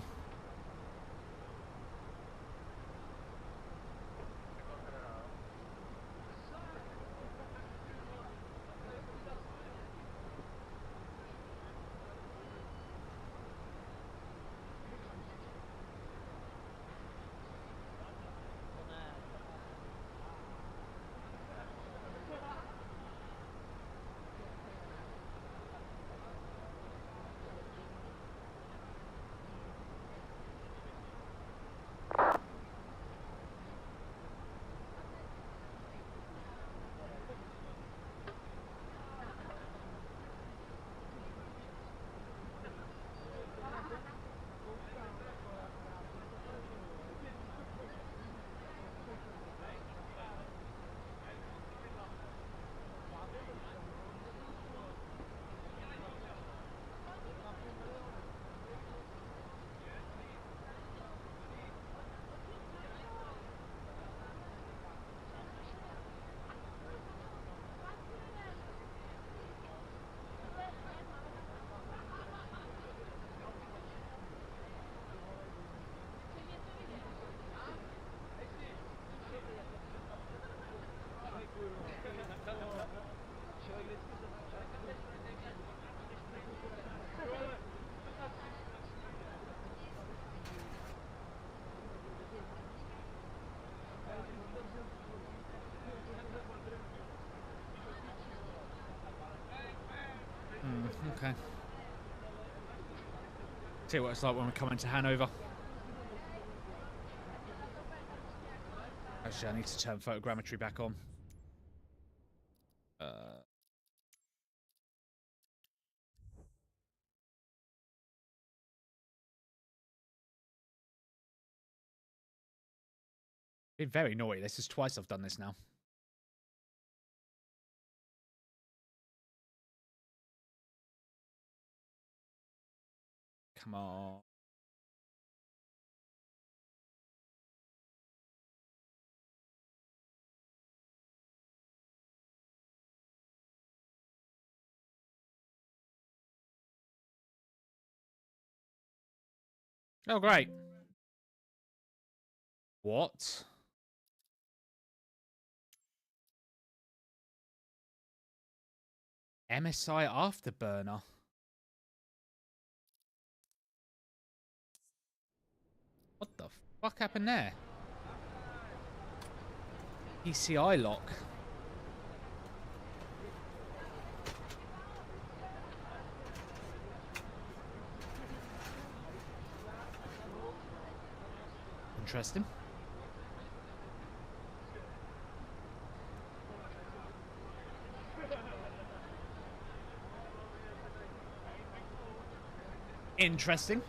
Speaker 1: Okay. See what it's like when we're coming to Hanover. Actually, I need to turn photogrammetry back on. Been very naughty. This is twice I've done this now. Come on. Oh, great. What? MSI Afterburner? What the fuck happened there? PCI lock. Interesting. Interesting.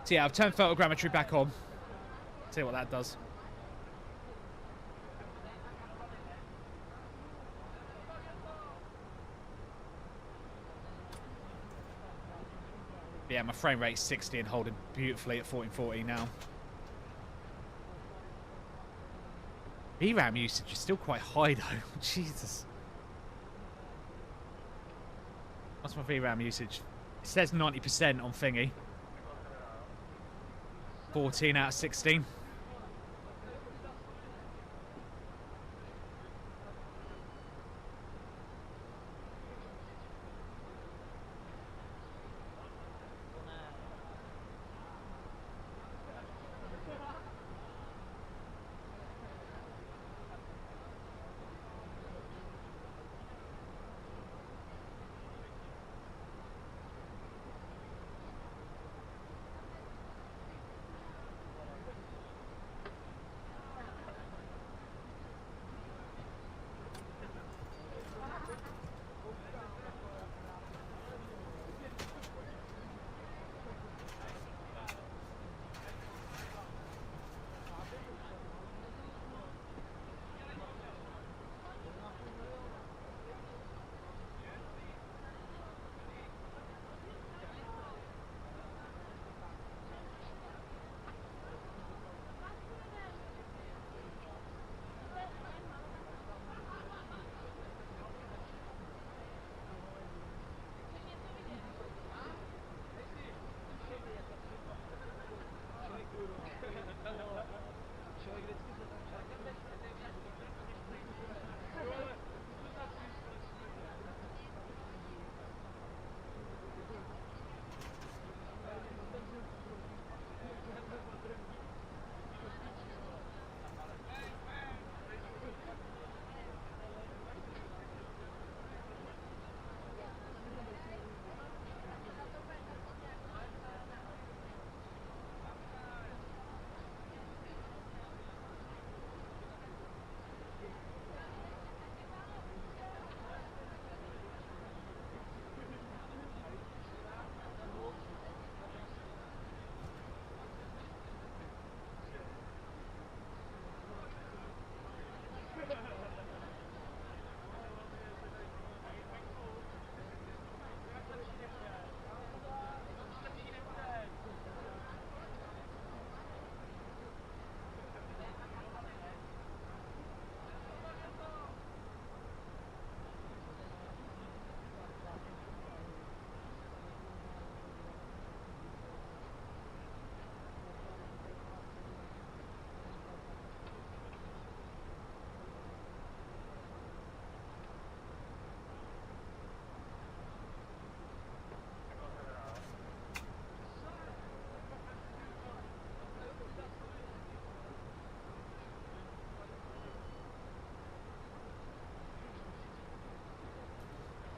Speaker 1: So yeah, I've turned photogrammetry back on. See what that does. Yeah, my frame rate's 60 and holding beautifully at 1440 now. VRAM usage is still quite high though. Jesus. What's my VRAM usage? It says 90% on thingy. 14 out of 16.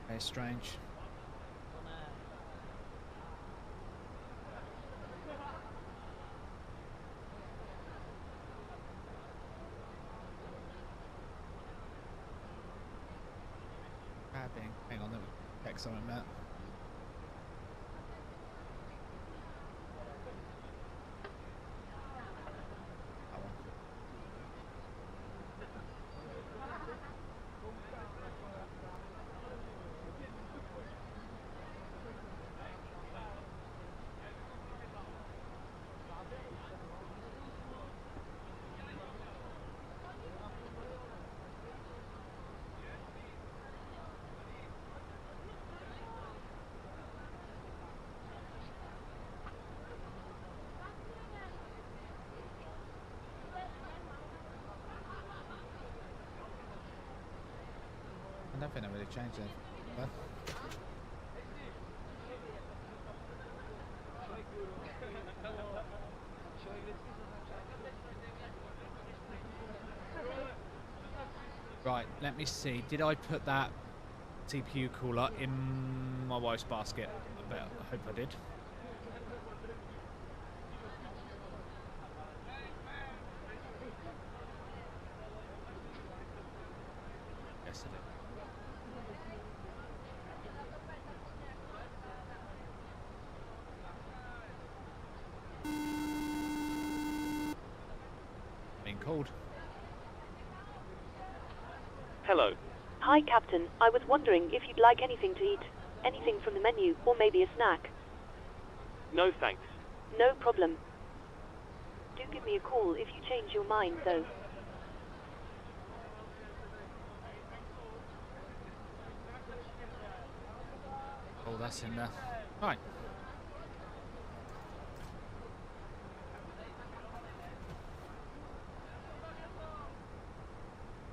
Speaker 1: Very strange. check something, Matt. I don't think I really changed it. But right, let me see. Did I put that TPU cooler in my wife's basket? I hope I did. Yes, I did. Being called.
Speaker 5: Hello.
Speaker 6: Hi, Captain. I was wondering if you'd like anything to eat. Anything from the menu, or maybe a snack.
Speaker 5: No thanks.
Speaker 6: No problem. Do give me a call if you change your mind, though.
Speaker 1: Oh, that's in there. Right.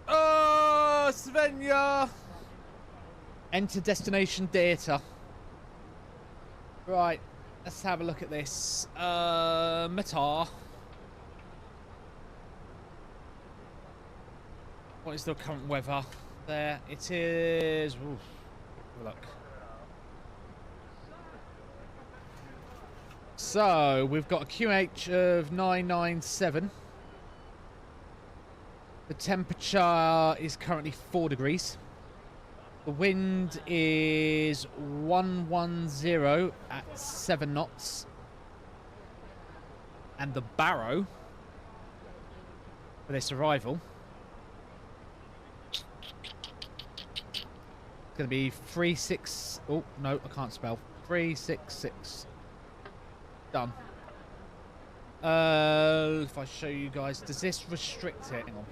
Speaker 1: Oh, Svenja! Enter destination data. Right, let's have a look at this. Matar. What is the current weather? There it is. Oof. Look. So we've got a QH of 997. The temperature is currently 4 degrees. The wind is 110 at 7 knots. And the barrow for this arrival is going to be 36. Oh, no, I can't spell. 366. Done. If I show you guys, does this restrict it? Hang on.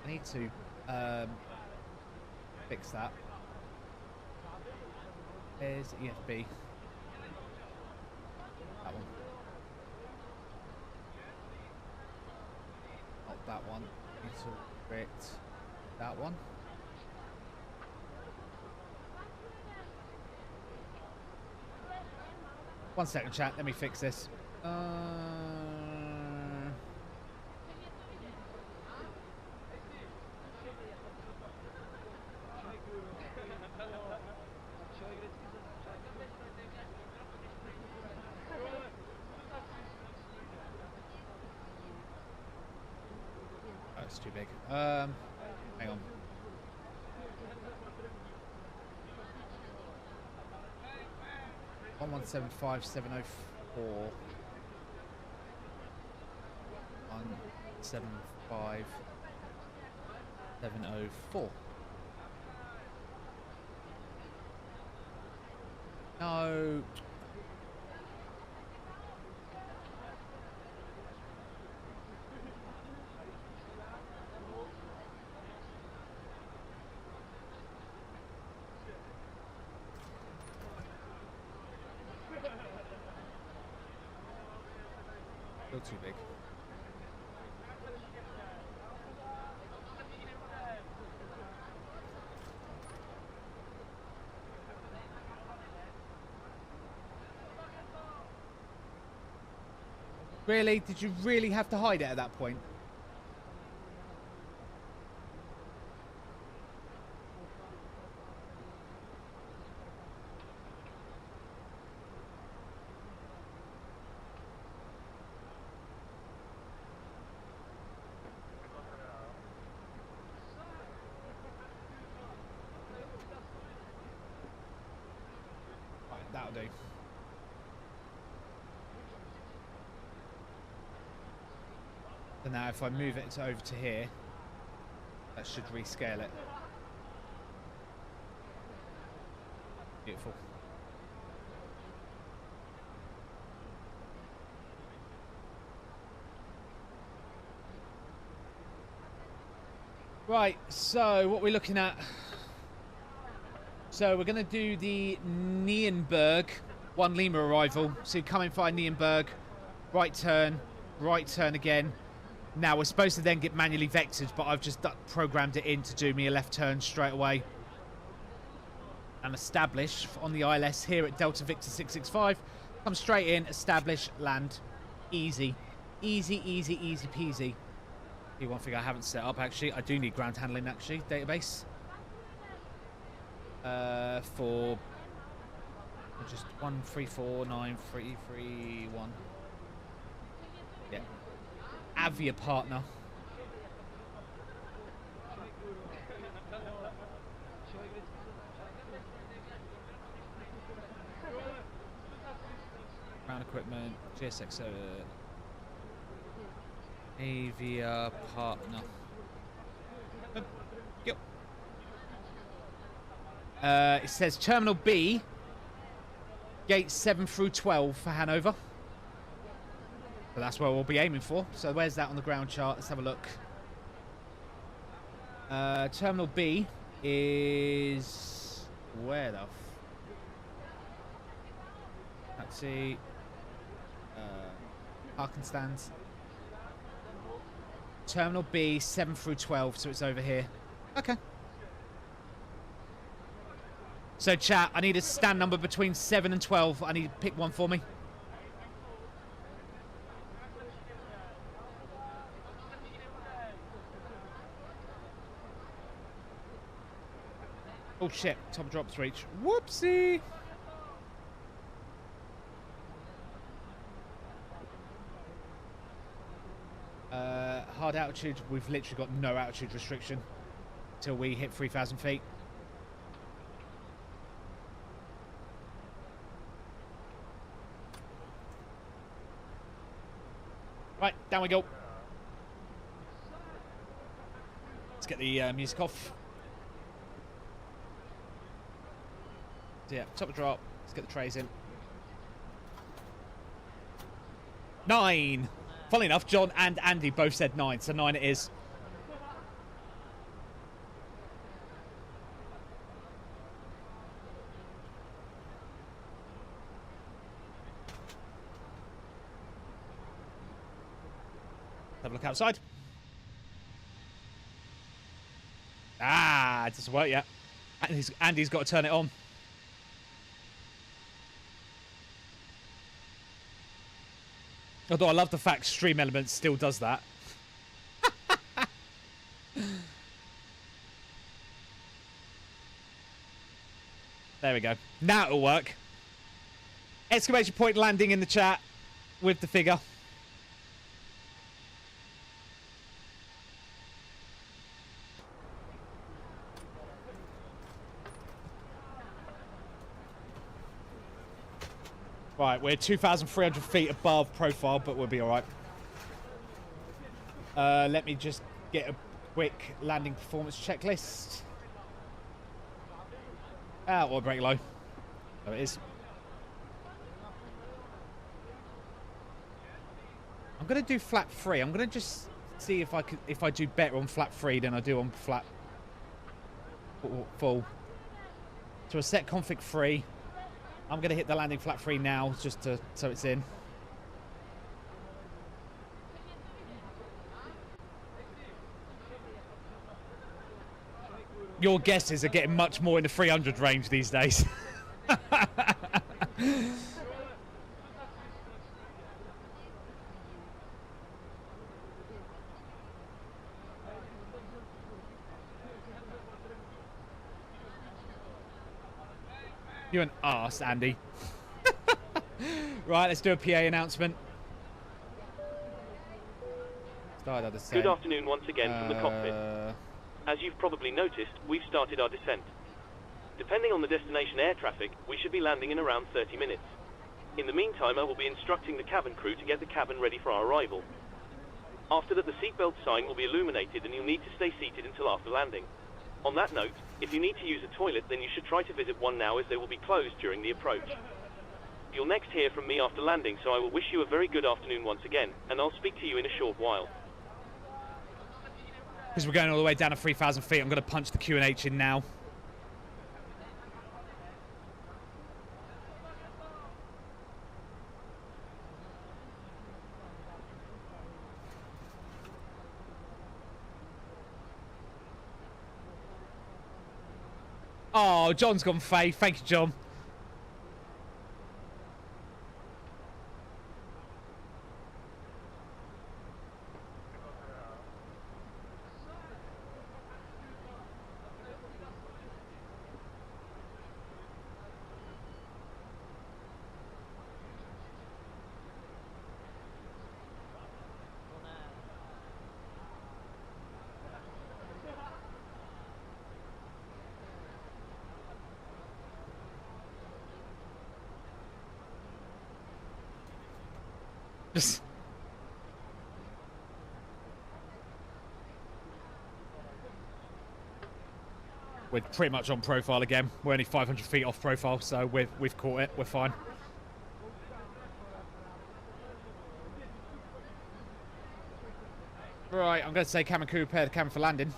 Speaker 1: I need to fix that. There's EFB. That one. Not that one. Need to restrict that one. One second, chat. Let me fix this. That's too big. Hang on. One 175,704. 175,704. No. Still too big. Really? Did you really have to hide it at that point? That'll do. So now if I move it over to here, that should rescale it. Beautiful. Right, so what we're looking at. So we're going to do the Nienberg 1 Lima arrival. So you come in via Nienberg, right turn again. Now we're supposed to then get manually vectored, but I've just programmed it in to do me a left turn straight away. And establish on the ILS here at Delta Victor 665. Come straight in, establish, land. Easy. Easy, easy, easy peasy. One thing I haven't set up, actually. I do need ground handling, actually. Database. For just 1349331. Yeah. Avia partner. Ground equipment, GSX Avia partner. Yep. It says Terminal B, Gate 7 through 12 for Hanover. So that's where we'll be aiming for. So where's that on the ground chart? Let's have a look. Terminal B is where the taxi, parking stands. Terminal B, 7 through 12, so it's over here. Okay. So chat, I need a stand number between 7 and 12. I need to pick one for me. Oh shit, top drops reach. Whoopsie! Hard altitude, we've literally got no altitude restriction till we hit 3,000 feet. Right, down we go. Let's get the music off. So yeah, top of drop. Let's get the trays in. 9! Funnily enough, John and Andy both said 9, so 9 it is. Have a look outside. Ah, it doesn't work yet. Andy's got to turn it on. Although I love the fact Stream Elements still does that. There we go. Now it'll work. Exclamation point landing in the chat with the figure. Right, we're 2,300 feet above profile, but we'll be all right. Let me just get a quick landing performance checklist. Oil brake low. There it is. I'm going to do flap 3. I'm going to just see if I do better on flap 3 than I do on flap full. So a set config 3. I'm going to hit the landing flap 3 now, just so it's in. Your guesses are getting much more in the 300 range these days. You're an arse, Andy. Right, let's do a PA announcement.
Speaker 5: Good afternoon once again from the cockpit. As you've probably noticed, we've started our descent. Depending on the destination air traffic, we should be landing in around 30 minutes. In the meantime, I will be instructing the cabin crew to get the cabin ready for our arrival. After that, the seatbelt sign will be illuminated and you'll need to stay seated until after landing. On that note, if you need to use a toilet, then you should try to visit one now as they will be closed during the approach. You'll next hear from me after landing, so I will wish you a very good afternoon once again, and I'll speak to you in a short while.
Speaker 1: Because we're going all the way down to 3,000 feet, I'm going to punch the Q&H in now. Oh, John's gone Faye. Thank you, John. We're pretty much on profile again. We're only 500 feet off profile, so we've caught it. We're fine. Right, I'm going to say cabin crew prepare the cabin for landing.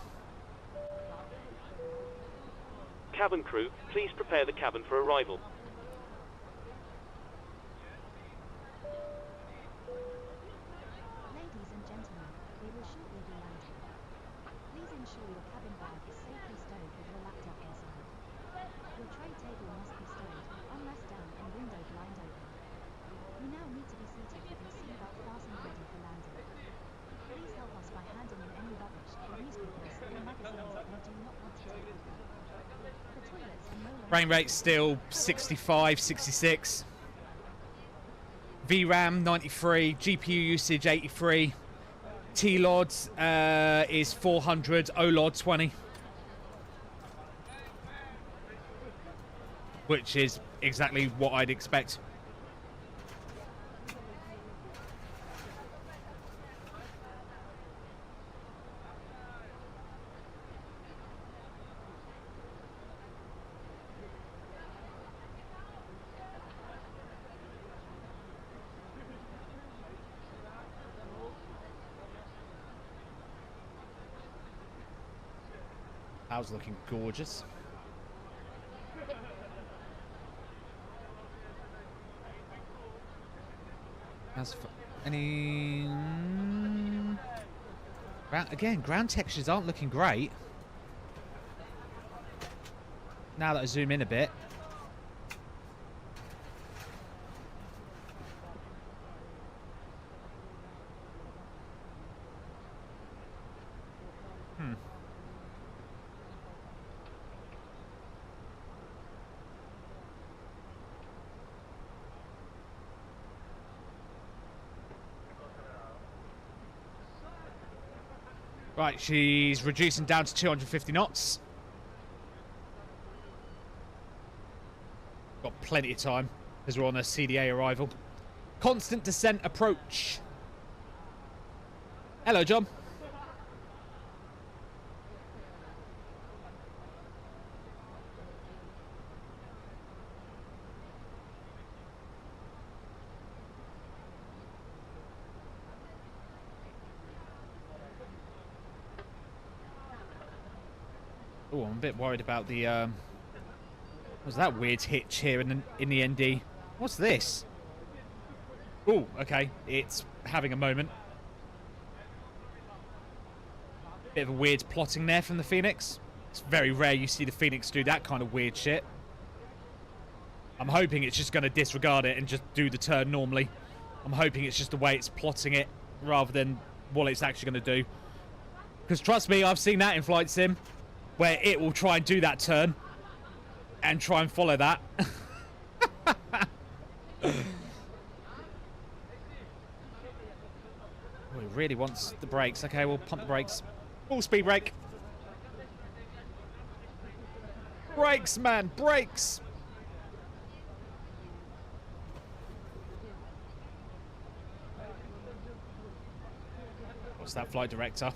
Speaker 5: Cabin crew, please prepare the cabin for arrival.
Speaker 8: Ladies and gentlemen, we will shortly be landing. Please ensure your cabin bag is safely stowed with your laptop inside. Your tray table must be stowed, armrest down and window blind open. You now need to be seated with your seatbelt fastened ready for landing. Please help us by handing in any rubbish, or newspapers, or magazines that you do not want to take with you. The toilets are no longer...
Speaker 1: Frame rate still 65, 66. VRAM 93, GPU usage 83. T-LOD is 400, OLOD 20. Which is exactly what I'd expect. How's looking gorgeous. As for any... Again, ground textures aren't looking great. Now that I zoom in a bit. Right, she's reducing down to 250 knots. Got plenty of time as we're on a CDA arrival. Constant descent approach. Hello, John. Oh, I'm a bit worried about the, what's that weird hitch here in the ND? What's this? Oh, okay. It's having a moment. Bit of a weird plotting there from the Phoenix. It's very rare you see the Phoenix do that kind of weird shit. I'm hoping it's just going to disregard it and just do the turn normally. I'm hoping it's just the way it's plotting it rather than what it's actually going to do. Because trust me, I've seen that in Flight Sim, where it will try and do that turn and try and follow that. Oh, it really wants the brakes. Okay, we'll pump the brakes. Full speed brake. Brakes, man, brakes. What's that, flight director?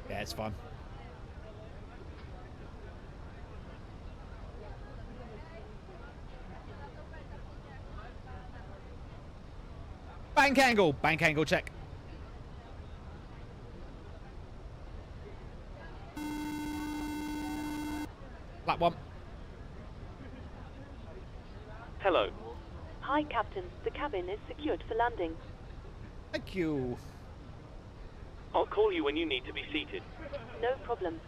Speaker 1: Yeah, it's fine. Bank angle check. Flat one.
Speaker 5: Hello.
Speaker 6: Hi, Captain. The cabin is secured for landing.
Speaker 1: Thank you.
Speaker 5: I'll call you when you need to be seated.
Speaker 6: No problem.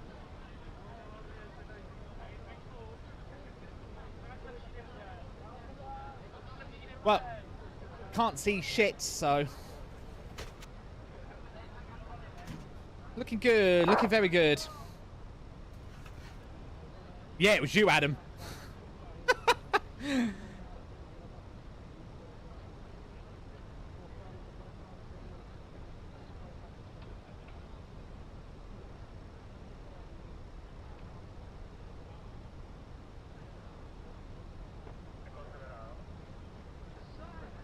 Speaker 1: Well, can't see shit, so... Looking good, looking very good. Yeah, it was you, Adam.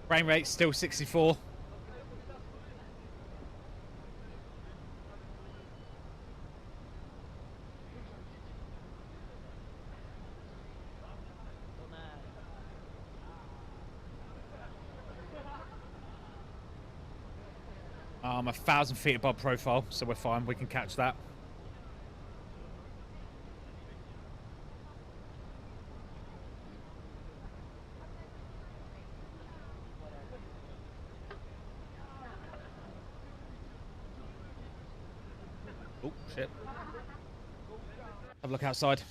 Speaker 1: Frame rate still 64. I'm 1,000 feet above profile, so we're fine. We can catch that. Oh, shit. Have a look outside.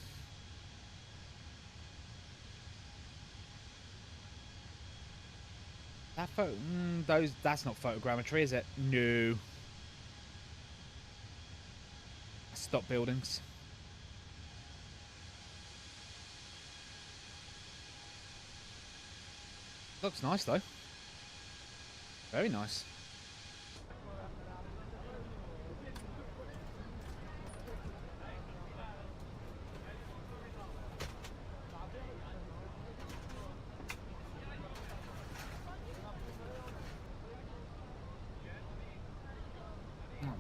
Speaker 1: That photo, that's not photogrammetry, is it? No. Stop buildings. Looks nice though. Very nice.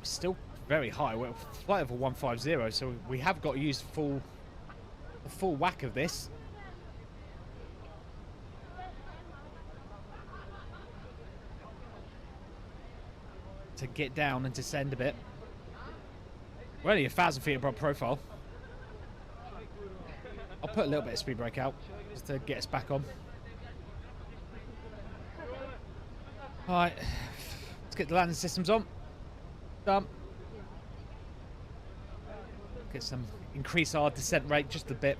Speaker 1: Still very high. We're flight level 150, so we have got to use the full whack of this. To get down and descend a bit. We're only 1,000 feet above profile. I'll put a little bit of speed brake out just to get us back on. Alright, let's get the landing systems on. Done. Get some, increase our descent rate just a bit.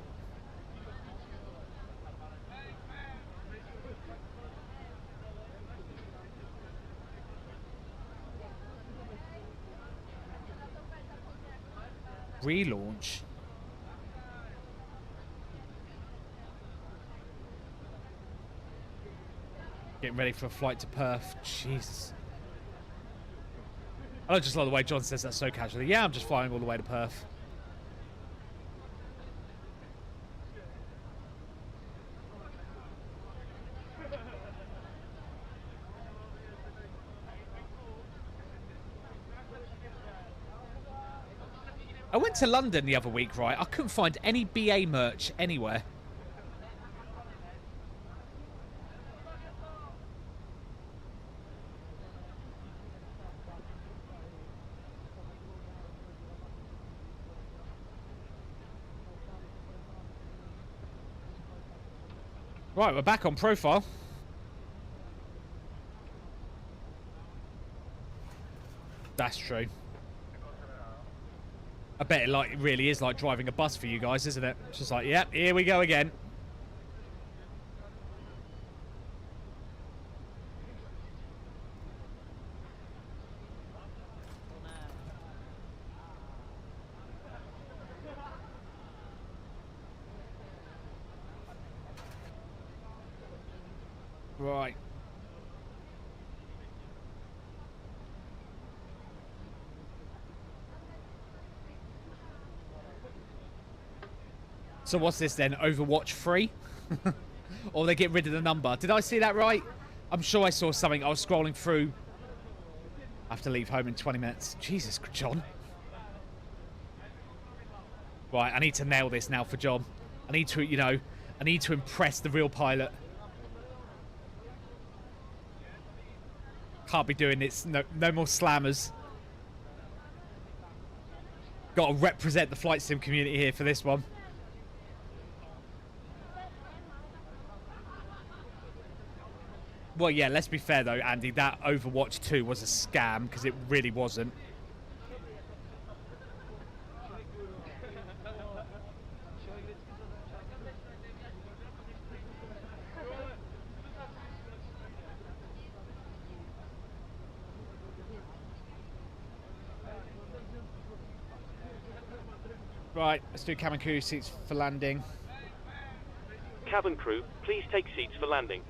Speaker 1: Relaunch. Getting ready for a flight to Perth. Jesus. I don't just love the way John says that so casually. Yeah, I'm just flying all the way to Perth. I went to London the other week, right? I couldn't find any BA merch anywhere. Right, we're back on profile. That's true. I bet it like it really is like driving a bus for you guys, isn't it? It's just like, yep, here we go again. Right. So what's this then? Overwatch 3? Or they get rid of the number. Did I see that right? I'm sure I saw something. I was scrolling through. I have to leave home in 20 minutes. Jesus, John. Right, I need to nail this now for John. I need to, you know, I need to impress the real pilot. Can't be doing this. No more slammers. Got to represent the flight sim community here for this one. Well, yeah, let's be fair though, Andy. That Overwatch 2 was a scam because it really wasn't. Right, let's do cabin crew seats for landing.
Speaker 5: Cabin crew, please take seats for landing.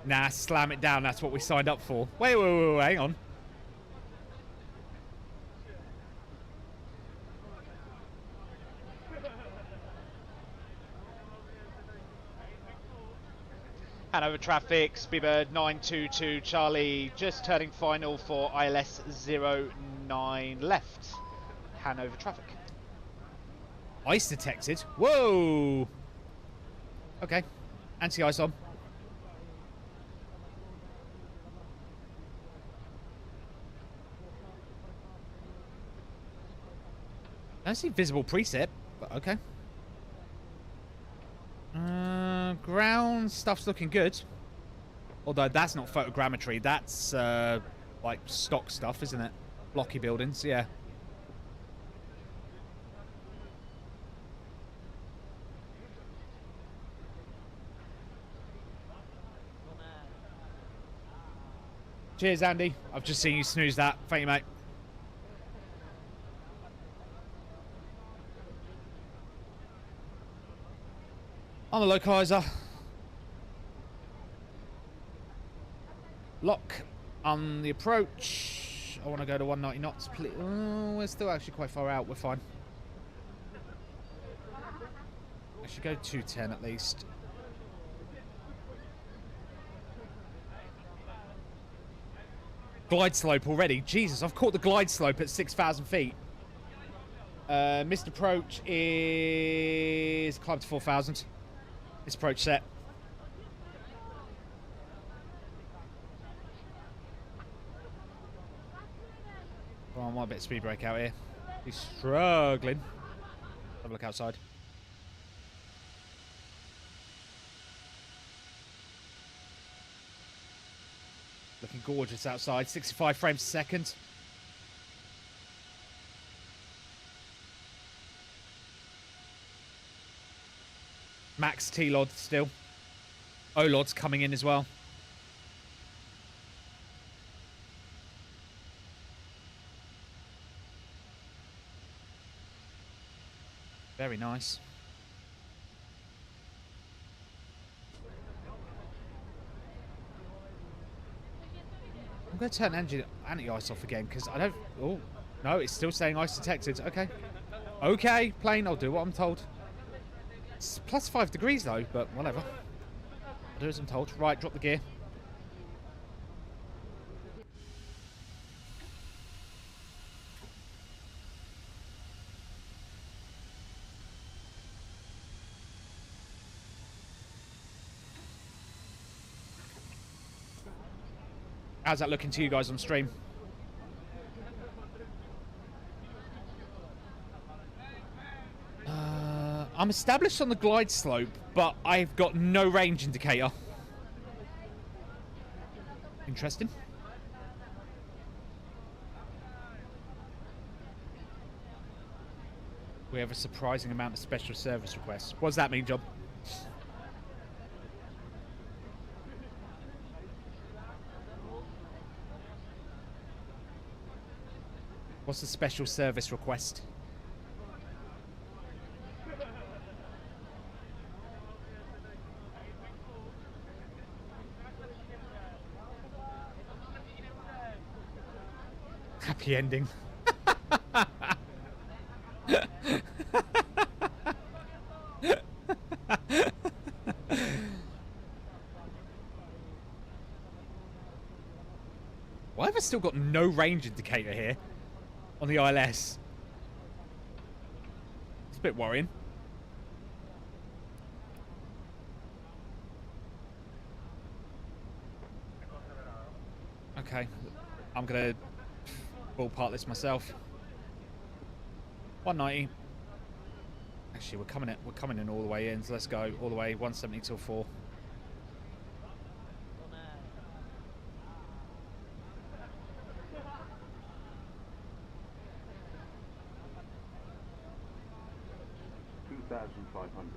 Speaker 1: Nah, slam it down. That's what we signed up for. Wait, hang on. Hanover traffic, Speedbird 922 Charlie, just turning final for ILS 09 left. Hanover traffic. Ice detected? Whoa! Okay, anti-ice on. I don't see visible preset, but okay. Ground stuff's looking good. Although that's not photogrammetry, that's like stock stuff, isn't it? Blocky buildings, yeah. Cheers, Andy. I've just seen you snooze that. Thank you, mate. On the localizer. Lock on the approach. I want to go to 190 knots, please. Oh, we're still actually quite far out. We're fine. I should go 210 at least. Glide slope already. Jesus, I've caught the glide slope at 6,000 feet. Missed approach is climb to 4,000. This approach set. Oh, I want a bit of speed brake out here. He's struggling. Have a look outside. Looking gorgeous outside. 65 frames a second. Max T-Lod still. O-Lod's coming in as well. Very nice. I'm going to turn anti-ice off again because I don't... Oh, no, it's still saying ice detected. Okay. Okay, plane, I'll do what I'm told. It's plus 5 degrees though, but whatever. I'll do as I'm told. Right, drop the gear. How's that looking to you guys on stream? I'm established on the glide slope, but I've got no range indicator. Interesting. We have a surprising amount of special service requests. What does that mean, John? What's the special service request? Happy ending. Why have I still got no range indicator here on the ILS? It's a bit worrying. Okay, I'm gonna ballpark this myself. 190. Actually, we're coming in all the way in. So let's go all the way 170 till 4.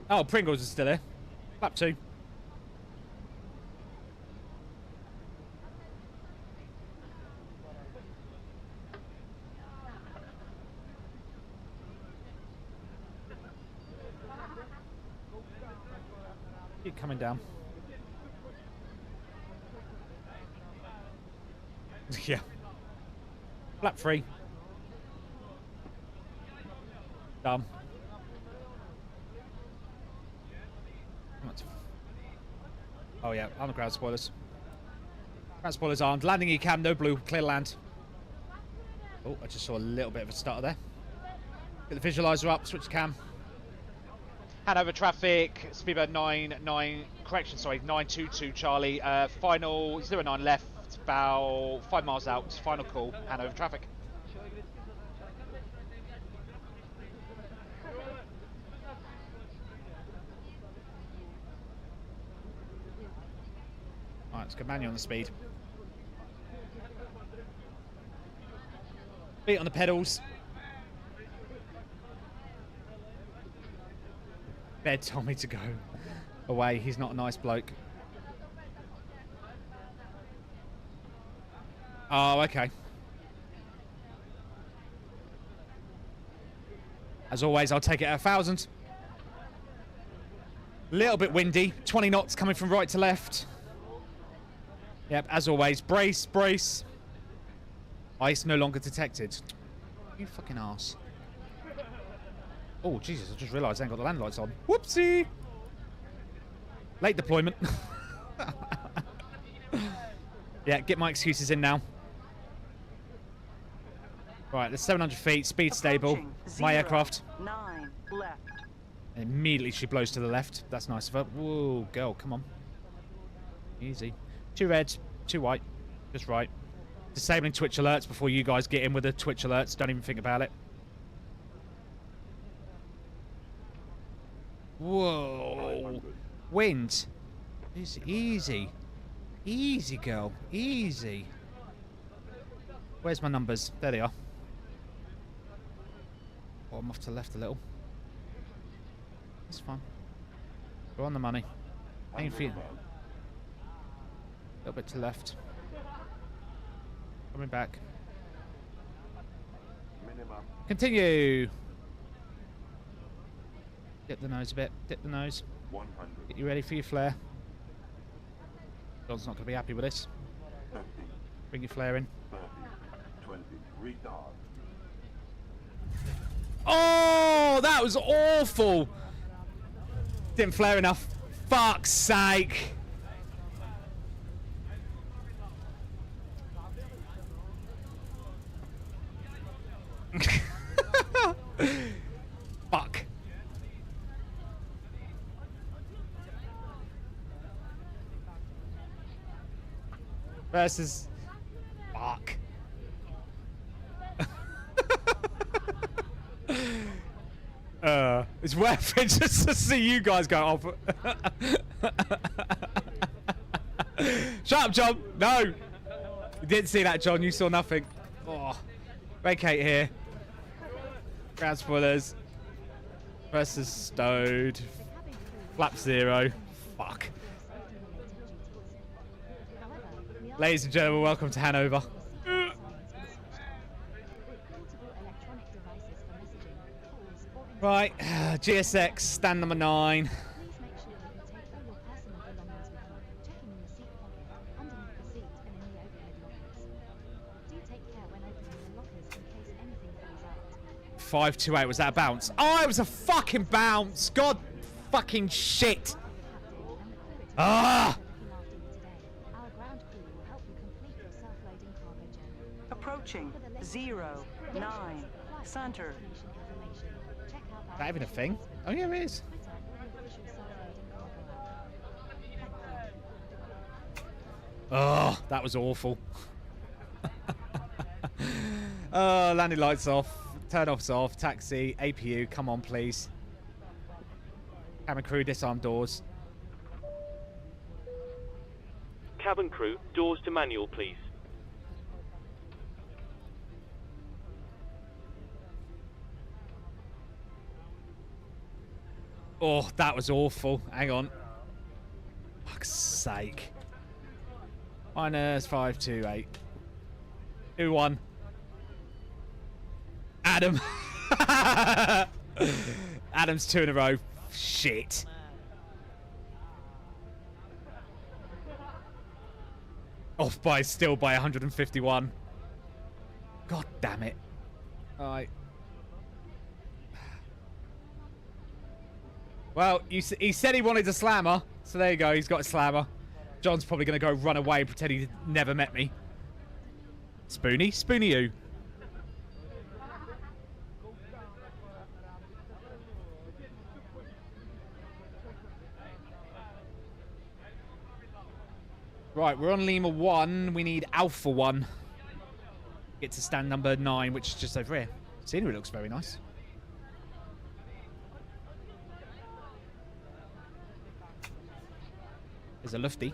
Speaker 1: Oh, Pringles is still there. Lap 2. Keep coming down. Yeah. Lap 3. Done. Oh yeah, on the ground spoilers. Ground spoilers armed. Landing E-cam, no blue, clear land. Oh, I just saw a little bit of a stutter there. Get the visualizer up, switch cam. Hanover traffic, speedbird 922 Charlie. Final 09 left, about 5 miles out. Final call, Hanover traffic. Alright, let's go manual on the speed. Feet on the pedals. Bed told me to go away. He's not a nice bloke. Oh, okay. As always, I'll take it at 1,000. Little bit windy. 20 knots coming from right to left. Yep, as always, brace, brace. Ice no longer detected. You fucking arse. Oh, Jesus, I just realised I ain't got the land lights on. Whoopsie! Late deployment. Yeah, get my excuses in now. Right, there's 700 feet, speed stable. My aircraft.
Speaker 4: 9 left.
Speaker 1: And immediately she blows to the left. That's nice of her. Whoa, girl, come on. Easy. 2 red, 2 white. Just right. Disabling Twitch alerts before you guys get in with the Twitch alerts. Don't even think about it. Whoa. Wind. Easy. Easy. Easy, girl. Easy. Where's my numbers? There they are. Oh, I'm off to the left a little. That's fine. Go on the money. Aim for you. A little bit to left. Coming back. Continue. Dip the nose a bit. Dip the nose.
Speaker 9: 100.
Speaker 1: Get you ready for your flare. John's not going to be happy with this.
Speaker 9: 30,
Speaker 1: Bring your flare in.
Speaker 9: 30, 20, retard.
Speaker 1: Oh, that was awful. Didn't flare enough. Fuck's sake. Fuck. Versus fuck. It's worth it just to see you guys go off. Shut up, John. No. You didn't see that, John. You saw nothing. Oh. Vacate here. Ground spoilers. Versus stowed. Flap 0. Fuck. Ladies and gentlemen, welcome to Hanover. Right, GSX, stand number 9. 528. Was that a bounce? Oh, it was a fucking bounce. God fucking shit. Ah!
Speaker 4: Approaching 09 center.
Speaker 1: Is that even a thing? Oh yeah, it is. Oh, that was awful. Oh, landing lights off, turn offs off, taxi, APU, come on please. Cabin crew, disarm doors.
Speaker 5: Cabin crew, doors to manual, please.
Speaker 1: Oh, that was awful. Hang on. Fuck's sake. Minus 528. 2-1. Adam. Adam's 2 in a row. Shit. Off by still by 151. God damn it. Alright. Well, he said he wanted a slammer, so there you go, he's got a slammer. John's probably going to go run away and pretend he never met me. Spoony? Spoony who? Right, we're on Lima 1. We need Alpha 1. Get to stand number 9, which is just over here. Scenery looks very nice. There's a lufty.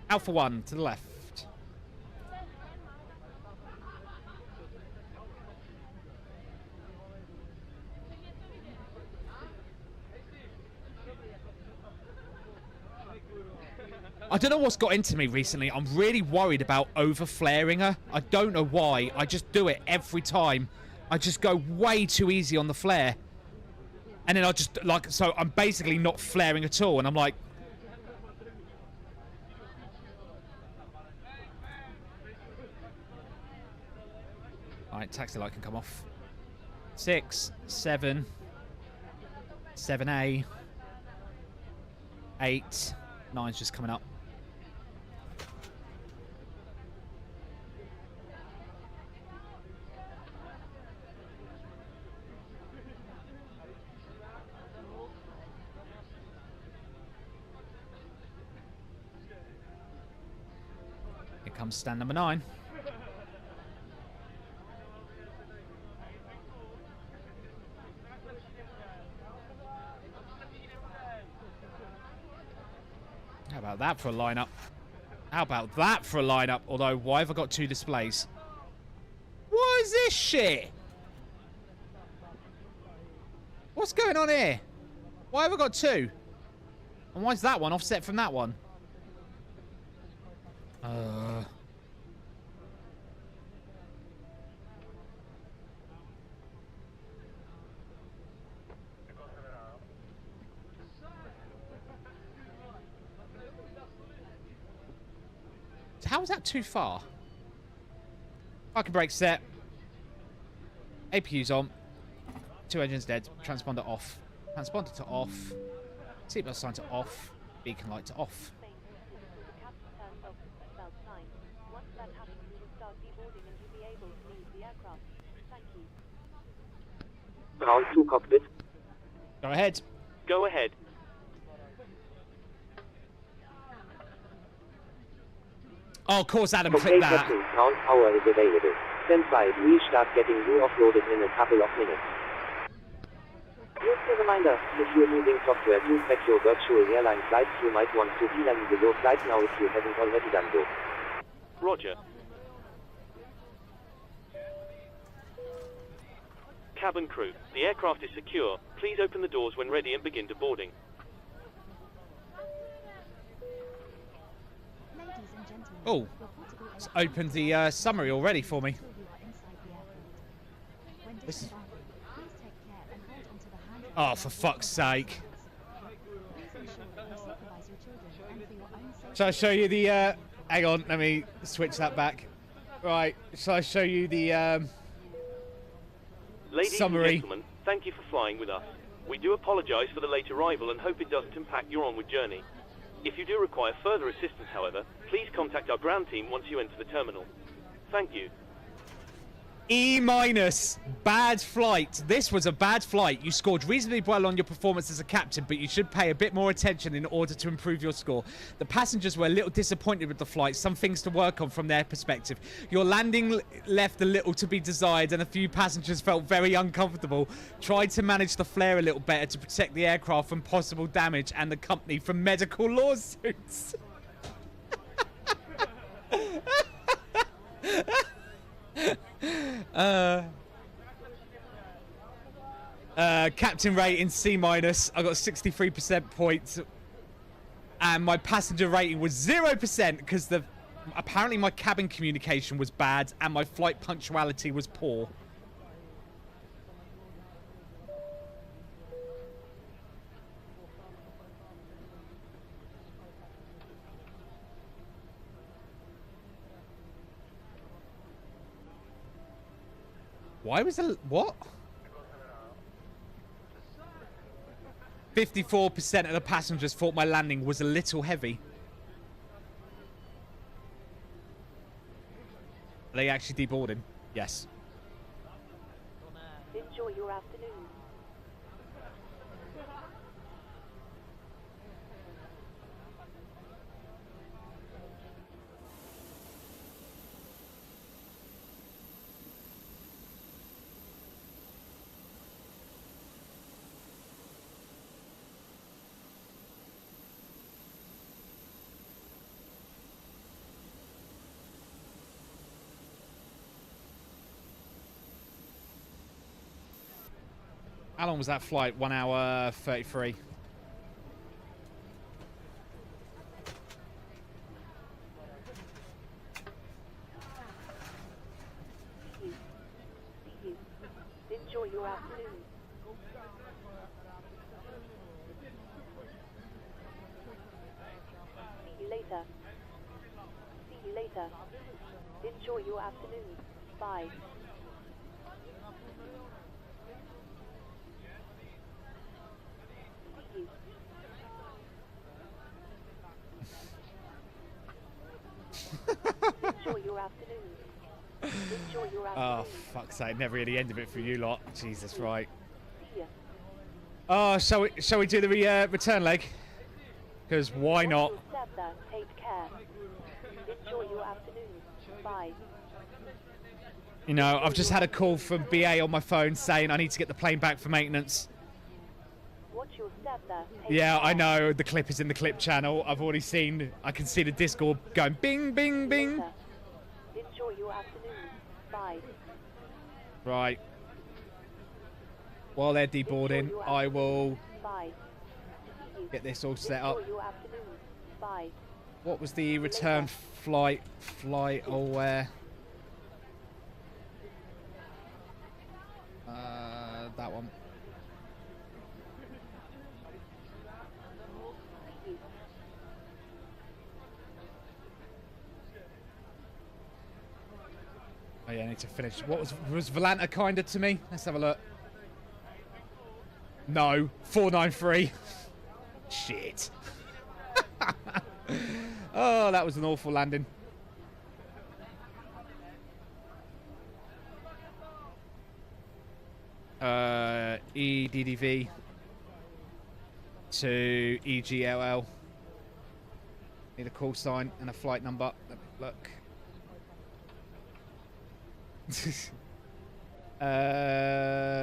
Speaker 1: Alpha 1 to the left. I don't know what's got into me recently. I'm really worried about over-flaring her. I don't know why. I just do it every time. I just go way too easy on the flare. And then I just, like, so I'm basically not flaring at all. And I'm like... Alright, taxi light can come off. 6, 7, 7A, 8, 9's just coming up. Here comes stand number 9. How about that for a lineup? How about that for a lineup? Although, why have I got 2 displays? What is this shit? What's going on here? Why have I got 2? And why is that one offset from that one? How is that too far? Parking brake set. APU's on. 2 engines dead. Transponder off. Transponder to off. Seatbelt sign to off. Beacon light to off.
Speaker 5: Round 2 cockpit.
Speaker 1: Go ahead.
Speaker 5: Go ahead.
Speaker 1: Oh, of course, Adam clicked that.
Speaker 12: Ground power is available. Stand by. We'll start getting you offloaded in a couple of minutes. Just a reminder, if you're using software to track your virtual airline flights, you might want to VLAN your flight now if you haven't already done so.
Speaker 5: Roger. Cabin crew, the aircraft is secure. Please open the doors when ready and begin deboarding.
Speaker 1: Oh, it's opened the summary already for me. This is... Oh, for fuck's sake. Shall I show you the... hang on, let me switch that back. Right, shall I show you the...
Speaker 5: Ladies
Speaker 1: Summary.
Speaker 5: and gentlemen, thank you for flying with us. We do apologise for the late arrival and hope it doesn't impact your onward journey. If you do require further assistance, however, please contact our ground team once you enter the terminal. Thank you.
Speaker 1: E-. Bad flight. This was a bad flight. You scored reasonably well on your performance as a captain, but you should pay a bit more attention in order to improve your score. The passengers were a little disappointed with the flight. Some things to work on from their perspective. Your landing left a little to be desired, and a few passengers felt very uncomfortable. Tried to manage the flare a little better to protect the aircraft from possible damage and the company from medical lawsuits. Captain rating C-. I got 63% points, and my passenger rating was 0% because apparently my cabin communication was bad and my flight punctuality was poor. Why was the what? 54% of the passengers thought my landing was a little heavy. Are they actually deboarding? Yes.
Speaker 6: Enjoy your afternoon.
Speaker 1: How long was that flight? 1 hour 33.
Speaker 6: Enjoy your afternoon. See you later. See you later. Enjoy your afternoon. Bye. Enjoy your afternoon. Enjoy your afternoon.
Speaker 1: Oh, fuck's sake. Never really ended it for you lot. Jesus, right.
Speaker 6: See ya.
Speaker 1: Oh, shall we do the return leg? Because why not?
Speaker 6: Take care. Enjoy your afternoon. Bye.
Speaker 1: You know, I've just had a call from BA on my phone saying I need to get the plane back for maintenance.
Speaker 6: Watch your step there.
Speaker 1: Yeah, I know. The clip is in the clip channel. I've already seen. I can see the Discord going bing, bing, bing.
Speaker 6: Enjoy your afternoon. Bye.
Speaker 1: Right. While they're deboarding, I will get this all set up.
Speaker 6: Enjoy your afternoon. Bye.
Speaker 1: What was the return flight or where? That one. Oh yeah, I need to finish. What was Volanta kinder to me? Let's have a look. No, 493. Shit. Oh, that was an awful landing. EDDV to EGLL. Need a call sign and a flight number. Let me look.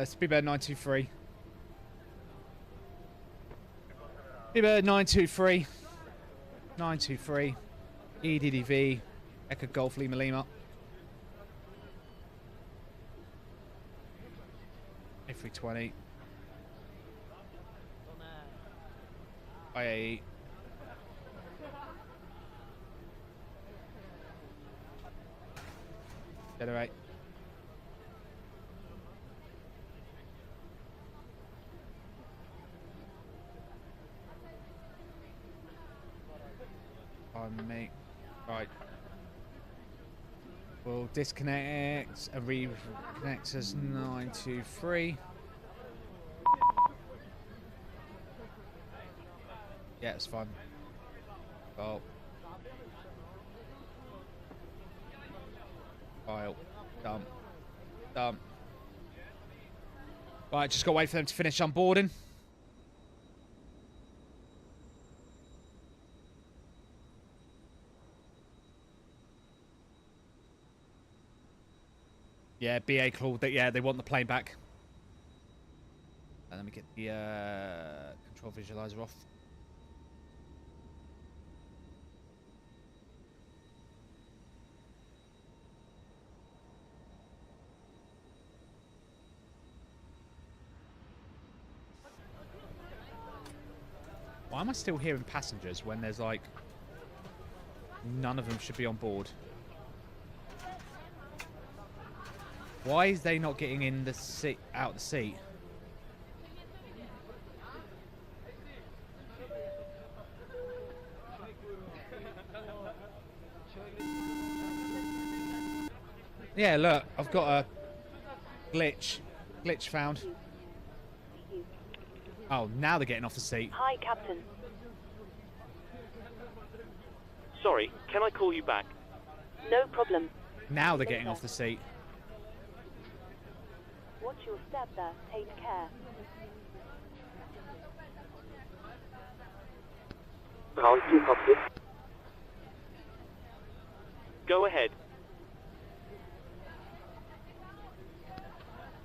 Speaker 1: Speedbird 923. Speedbird 923. 923. EDDV. Echo Golf Lima Lima. A320. IAE. Generate. Mate. Right. We'll disconnect and reconnect as 923. Yeah, it's fun. Oh. File. Dump. Dump. Right, just got to wait for them to finish unboarding. Yeah, BA called that. Yeah, they want the plane back. Let me get the control visualizer off. Why am I still hearing passengers when there's like none of them should be on board? Why is they not getting in the seat, out the seat? Yeah, look, I've got a glitch. Glitch found. Oh, now they're getting off the seat.
Speaker 6: Hi, Captain.
Speaker 5: Sorry, can I call you back?
Speaker 6: No problem.
Speaker 1: Now they're getting off the seat.
Speaker 6: Watch your step there. Take care.
Speaker 12: Ground 2 cockpit.
Speaker 5: Go ahead.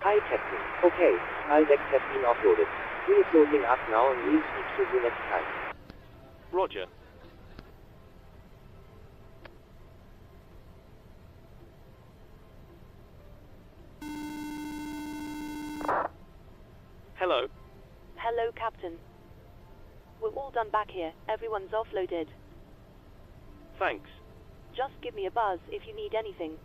Speaker 12: Hi, Captain. Okay, all decks have been offloaded. We are closing up now and we'll speak to you next time.
Speaker 5: Roger. Hello.
Speaker 6: Hello, Captain. We're all done back here. Everyone's offloaded.
Speaker 5: Thanks.
Speaker 6: Just give me a buzz if you need anything.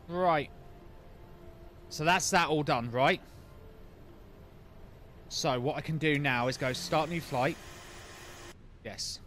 Speaker 1: Right. So that's that all done, right? So what I can do now is go start new flight. Yes.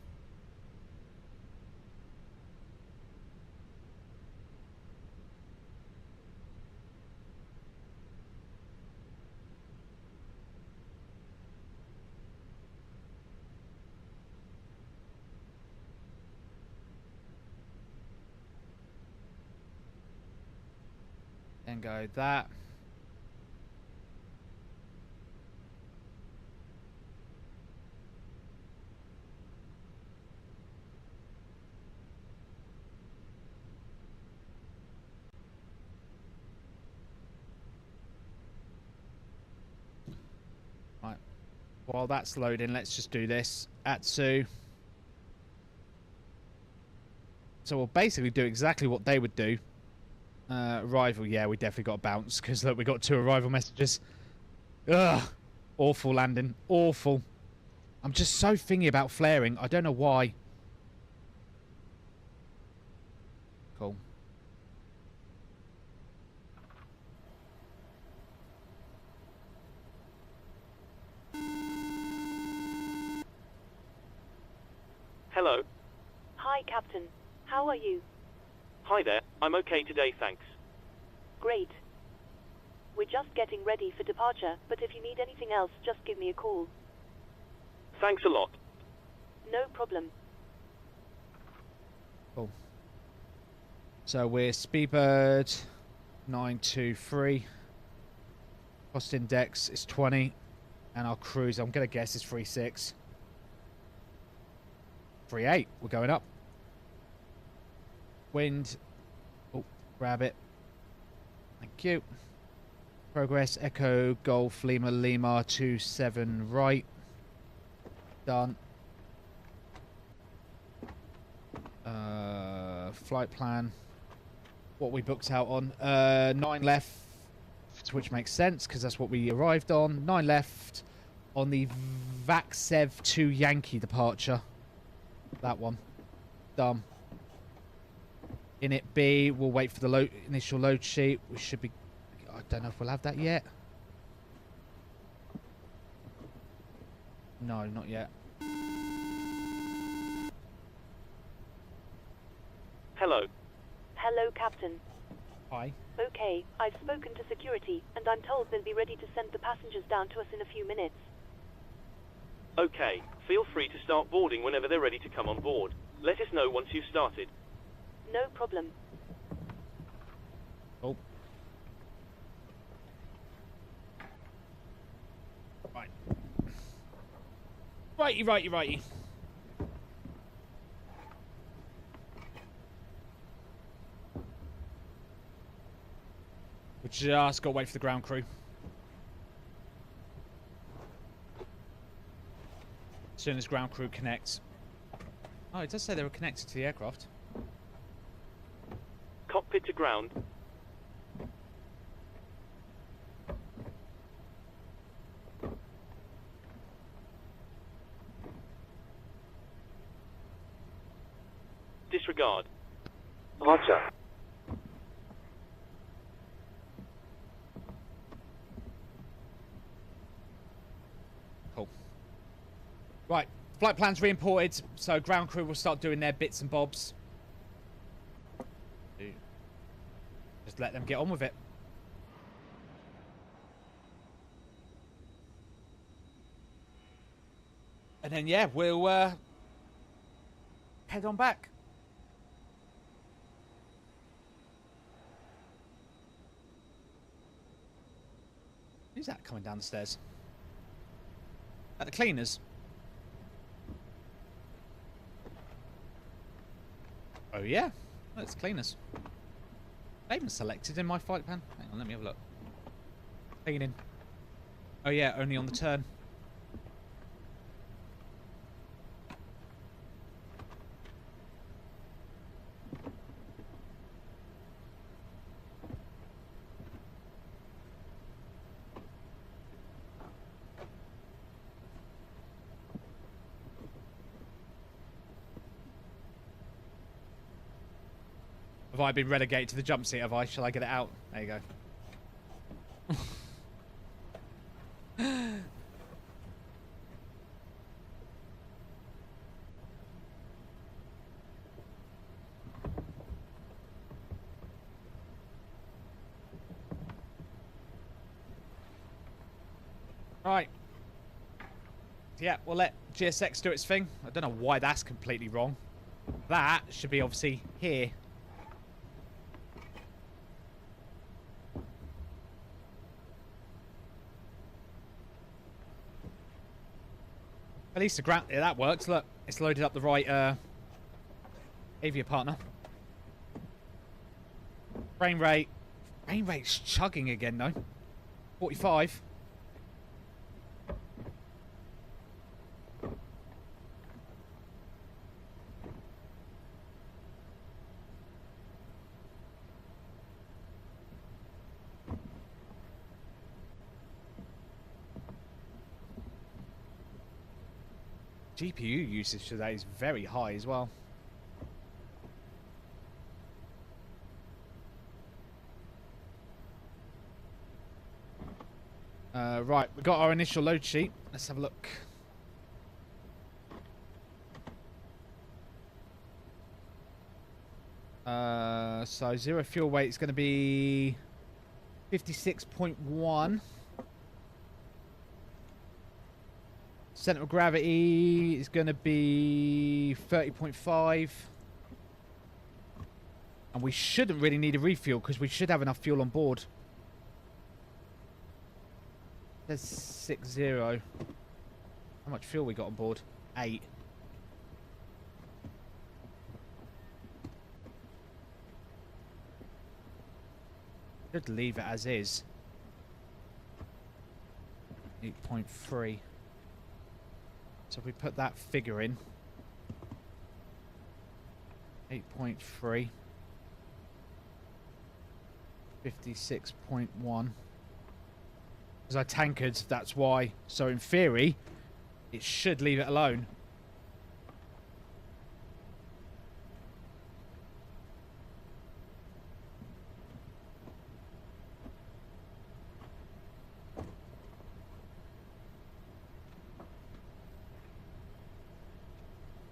Speaker 1: Then go that. Right. While that's loading, let's just do this. Atsu. So we'll basically do exactly what they would do. Arrival, yeah, we definitely got to bounce because look, we got 2 arrival messages. Ugh, awful landing, awful. I'm just so thingy about flaring. I don't know why. Cool.
Speaker 5: Hello.
Speaker 6: Hi, Captain. How are you?
Speaker 5: Hi there. I'm okay today, thanks.
Speaker 6: Great. We're just getting ready for departure, but if you need anything else, just give me a call.
Speaker 5: Thanks a lot.
Speaker 6: No problem.
Speaker 1: Cool. So we're Speedbird 923. Cost index is 20. And our cruise, I'm going to guess, is 36. 38. We're going up. Wind. Oh, grab it. Thank you. Progress, Echo, Golf, Lima, Lima, 27 right. Done. Flight plan. What we booked out on. 9 left, which makes sense because that's what we arrived on. 9 left on the Vacsev 2 Yankee departure. That one. Done. Init B, we'll wait for the initial load sheet. We should be... I don't know if we'll have that yet. No, not yet.
Speaker 5: Hello.
Speaker 6: Hello, Captain.
Speaker 1: Hi.
Speaker 6: Okay, I've spoken to security, and I'm told they'll be ready to send the passengers down to us in a few minutes.
Speaker 5: Okay, feel free to start boarding whenever they're ready to come on board. Let us know once you've started.
Speaker 6: No problem.
Speaker 1: Oh. Right. Righty. We just got to wait for the ground crew. As soon as ground crew connects. Oh, it does say they were connected to the aircraft.
Speaker 5: Cockpit to ground. Disregard.
Speaker 12: Roger.
Speaker 1: Cool. Right, flight plans re-imported, so ground crew will start doing their bits and bobs. Just let them get on with it. And then, yeah, we'll head on back. Who's that coming down the stairs? At the cleaners? Oh yeah, that's cleaners. They haven't selected in my flight plan. Hang on, let me have a look. Cleaning. Oh yeah, only on the turn. Have I been relegated to the jump seat, have I? Shall I get it out? There you go. Right. Yeah, we'll let GSX do its thing. I don't know why that's completely wrong. That should be obviously here. At least the ground, yeah, that works. Look, it's loaded up the right avia partner. Frame rate's chugging again though. 45. GPU usage today is very high as well. Right, we've got our initial load sheet. Let's have a look. So zero fuel weight is going to be 56.1. Center of gravity is going to be 30.5. And we shouldn't really need a refuel because we should have enough fuel on board. There's 60. How much fuel we got on board? 8. Should leave it as is. 8.3. So if we put that figure in, 8.3, 56.1. Because I tankered, that's why. So in theory, it should leave it alone.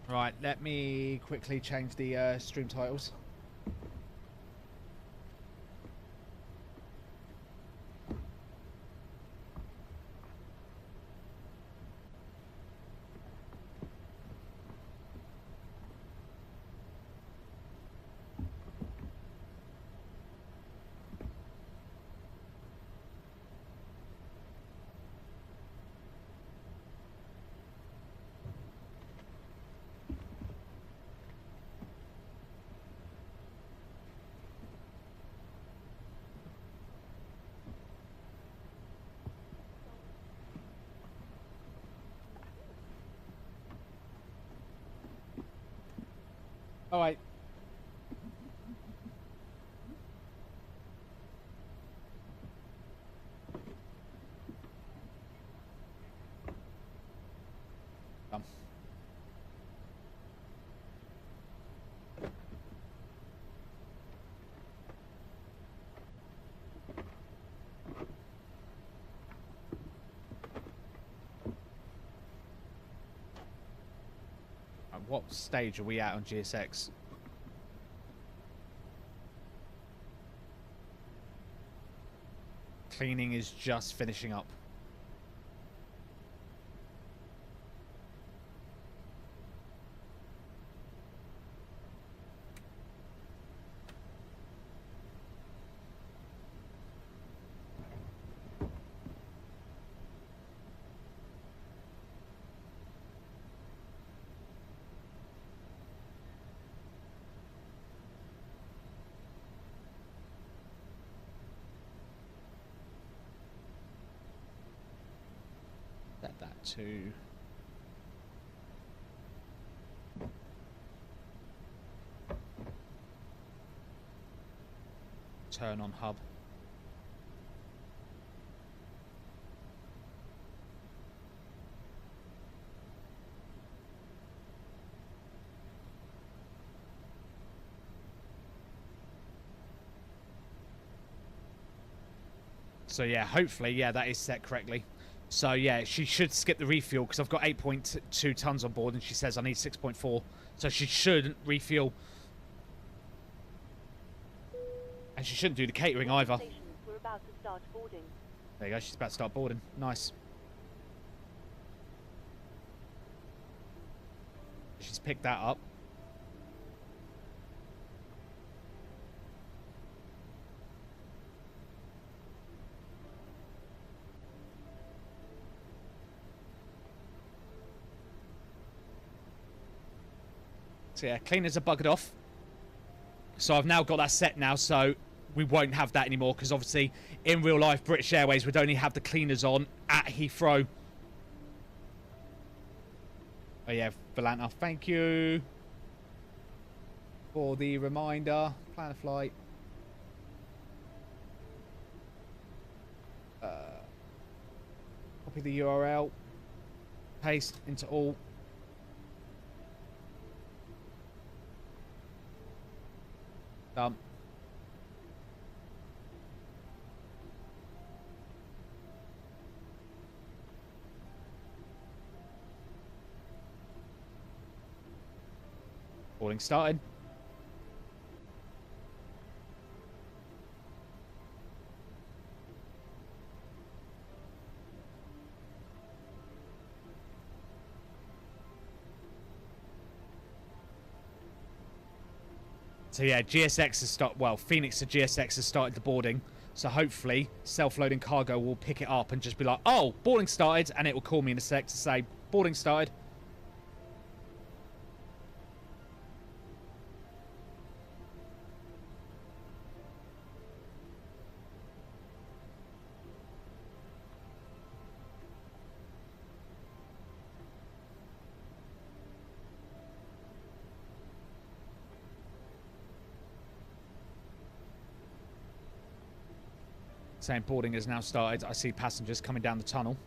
Speaker 1: Right, let me quickly change the stream titles. All right. Done. At what stage are we at on GSX? Cleaning is just finishing up. Set that to turn on hub. So yeah, hopefully, yeah, that is set correctly. So yeah, she should skip the refuel because I've got 8.2 tons on board and she says I need 6.4. So she shouldn't refuel. And she shouldn't do the catering either.
Speaker 6: We're about to start boarding.
Speaker 1: There you go, she's about to start boarding. Nice. She's picked that up. So yeah, cleaners are buggered off. So I've now got that set now, so we won't have that anymore, because obviously in real life British Airways would only have the cleaners on at Heathrow. Oh yeah, Volanta, thank you for the reminder. Plan a flight. Copy the URL. Paste into all. Done. Boarding started. So yeah, GSX has started, well, Phoenix to GSX has started the boarding. So hopefully, self-loading cargo will pick it up and just be like, oh, boarding started, and it will call me in a sec to say, boarding started. Saying boarding has now started. I see passengers coming down the tunnel.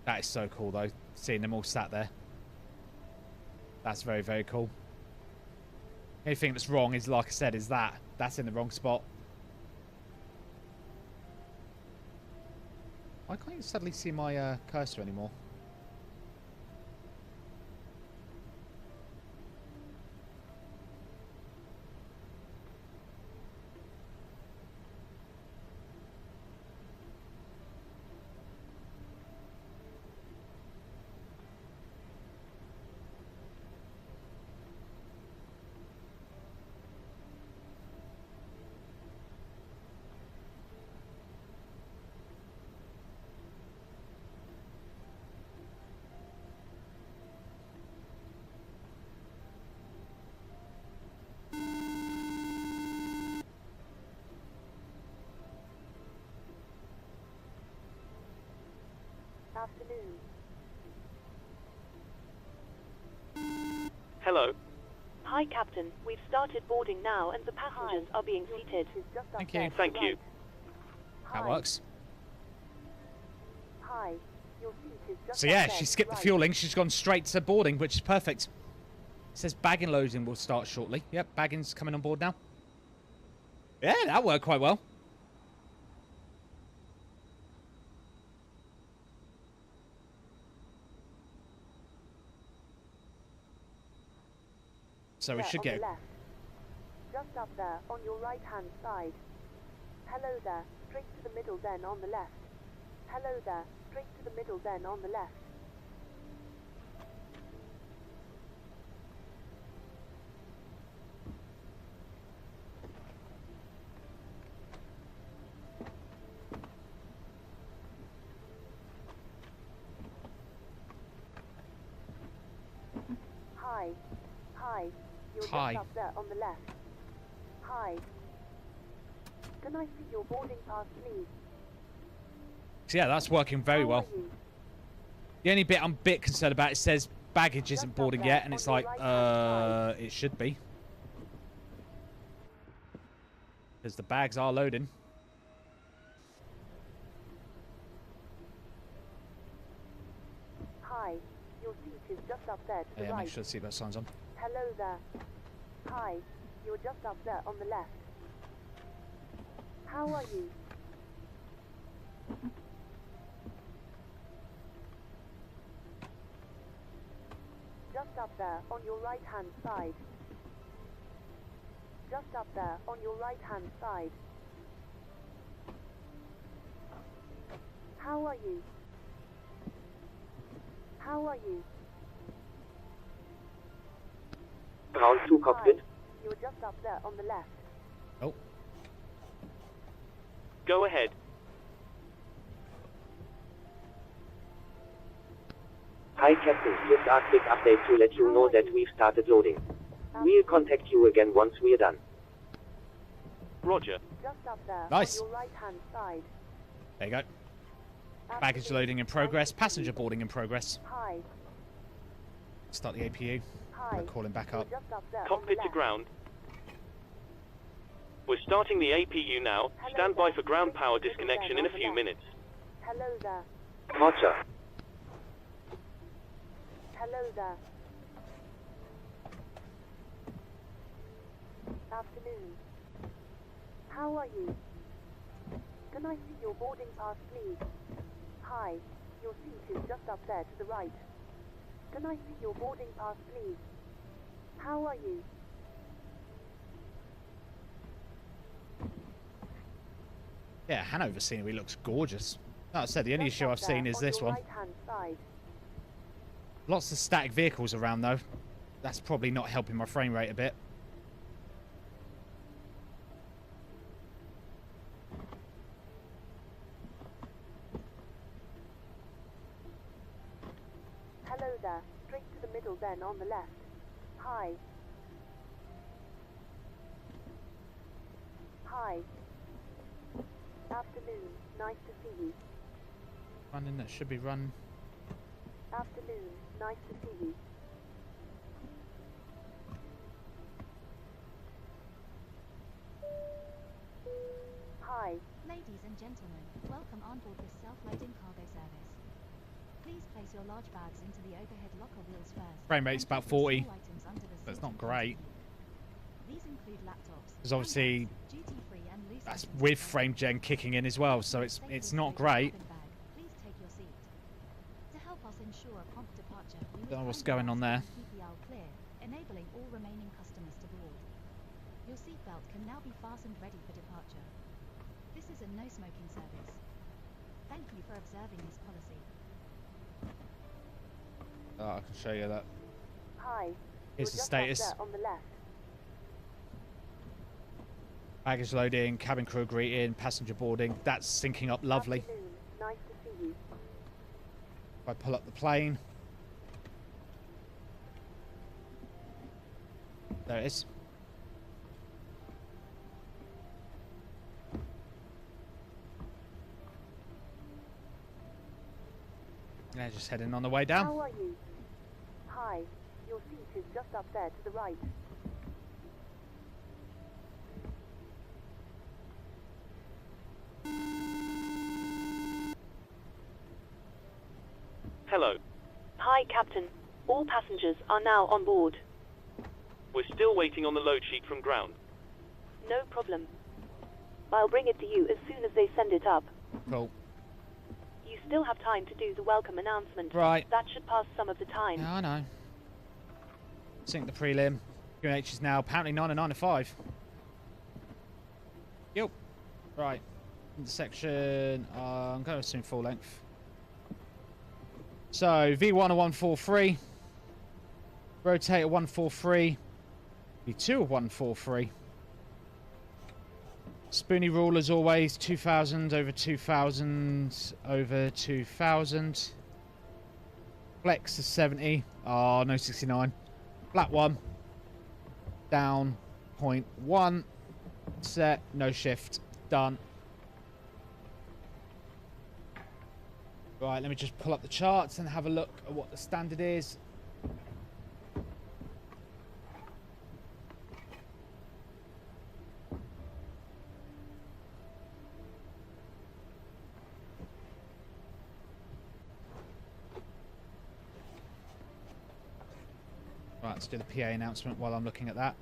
Speaker 1: That is so cool, though. Seeing them all sat there. That's very, very cool. Anything that's wrong is, like I said, is that's in the wrong spot. Why can't you suddenly see my cursor anymore?
Speaker 6: Afternoon.
Speaker 5: Hello.
Speaker 6: Hi, Captain. We've started boarding now, and the passengers are being seated.
Speaker 1: Thank you.
Speaker 5: Thank you.
Speaker 1: That works.
Speaker 6: Hi. Your seat is just
Speaker 1: So yeah,
Speaker 6: up there
Speaker 1: she
Speaker 6: to
Speaker 1: skipped the
Speaker 6: right.
Speaker 1: fueling. She's gone straight to boarding, which is perfect. It says bagging loading will start shortly. Yep, bagging's coming on board now. Yeah, that worked quite well. So we
Speaker 6: There,
Speaker 1: should
Speaker 6: on
Speaker 1: get...
Speaker 6: the left. Just up there, on your right-hand side. Hello there. Straight to the middle, then on the left. Hello there. Straight to the middle, then on the left. Hi. Hi. You're
Speaker 1: Hi.
Speaker 6: just up there on the left. Hi. Can I see your boarding pass, please?
Speaker 1: So yeah, that's working very
Speaker 6: How
Speaker 1: well.
Speaker 6: are you?
Speaker 1: The only bit I'm a bit concerned about, it says baggage isn't boarding yet, and it's like, it should be. Because the bags are loading.
Speaker 6: Hi. Your seat is just up there to the
Speaker 1: Yeah,
Speaker 6: right.
Speaker 1: make sure the seatbelt sign's on.
Speaker 6: Hello there. Hi. You're just up there on the left. How are you? Just up there on your right-hand side. Just up there on your right-hand side. How are you? How are you?
Speaker 12: Ground 2 cockpit.
Speaker 6: Hi. You're just up there on the left.
Speaker 1: Oh.
Speaker 5: Go ahead.
Speaker 12: Hi Captain, just a quick update to let you know that we've started loading. We'll contact you again once we're done.
Speaker 5: Roger.
Speaker 6: Just up there
Speaker 1: Nice.
Speaker 6: on your right-hand side.
Speaker 1: There you go. Baggage loading in progress. Passenger boarding in progress.
Speaker 6: Hi.
Speaker 1: Start the APU.
Speaker 6: Hi.
Speaker 1: We're calling back up.
Speaker 6: Just up there on the
Speaker 5: Cockpit to
Speaker 6: left.
Speaker 5: ground. We're starting the APU now. Stand by for ground power disconnection in a few minutes.
Speaker 6: Hello there.
Speaker 12: Roger.
Speaker 6: Hello there. Afternoon. How are you? Can I see your boarding pass, please? Hi. Your seat is just up there to the right. Can I see your boarding pass, please? How are you?
Speaker 1: Yeah, Hanover scenery looks gorgeous. Like I said, the only
Speaker 6: Just
Speaker 1: issue
Speaker 6: up
Speaker 1: I've seen
Speaker 6: there
Speaker 1: is
Speaker 6: on
Speaker 1: this
Speaker 6: your
Speaker 1: one.
Speaker 6: right-hand side.
Speaker 1: Lots of static vehicles around, though. That's probably not helping my frame rate a bit.
Speaker 6: Hello there. Straight to the middle, then on the left. Hi. Hi. Afternoon. Nice to see you.
Speaker 1: Running, that should be run.
Speaker 6: Afternoon. Nice to see you. Hi.
Speaker 8: Ladies and gentlemen, welcome on board this self-loading cargo service. Please place your large bags into the overhead locker wheels first.
Speaker 1: Frame rate's
Speaker 8: then
Speaker 1: about
Speaker 8: keep your
Speaker 1: 40.
Speaker 8: small items under the
Speaker 1: But it's
Speaker 8: seat
Speaker 1: not
Speaker 8: in front of
Speaker 1: great.
Speaker 8: you. These include laptops,
Speaker 1: Because obviously,
Speaker 8: handbags, duty-free and loose
Speaker 1: that's
Speaker 8: items
Speaker 1: with
Speaker 8: for
Speaker 1: frame gen kicking in as well, so it's not great.
Speaker 8: Please take your seat. To help us ensure a prompt departure, we
Speaker 1: Don't know
Speaker 8: would
Speaker 1: what's
Speaker 8: kindly
Speaker 1: going on
Speaker 8: ask
Speaker 1: there.
Speaker 8: you to keep the aisle clear, enabling all remaining customers to board. Your seatbelt can now be fastened ready for departure. This is a no-smoking service. Thank you for observing this policy.
Speaker 1: Oh, I can show you that.
Speaker 6: Hi.
Speaker 1: Here's
Speaker 6: You're
Speaker 1: the
Speaker 6: just
Speaker 1: status.
Speaker 6: up there on the left.
Speaker 1: Baggage loading, cabin crew greeting, passenger boarding. That's syncing up lovely.
Speaker 6: Afternoon. Nice to see you.
Speaker 1: If I pull up the plane. There it is. They're just heading on the way down.
Speaker 6: How are you? Hi. Your seat is just up there to the right.
Speaker 5: Hello.
Speaker 6: Hi, Captain. All passengers are now on board.
Speaker 5: We're still waiting on the load sheet from ground.
Speaker 6: No problem. I'll bring it to you as soon as they send it up.
Speaker 1: Cool.
Speaker 6: You still have time to do the welcome announcement.
Speaker 1: Right.
Speaker 6: That should pass some of the time.
Speaker 1: Yeah, I know. Sync the prelim. QNH is now apparently 9 and 9 and 5. Yep. Right. Intersection. I'm going to assume full length. So, V1 a 143. Rotate a 143. V2 a 143. Spoony rule as always. 2000 over 2000 over 2000. Flex is 70. Oh, no 69. Flat 1. Down. 0.1. Set. No shift. Done. Right, let me just pull up the charts and have a look at what the standard is. Right, let's do the PA announcement while I'm looking at that.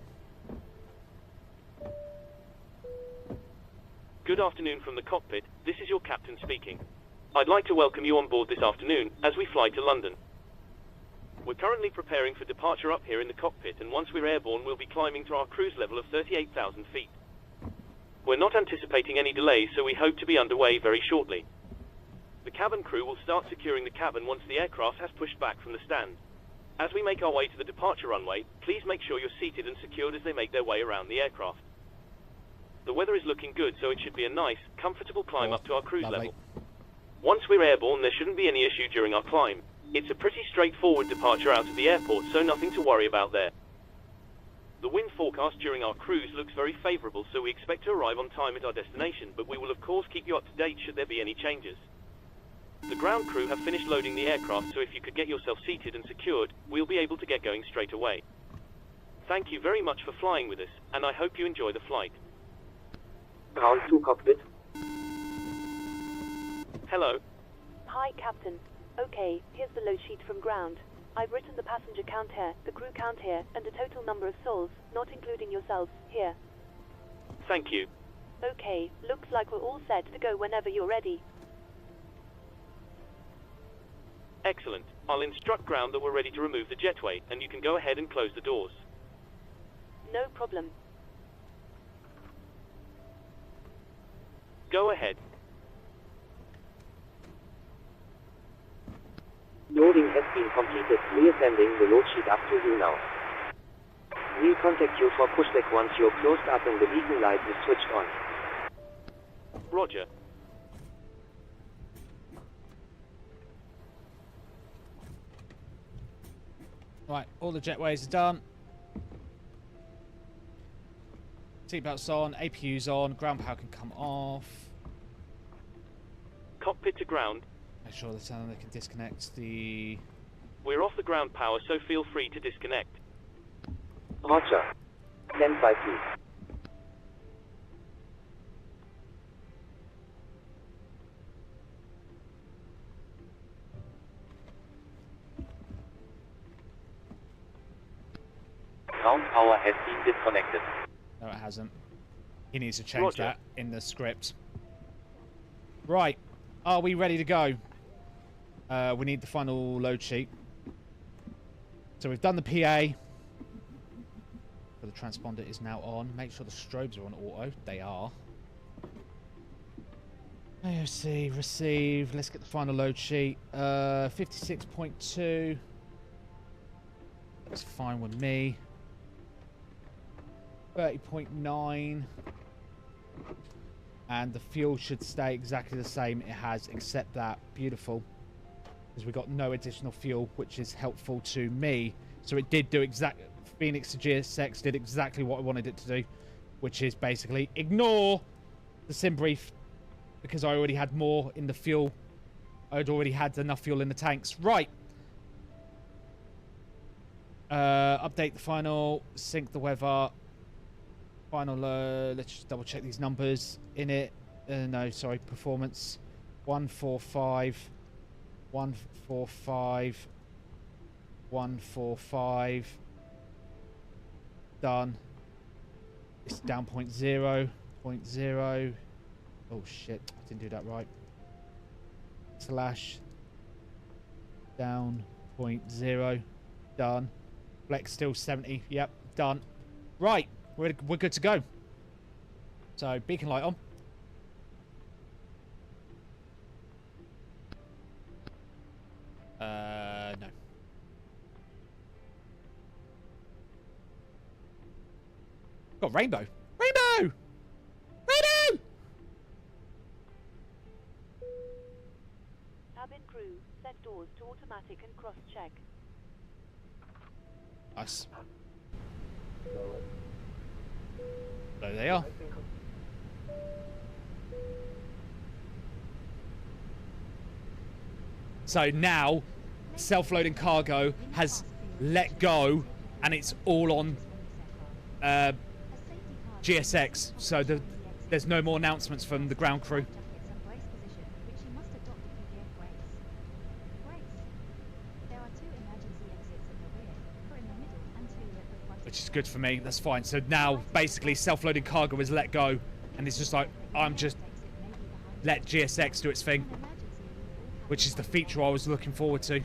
Speaker 5: Good afternoon from the cockpit. This is your captain speaking. I'd like to welcome you on board this afternoon as we fly to London. We're currently preparing for departure up here in the cockpit, and once we're airborne we'll be climbing to our cruise level of 38,000 feet. We're not anticipating any delays, so we hope to be underway very shortly. The cabin crew will start securing the cabin once the aircraft has pushed back from the stand. As we make our way to the departure runway, please make sure you're seated and secured as they make their way around the aircraft. The weather is looking good, so it should be a nice, comfortable climb up to our cruise level. Once we're airborne, there shouldn't be any issue during our climb. It's a pretty straightforward departure out of the airport, so nothing to worry about there. The wind forecast during our cruise looks very favourable, so we expect to arrive on time at our destination, but we will of course keep you up to date should there be any changes. The ground crew have finished loading the aircraft, so if you could get yourself seated and secured, we'll be able to get going straight away. Thank you very much for flying with us, and I hope you enjoy the flight.
Speaker 12: Ground 2 cockpit.
Speaker 5: Hello.
Speaker 6: Hi, Captain. Okay, here's the load sheet from ground. I've written the passenger count here, the crew count here, and the total number of souls, not including yourselves, here.
Speaker 5: Thank you.
Speaker 6: Okay, looks like we're all set to go whenever you're ready.
Speaker 5: Excellent. I'll instruct ground that we're ready to remove the jetway, and you can go ahead and close the doors.
Speaker 6: No problem.
Speaker 5: Go ahead.
Speaker 12: Loading has been completed. Reassembling the load sheet up to you now. We'll contact you for pushback once you're closed up and the beacon light is switched on.
Speaker 5: Roger.
Speaker 1: Right, all the jetways are done. Seatbelts on, APU's on, ground power can come off.
Speaker 5: Cockpit to ground.
Speaker 1: Make sure that they can disconnect the...
Speaker 5: We're off the ground power, so feel free to disconnect.
Speaker 12: Roger. Stand by, please. Ground power has been disconnected.
Speaker 1: No, it hasn't. He needs to change
Speaker 5: Roger.
Speaker 1: that in the script. Right. Are we ready to go? We need the final load sheet. So we've done the PA. But the transponder is now on. Make sure the strobes are on auto. They are. AOC, receive. Let's get the final load sheet. 56.2. That's fine with me. 30.9. And the fuel should stay exactly the same it has, except that. Beautiful. Because we got no additional fuel, which is helpful to me. So it did do exactly... Phoenix to GSX did exactly what I wanted it to do, which is basically ignore the sim brief, because I already had more in the fuel I'd already had enough fuel in the tanks. Right. Update the final. Sync the weather. Final. Let's just double check these numbers in it. No, sorry. Performance. 145. 145. 145. Done. It's down 0.0. 0.0. Oh shit. I didn't do that right. Slash. Down 0.0. Done. Flex still 70. Yep. Done. Right. We're good to go. So beacon light on. No. Got rainbow. Rainbow! Rainbow!
Speaker 6: Cabin crew, set doors to automatic and cross-check.
Speaker 1: Nice. There they are. So now, self-loading cargo has let go, and it's all on GSX. So there's no more announcements from the ground crew. Which is good for me. That's fine. So now, basically, self-loading cargo is let go, and it's just like I'm just let GSX do its thing, which is the feature I was looking forward to.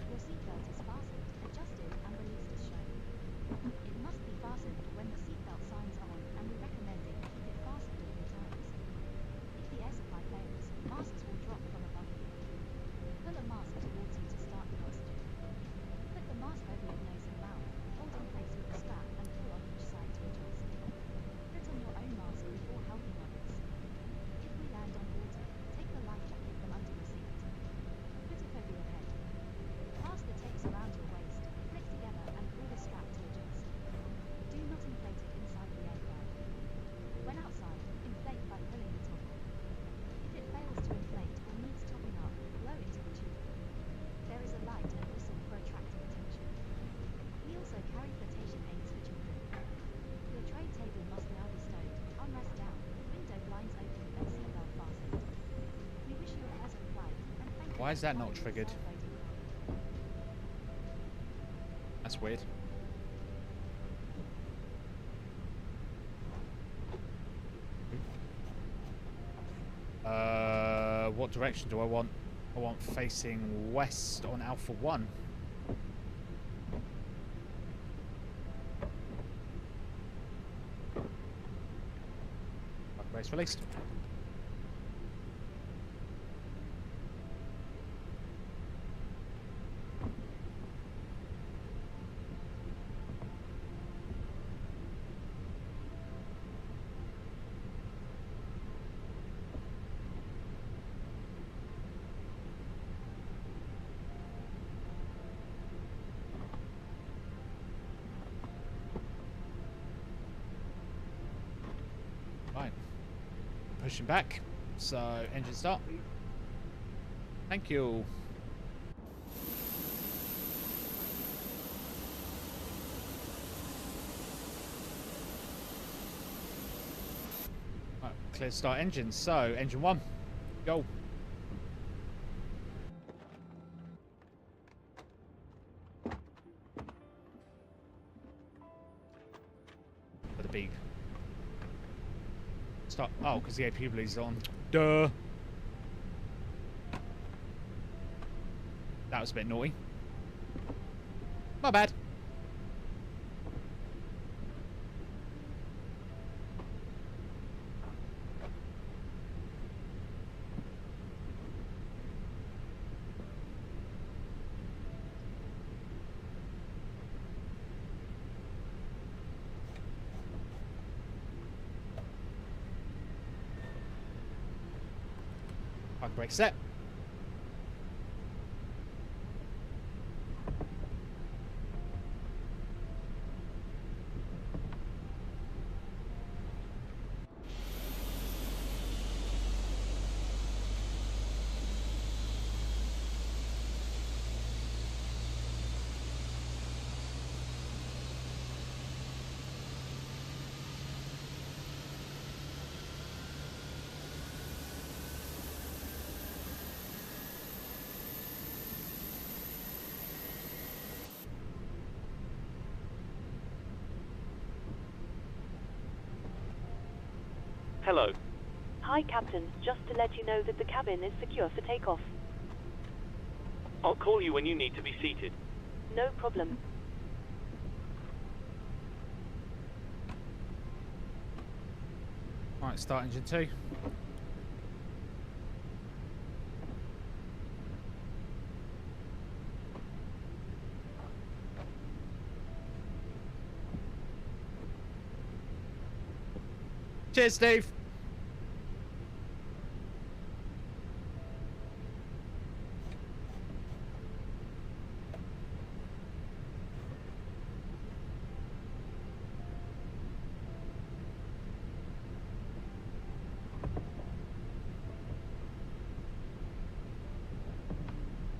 Speaker 1: Why is that not triggered? That's weird. What direction do I want? I want facing west on Alpha 1. Race released. Pushing back, so engine start. Thank you. Right, clear to start engines. So engine 1, go. For the beep. Stop. Oh, because the AP bleed's on. Duh. That was a bit naughty. My bad. Brake set.
Speaker 5: Hello.
Speaker 6: Hi, Captain. Just to let you know that the cabin is secure for takeoff.
Speaker 5: I'll call you when you need to be seated.
Speaker 6: No problem.
Speaker 1: Right, start engine 2. Cheers, Steve.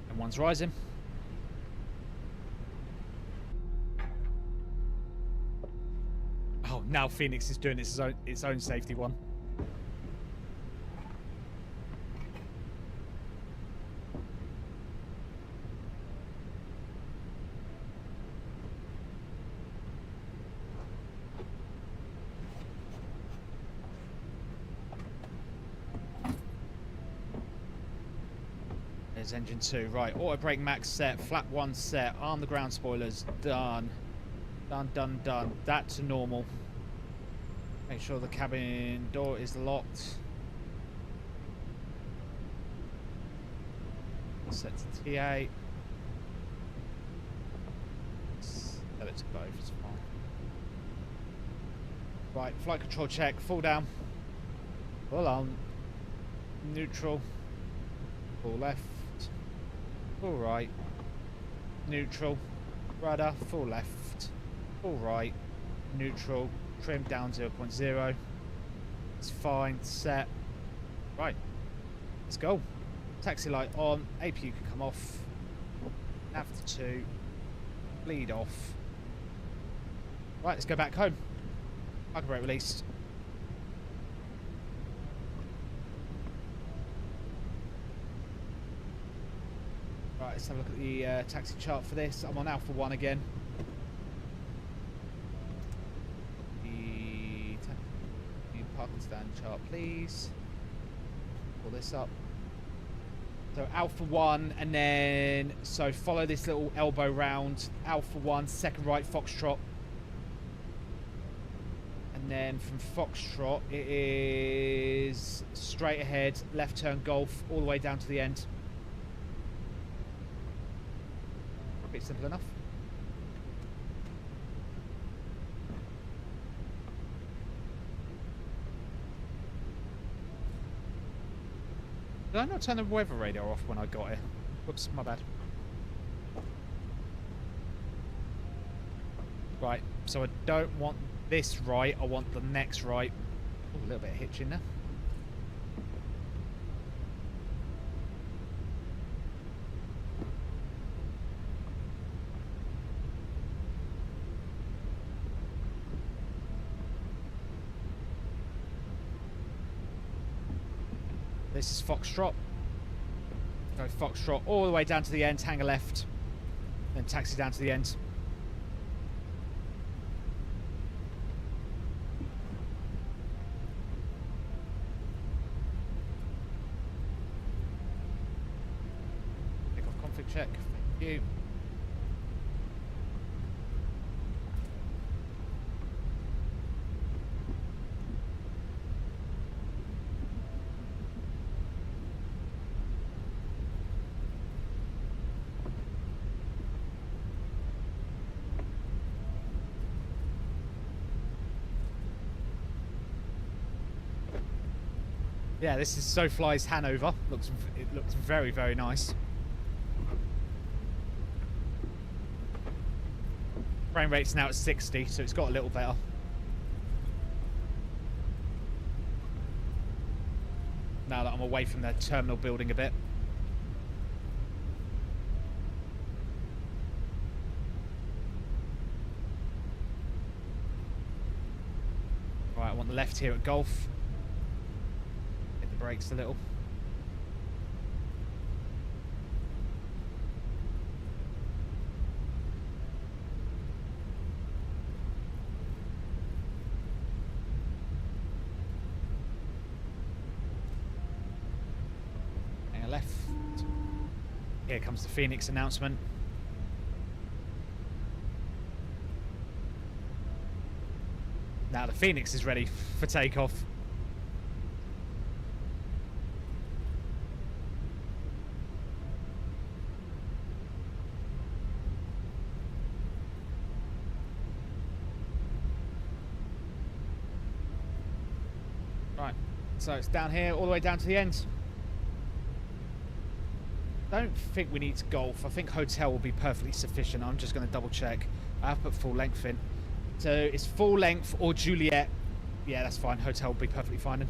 Speaker 1: And one's rising. Oh, now Phoenix is doing its own safety one. There's engine 2. Right, auto brake max set, flap 1 set, arm the ground spoilers, done. Done. That to normal. Make sure the cabin door is locked. Set to T8. Set it to both, it's fine. Right, flight control check, full down. Full on. Neutral. Full left. Full right. Neutral. Rudder, full left. Full right. Neutral. Trim down 0.0. It's fine. Set. Right. Let's go. Taxi light on. APU can come off. Nav to 2. Bleed off. Right, let's go back home. Cargo brake released. Right, let's have a look at the taxi chart for this. I'm on Alpha 1 again. Parking stand chart, please. Pull this up. So Alpha 1, and then so follow this little elbow round. Alpha 1, second right, Foxtrot. And then from Foxtrot, it is straight ahead, left turn Golf, all the way down to the end. Pretty simple enough. Did I not turn the weather radar off when I got here? Whoops, my bad. Right, so I don't want this right, I want the next right. Ooh, a little bit of hitch in there. This is Foxtrot. Go Foxtrot all the way down to the end, hang a left, then taxi down to the end. Pick off config check. Thank you. Yeah, this is So Flies Hannover. It looks very, very nice. Frame rate's now at 60, so it's got a little better. Now that I'm away from the terminal building a bit. Right, I want the left here at Golf. Brakes a little. left. Here comes the Phoenix announcement. Now the Phoenix is ready for takeoff. Right, so it's down here, all the way down to the end. Don't think we need to golf. I think hotel will be perfectly sufficient. I'm just going to double check. I have put full length in. So it's full length or Juliet. Yeah, that's fine. Hotel will be perfectly fine then.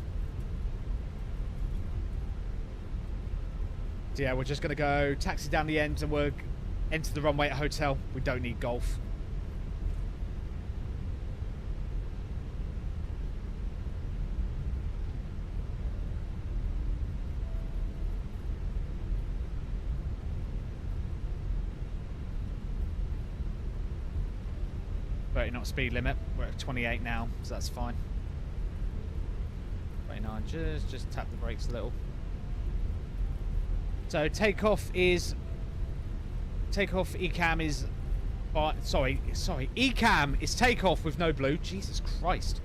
Speaker 1: So yeah, we're just going to go taxi down the end and we'll enter the runway at hotel. We don't need golf. Not speed limit. We're at 28 now, so that's fine. 29. Just tap the brakes a little. So takeoff ECAM is sorry, ECAM is takeoff with no blue. Jesus Christ.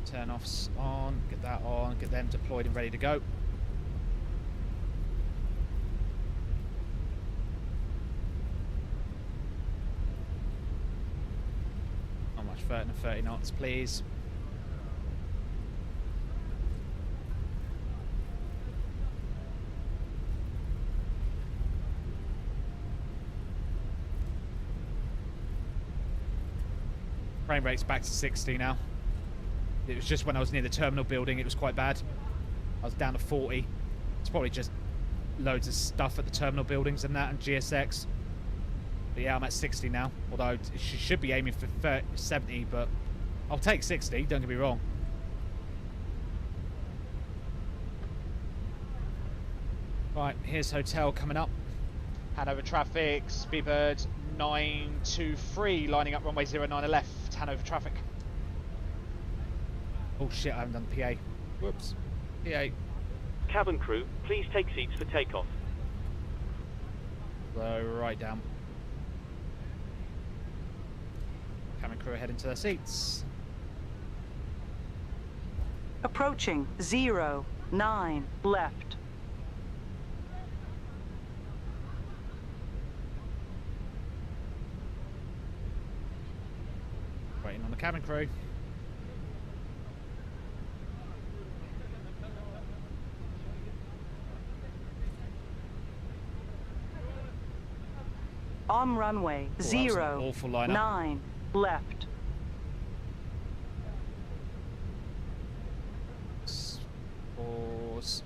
Speaker 1: Turn offs on, get that on, get them deployed and ready to go. Not much further than 30 knots, please. Frame rate's back to 60 now. It was just when I was near the terminal building, it was quite bad. I was down to 40. It's probably just loads of stuff at the terminal buildings and that, and GSX. But yeah, I'm at 60 now. Although she should be aiming for 70, but I'll take 60, don't get me wrong. Right, here's hotel coming up. Hanover traffic, Speedbird 923, lining up runway 09 left, Hanover traffic. Oh shit, I haven't done the PA. Whoops. PA.
Speaker 5: Cabin crew, please take seats for takeoff.
Speaker 1: So, right down. Cabin crew heading to their seats.
Speaker 4: Approaching 09 left.
Speaker 1: Waiting on the cabin crew.
Speaker 4: On runway 09 left.
Speaker 1: Pause.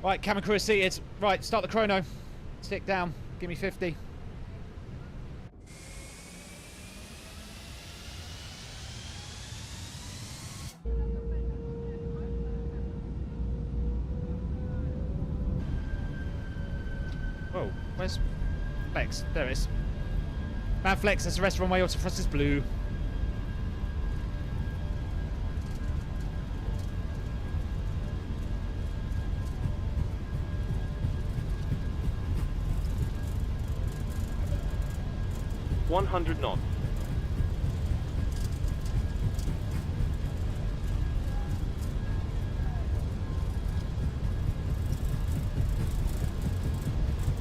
Speaker 1: Right, cabin crew is seated. Right, start the chrono. Stick down. Give me 50. Whoa, where's Flex? There it is. Man Flex, that's the rest runway, autothrust is blue.
Speaker 5: $100 knots.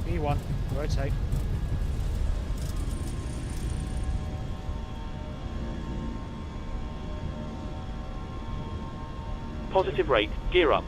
Speaker 1: B1, rotate.
Speaker 5: Positive rate, gear up.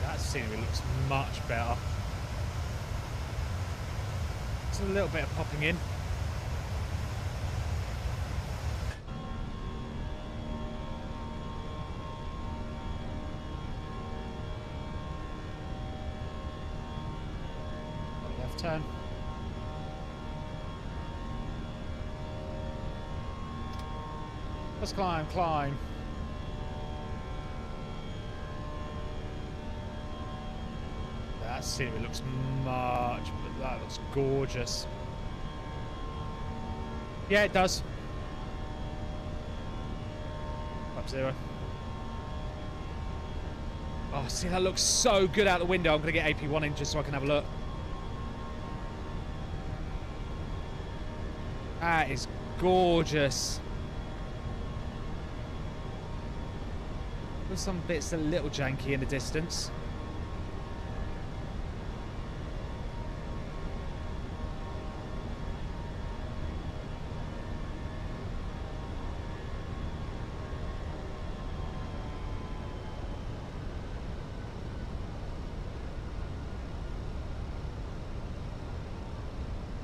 Speaker 1: That scenery looks much better. It's a little bit of popping in. left turn. Let's climb, climb. That scenery looks much, but that looks gorgeous. Yeah, it does. Up 0. Oh, see, that looks so good out the window. I'm going to get AP1 in just so I can have a look. That is gorgeous. With some bits a little janky in the distance.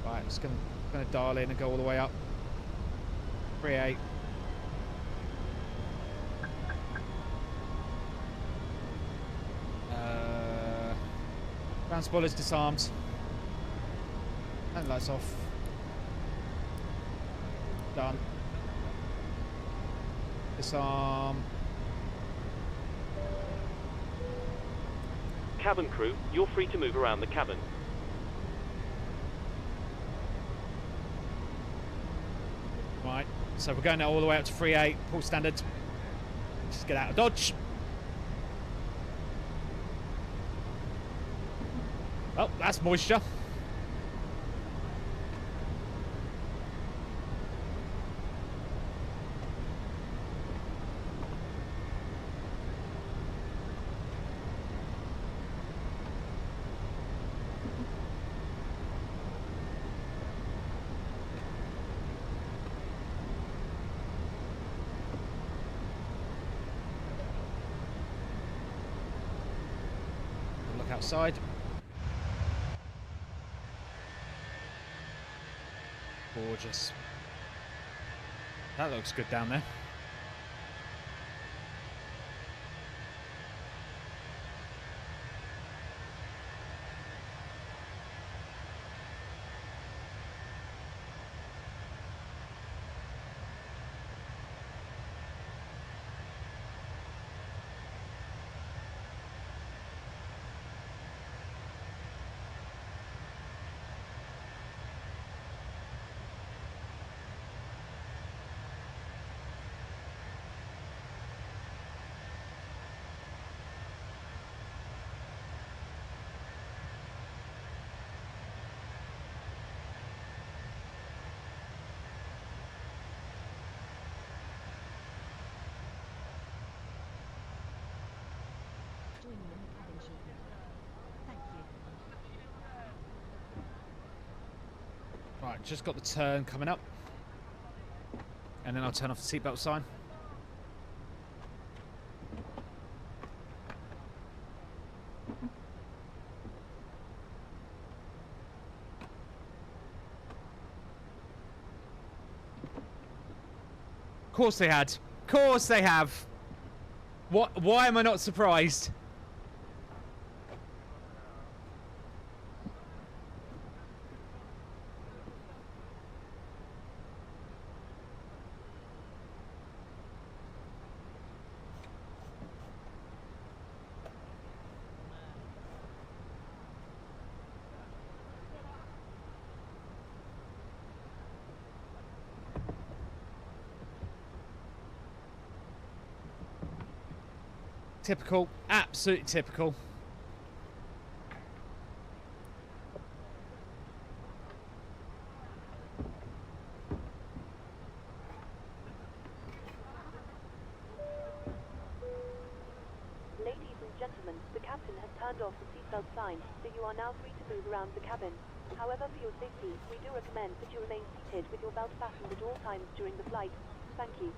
Speaker 1: Right, just gonna dial in and go all the way up. 3-8. Ground spoilers disarmed. And lights off. Done. Disarm.
Speaker 5: Cabin crew, you're free to move around the cabin.
Speaker 1: Right, so we're going now all the way up to 3-8, full standard. Just get out of dodge. Oh, that's moisture. Look outside. Gorgeous. That looks good down there.
Speaker 8: Join you in the cabin shortly. Thank you.
Speaker 1: Right, just got the turn coming up. And then I'll turn off the seatbelt sign. Of course they had. Of course they have. What? Why am I not surprised? Typical, absolutely typical.
Speaker 6: Ladies and gentlemen, the captain has turned off the seatbelt sign, so you are now free to move around the cabin. However, for your safety, we do recommend that you remain seated with your belt fastened at all times during the flight. Thank you.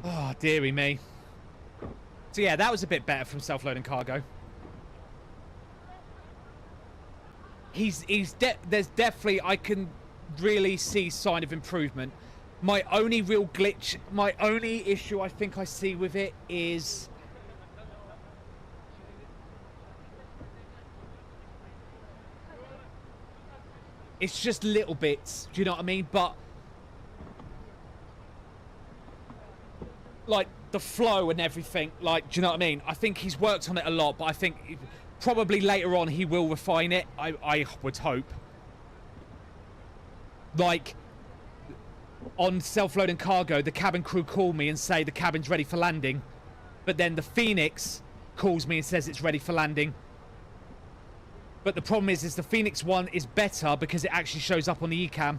Speaker 1: Oh, dearie me. So yeah, that was a bit better from self-loading cargo. There's definitely, I can really see sign of improvement. My only real glitch, my only issue I think I see with it is It's just little bits. Do you know what I mean? But like the flow and everything, like, do you know what I mean? I think he's worked on it a lot, but I think probably later on he will refine it. I would hope. Like, on self-loading cargo, the cabin crew call me and say the cabin's ready for landing. But then the Phoenix calls me and says it's ready for landing. But the problem is the Phoenix one is better because it actually shows up on the ECAM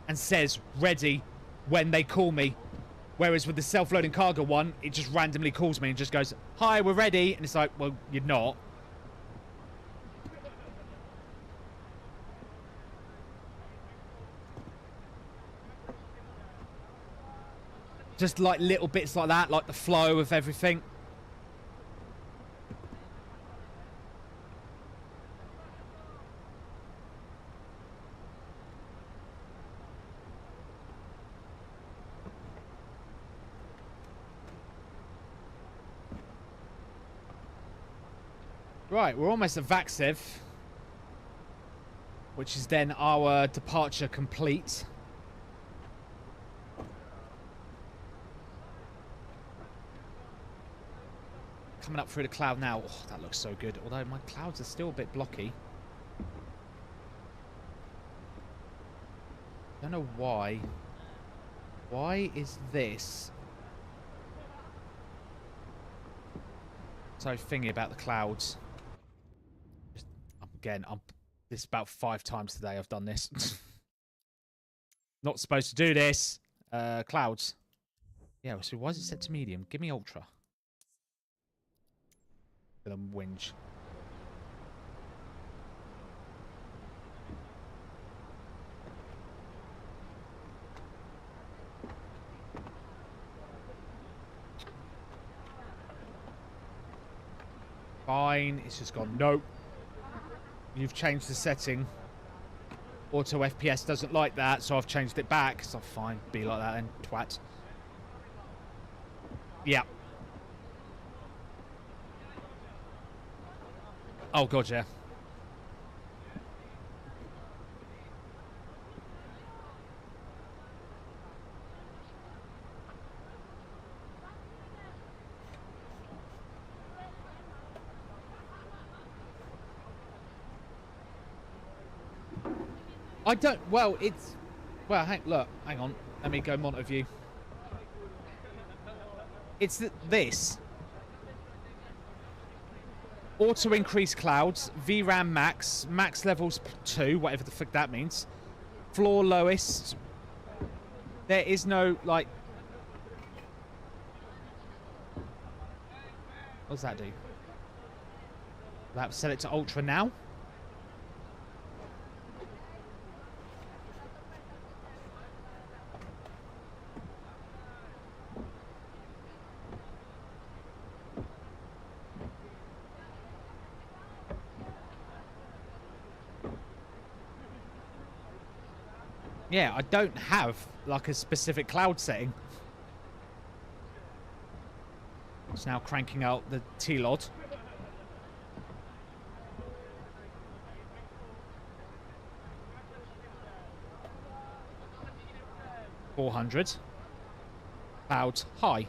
Speaker 1: and says ready when they call me. Whereas with the self-loading cargo one, it just randomly calls me and just goes, hi, we're ready. And it's like, well, you're not. Just like little bits like that, like the flow of everything. Right, we're almost at Vster, which is then our departure complete. Coming up through the cloud now. Oh, that looks so good. Although my clouds are still a bit blocky. Don't know why. Why is this so thingy about the clouds? Again, this is about 5 times today I've done this. Not supposed to do this. Clouds. Yeah, so why is it set to medium? Give me ultra. Gonna whinge. Fine, it's just gone, nope. You've changed the setting. Auto FPS doesn't like that, so I've changed it back. So fine, be like that then, twat. Yeah. Oh god, yeah. I don't, well, it's, well, look, hang on. Let me go Monteview. It's this. Auto increase clouds, VRAM max, max levels 2, whatever the fuck that means. Floor lowest. There is no, like... What does that do? That set it to ultra now? Yeah, I don't have, like, a specific cloud setting. It's now cranking out the T-Lod. $400. Clouds high.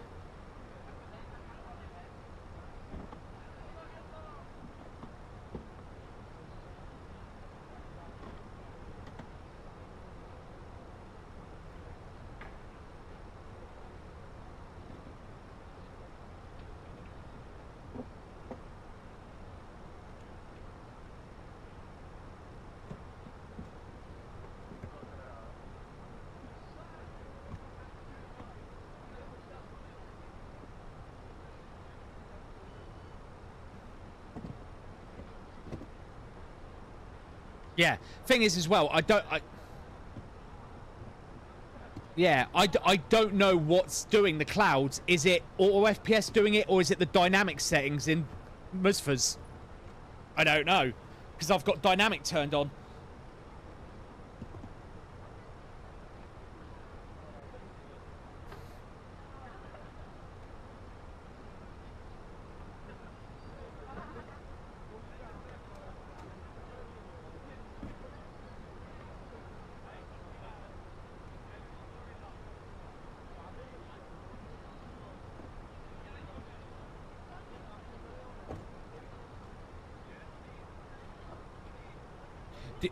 Speaker 1: Yeah, thing is as well, I don't know what's doing the clouds. Is it auto FPS doing it, or is it the dynamic settings in Musfas? I don't know, because I've got dynamic turned on.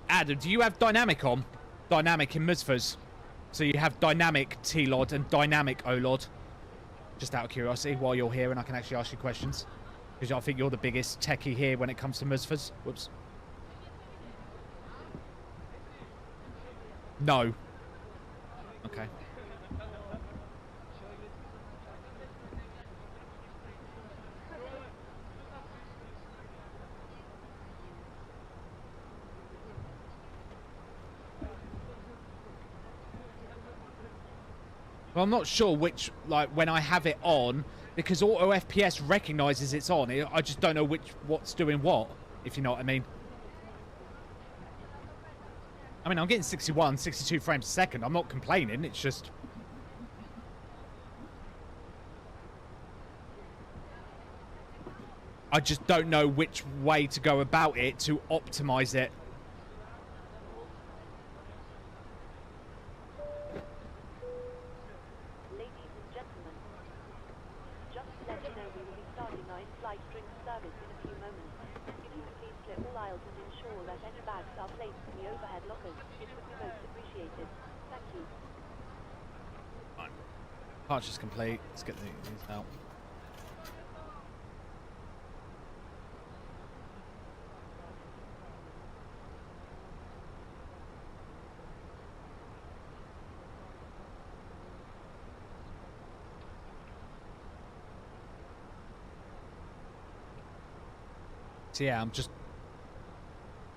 Speaker 1: Adam, do you have dynamic on? Dynamic in Musfas? So you have dynamic T-Lod and dynamic O-Lod? Just out of curiosity, while you're here and I can actually ask you questions. Because I think you're the biggest techie here when it comes to Musfas. Whoops. No. Okay. Well, I'm not sure which, like, when I have it on, because auto FPS recognizes it's on. I just don't know what's doing what, if you know what I mean. I mean, I'm getting 61, 62 frames a second. I'm not complaining. It's just... I just don't know which way to go about it to optimize it. Departure's complete. Let's get these out. So yeah, I'm just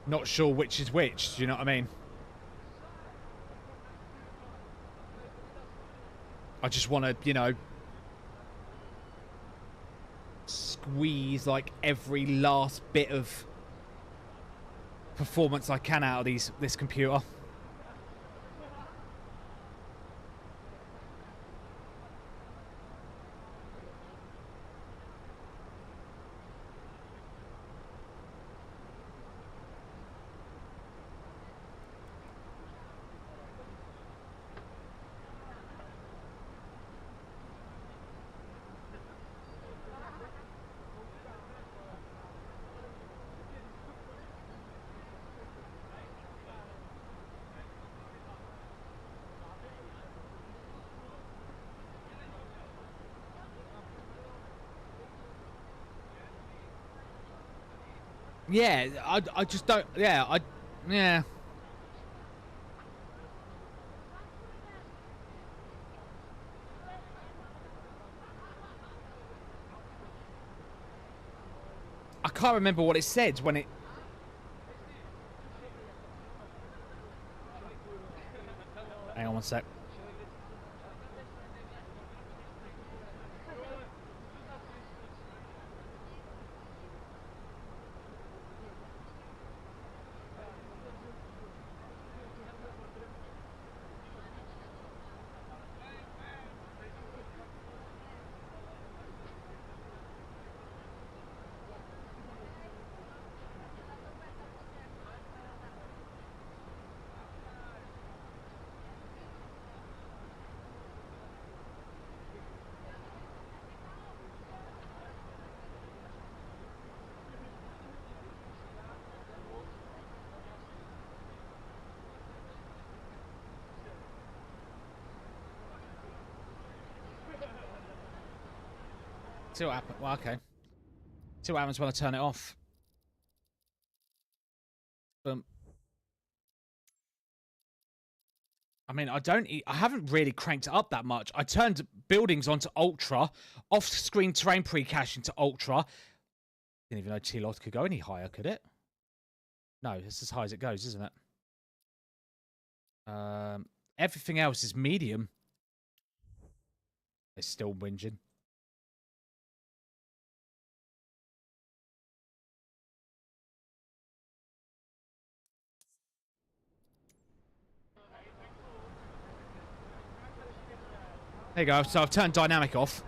Speaker 1: not sure which is which. Do you know what I mean? I just want to, you know, squeeze like every last bit of performance I can out of this computer. Yeah, I just don't. Yeah, yeah. I can't remember what it said when it. Hang on one sec. See what happens. Well, okay. See what happens when I turn it off. I mean, I haven't really cranked it up that much. I turned buildings onto ultra, off-screen terrain pre-cache into ultra. Didn't even know T-Lot could go any higher, could it? No, it's as high as it goes, isn't it? Everything else is medium. It's still whinging. There you go. So I've turned dynamic off.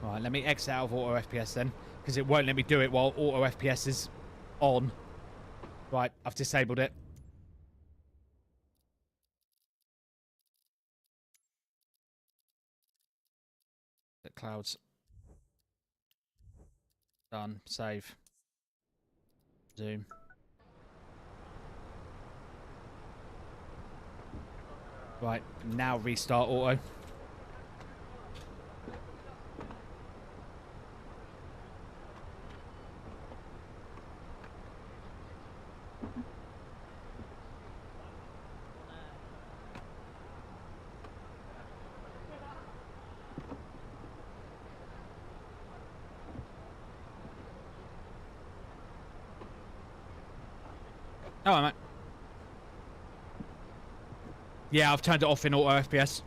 Speaker 1: Right, let me exit out of auto FPS then, because it won't let me do it while auto FPS is on. Right, I've disabled it. Clouds. Done. Save. Zoom. Right, now restart auto. Oh, mate. Yeah, I've turned it off in auto FPS.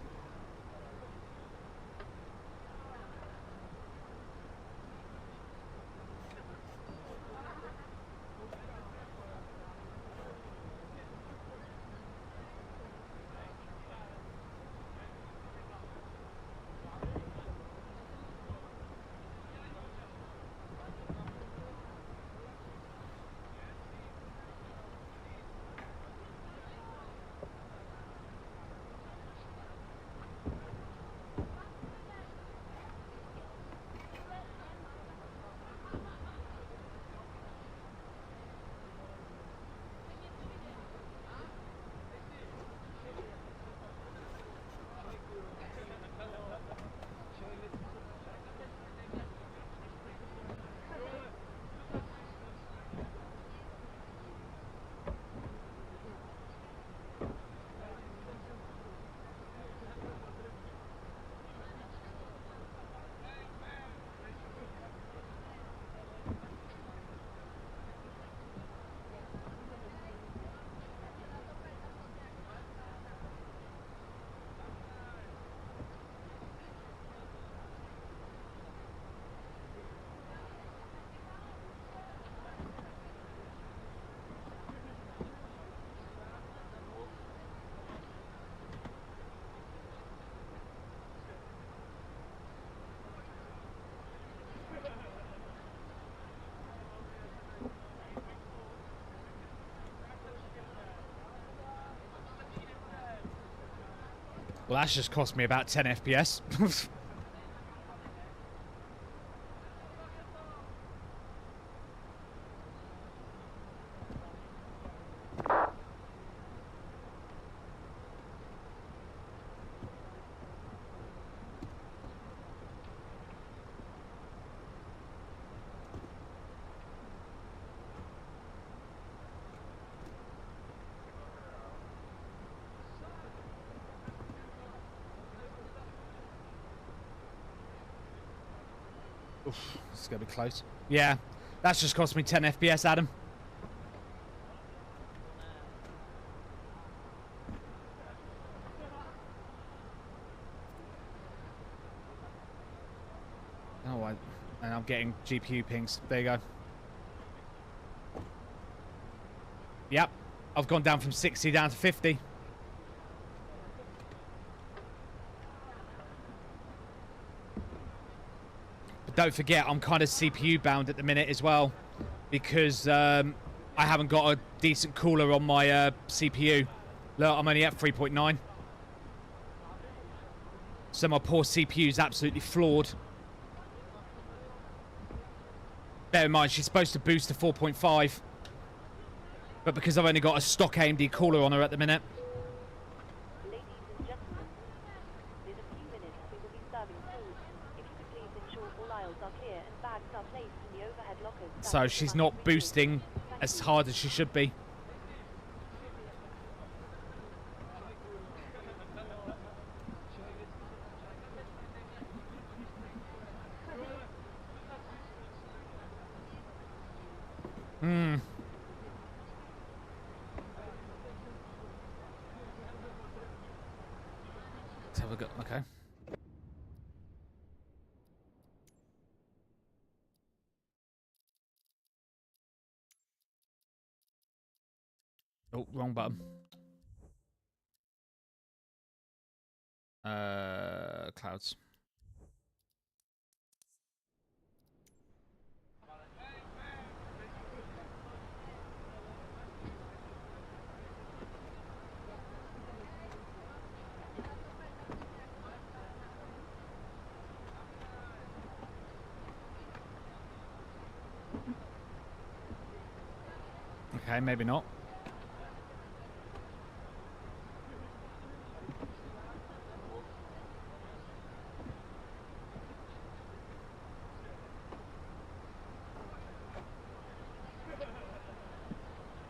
Speaker 1: Well, that's just cost me about 10 FPS. Oof, this is going to be close. Yeah, that's just cost me 10 FPS, Adam. Oh, and I'm getting GPU pings. There you go. Yep, I've gone down from 60 down to 50. Don't forget, I'm kind of CPU bound at the minute as well, because I haven't got a decent cooler on my CPU. Look, I'm only at 3.9. So my poor CPU is absolutely flawed. Bear in mind, she's supposed to boost to 4.5. But because I've only got a stock AMD cooler on her at the minute. So she's not boosting as hard as she should be. Let's have a go. Okay. Oh, wrong button. Clouds. Okay, maybe not.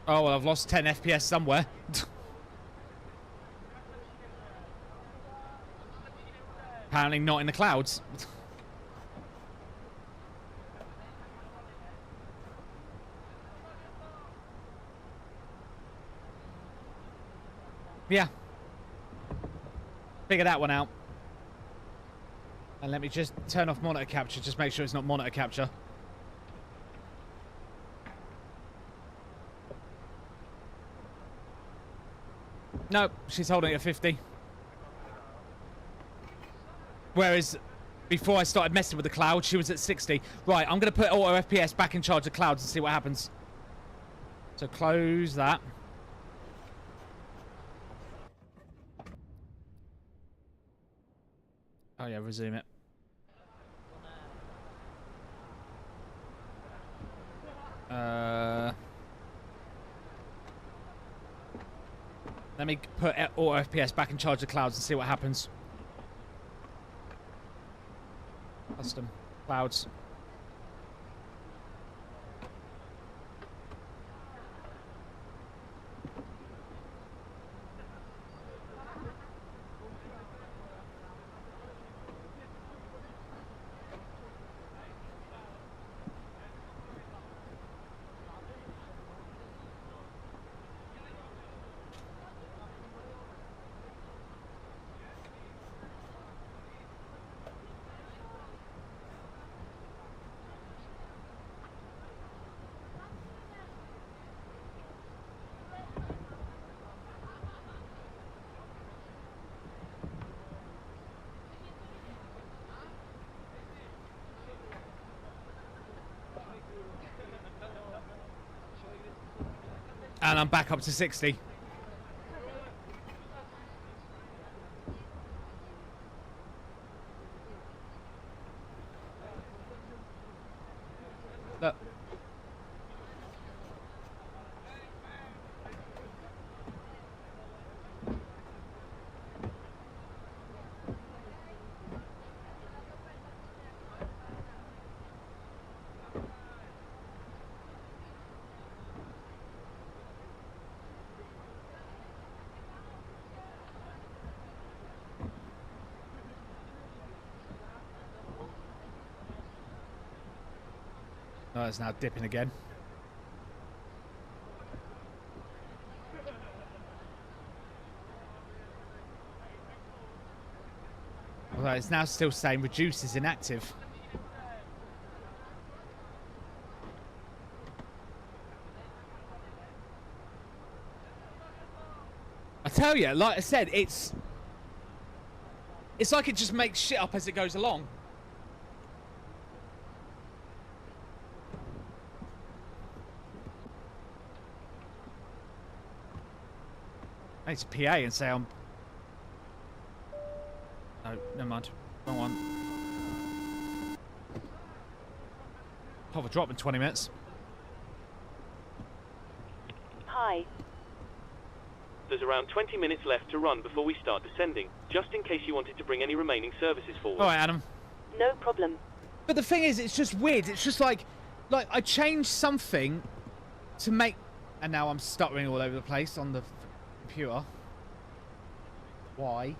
Speaker 1: Oh, well, I've lost 10 FPS somewhere. Apparently not in the clouds. Yeah. Figure that one out. And let me just turn off monitor capture. Just make sure it's not monitor capture. Nope, she's holding it at 50. Whereas before I started messing with the cloud, she was at 60. Right, I'm going to put auto FPS back in charge of clouds and see what happens. So close that. Oh yeah, resume it. Let me put auto FPS back in charge of clouds and see what happens. Custom clouds. And I'm back up to 60. Look. Oh, it's now dipping again. Although it's now still saying reduces inactive. I tell you, like I said, it's like it just makes shit up as it goes along. I need to PA and say I'm... No, never mind. Wrong one. I'll have a drop in 20 minutes.
Speaker 6: Hi.
Speaker 5: There's around 20 minutes left to run before we start descending, just in case you wanted to bring any remaining services forward.
Speaker 1: Alright, Adam.
Speaker 6: No problem.
Speaker 1: But the thing is, it's just weird. It's just like I changed something to make... And now I'm stuttering all over the place on the computer. Why?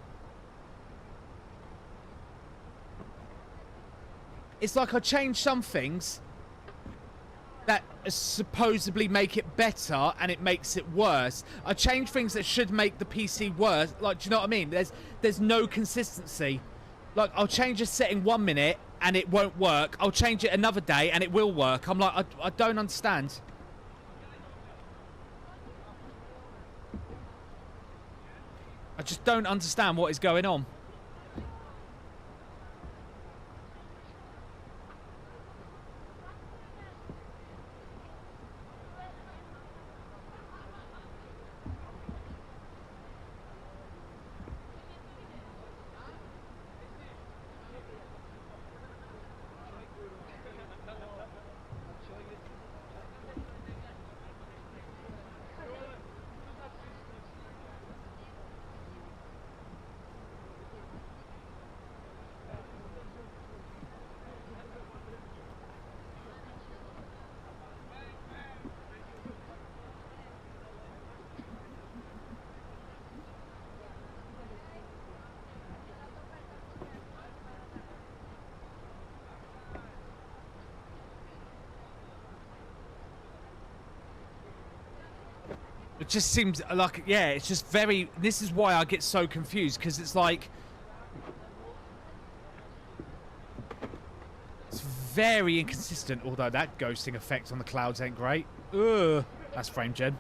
Speaker 1: It's like I changed some things that supposedly make it better, and it makes it worse. I changed things that should make the PC worse. Like, do you know what I mean? There's no consistency. Like, I'll change a setting 1 minute and it won't work. I'll change it another day and it will work. I'm like, I don't understand. I just don't understand what is going on. It just seems like, yeah, it's just very... This is why I get so confused, because it's like... It's very inconsistent, although that ghosting effect on the clouds ain't great. Ugh, that's frame gen.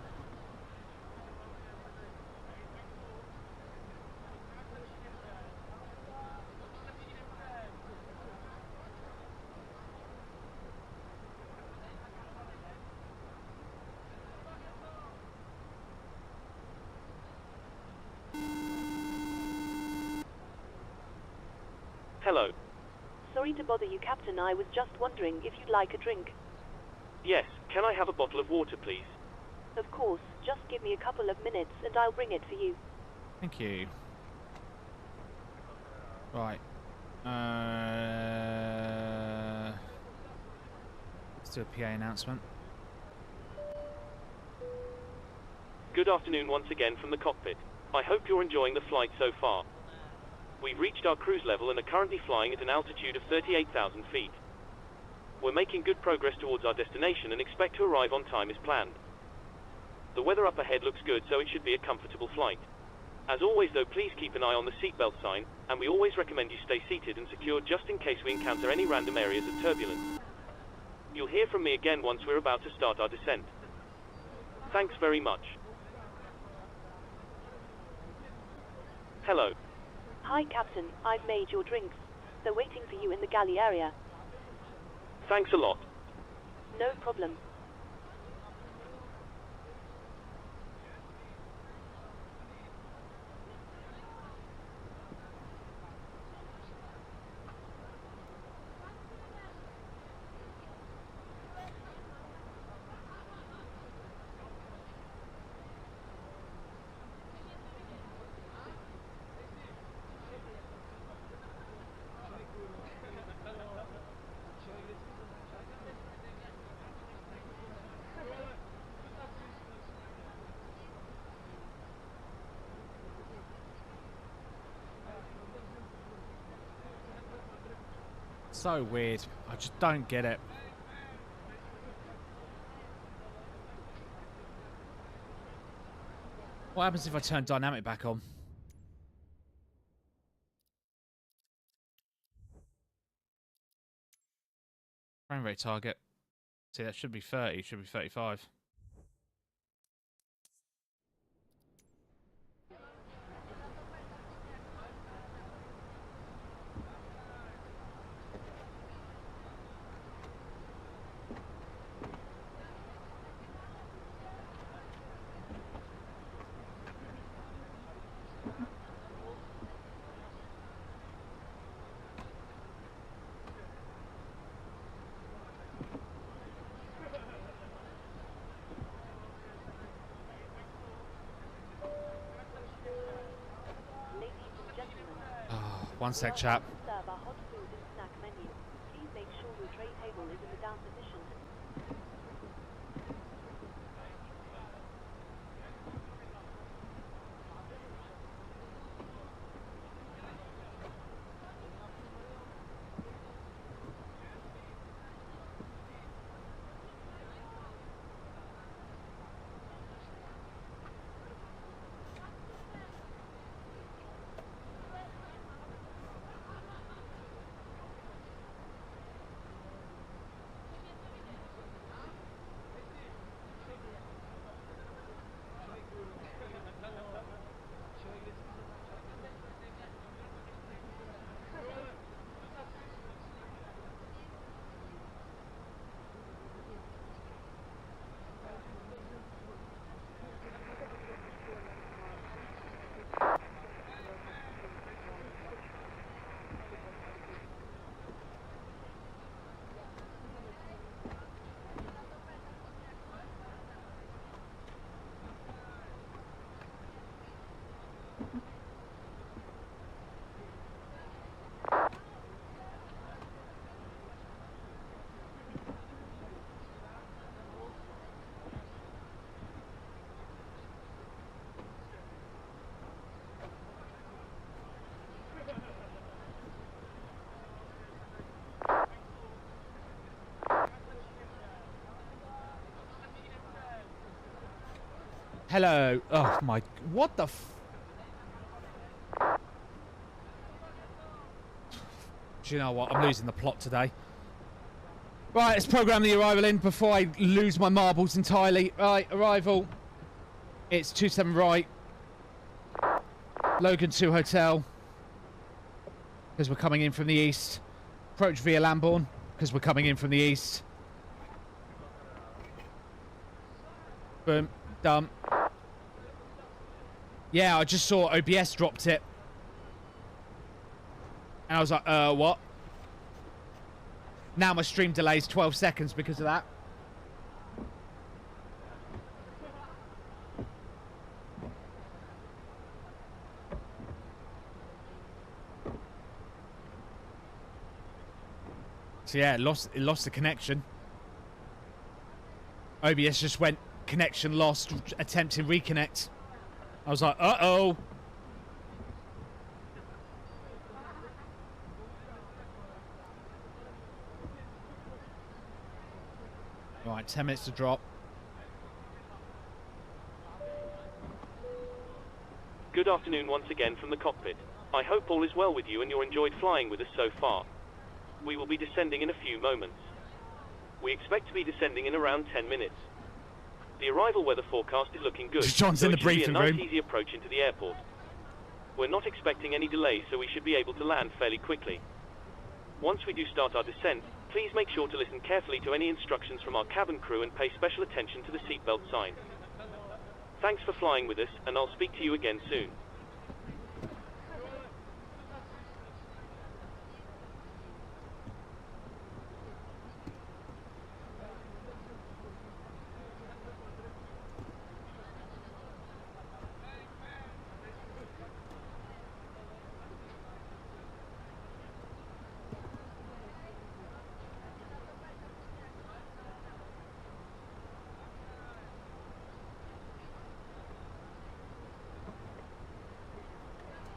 Speaker 5: Hello.
Speaker 6: Sorry to bother you, Captain. I was just wondering if you'd like a drink.
Speaker 5: Yes, can I have a bottle of water, please?
Speaker 6: Of course. Just give me a couple of minutes and I'll bring it for you.
Speaker 1: Thank you. Right. Let's do a PA announcement.
Speaker 5: Good afternoon once again from the cockpit. I hope you're enjoying the flight so far. We've reached our cruise level and are currently flying at an altitude of 38,000 feet. We're making good progress towards our destination and expect to arrive on time as planned. The weather up ahead looks good, so it should be a comfortable flight. As always though, please keep an eye on the seatbelt sign, and we always recommend you stay seated and secured just in case we encounter any random areas of turbulence. You'll hear from me again once we're about to start our descent. Thanks very much. Hello.
Speaker 6: Hi, Captain. I've made your drinks. They're waiting for you in the galley area.
Speaker 5: Thanks a lot.
Speaker 6: No problem.
Speaker 1: So weird. I just don't get it. What happens if I turn dynamic back on? Frame rate target. See, that should be 30, should be 35. One sec, chap.
Speaker 6: Serve our hot food and snack menu. Please make sure your tray table is in the down position.
Speaker 1: Hello. Oh my. What the f... Do you know what? I'm losing the plot today. Right, let's program the arrival in before I lose my marbles entirely. Right, arrival. It's 27 right. Logan 2 Hotel. Because we're coming in from the east. Approach via Lambourne. Because we're coming in from the east. Boom. Done. Yeah, I just saw OBS dropped it. And I was like, what? Now my stream delay's 12 seconds because of that. So yeah, it lost the connection. OBS just went connection lost, attempting reconnect. I was like, uh-oh. Right, 10 minutes to drop.
Speaker 5: Good afternoon once again from the cockpit. I hope all is well with you and you enjoyed flying with us so far. We will be descending in a few moments. We expect to be descending in around 10 minutes. The arrival weather forecast is looking good,
Speaker 1: John's
Speaker 5: so
Speaker 1: in the
Speaker 5: it should be a
Speaker 1: briefing
Speaker 5: nice
Speaker 1: room.
Speaker 5: easy approach into the airport. We're not expecting any delays, so we should be able to land fairly quickly. Once we do start our descent, please make sure to listen carefully to any instructions from our cabin crew and pay special attention to the seatbelt sign. Thanks for flying with us, and I'll speak to you again soon.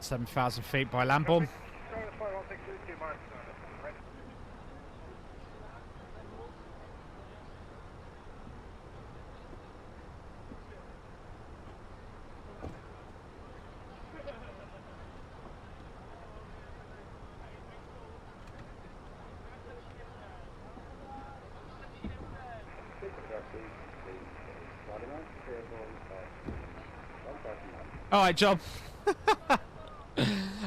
Speaker 1: Seven 7,000 feet by Lambourne. All right, John.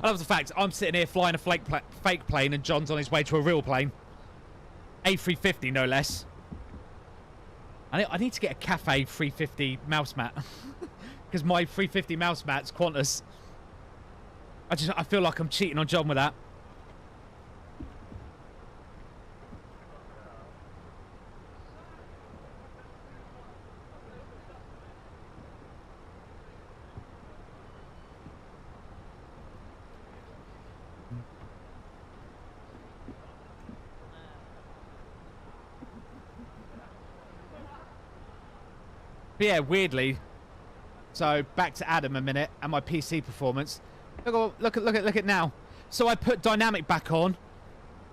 Speaker 1: I love the fact I'm sitting here flying a fake plane and John's on his way to a real plane. A350, no less. I need to get a Cafe 350 mouse mat. Because my 350 mouse mat's Qantas. I feel like I'm cheating on John with that. But yeah, weirdly. So back to Adam a minute and my PC performance. Look at now. So I put dynamic back on,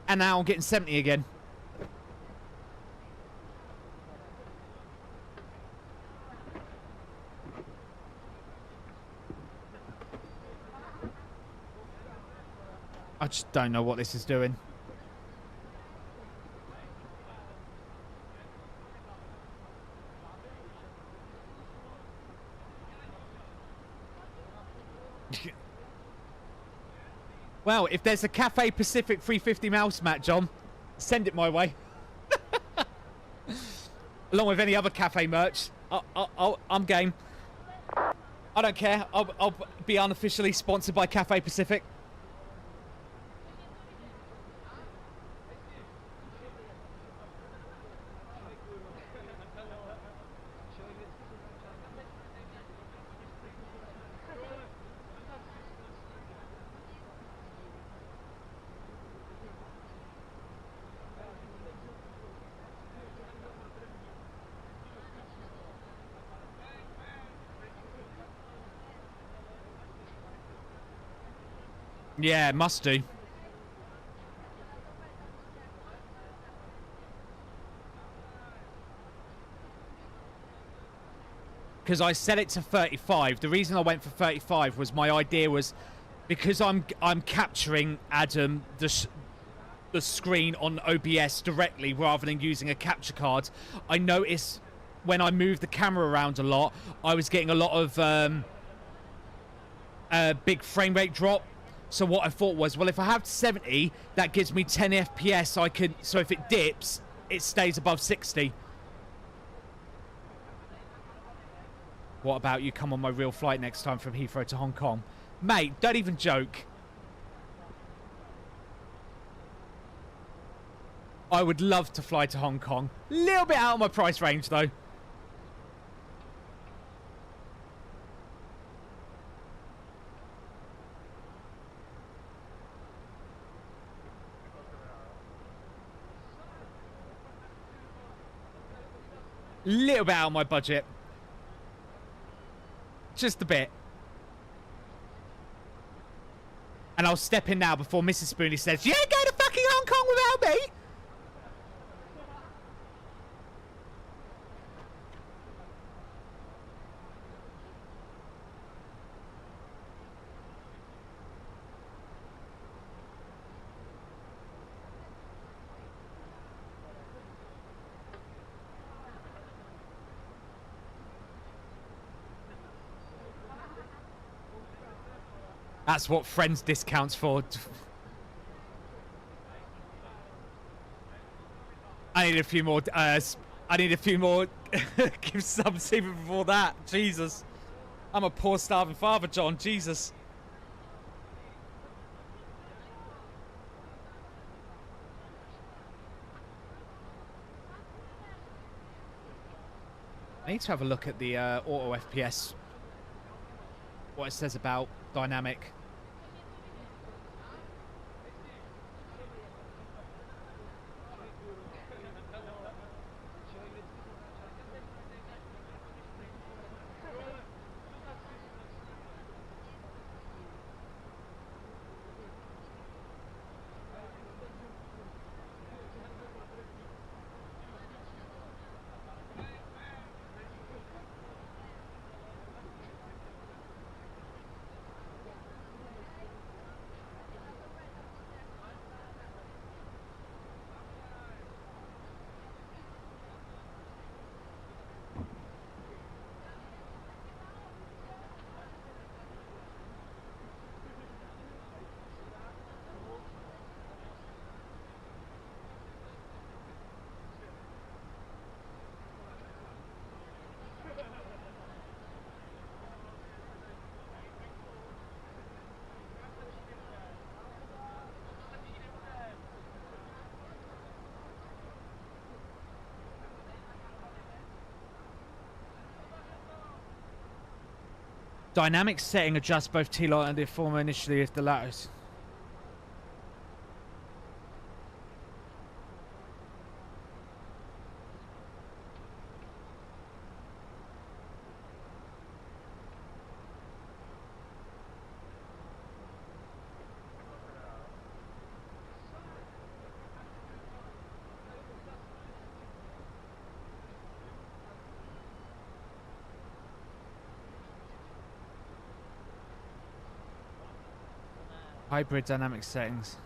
Speaker 1: and now I'm getting 70 again. I just don't know what this is doing. Well, if there's a Cafe Pacific 350 mouse mat, John, send it my way. Along with any other cafe merch. I'm game. I don't care. I'll be unofficially sponsored by Cafe Pacific. Yeah, must do. because I set it to 35. The reason I went for 35 was my idea was because I'm capturing Adam the screen on OBS directly rather than using a capture card. I noticed when I moved the camera around a lot, I was getting a lot of big frame rate drop. So what I thought was, well, if I have 70, that gives me 10 FPS. So if it dips, it stays above 60. What about you come on my real flight next time from Heathrow to Hong Kong? Mate, don't even joke. I would love to fly to Hong Kong. Little bit out of my price range, though. Little bit out of my budget. Just a bit. And I'll step in now before Mrs. Spoony says, you ain't going to fucking Hong Kong without me! That's what friends discounts for. I need a few more. I need a few more give subs even before that. Jesus, I'm a poor starving father, John. Jesus. I need to have a look at the auto FPS. What it says about dynamic. Dynamic setting adjusts both T-lot and the former initially if the latter is... Hybrid dynamic settings.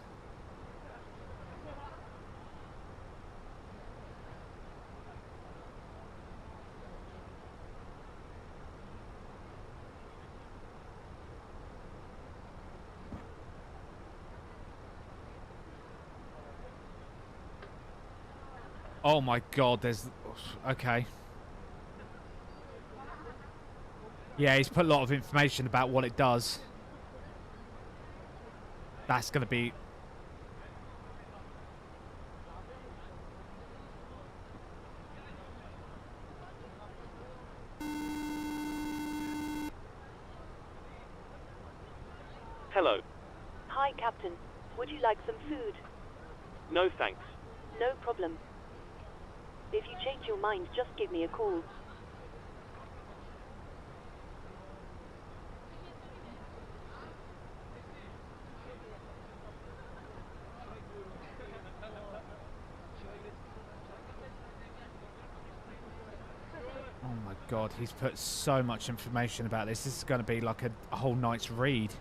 Speaker 1: Oh my god, there's... Okay. Yeah, he's put a lot of information about what it does. That's going to be...
Speaker 5: Hello.
Speaker 6: Hi, Captain. Would you like some food?
Speaker 5: No, thanks.
Speaker 6: No problem. If you change your mind, just give me a call.
Speaker 1: Oh my God, he's put so much information about this. This is going to be like a whole night's read.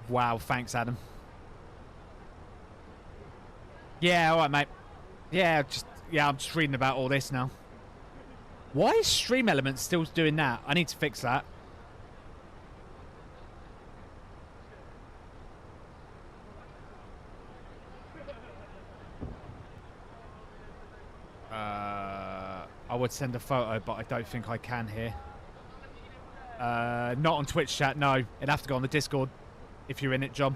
Speaker 1: Wow, thanks, Adam. Yeah, all right, mate. Yeah, I'm just reading about all this now. Why is Stream Elements still doing that? I need to fix that. I would send a photo, but I don't think I can here. Not on Twitch chat, no. It'd have to go on the Discord if you're in it, John.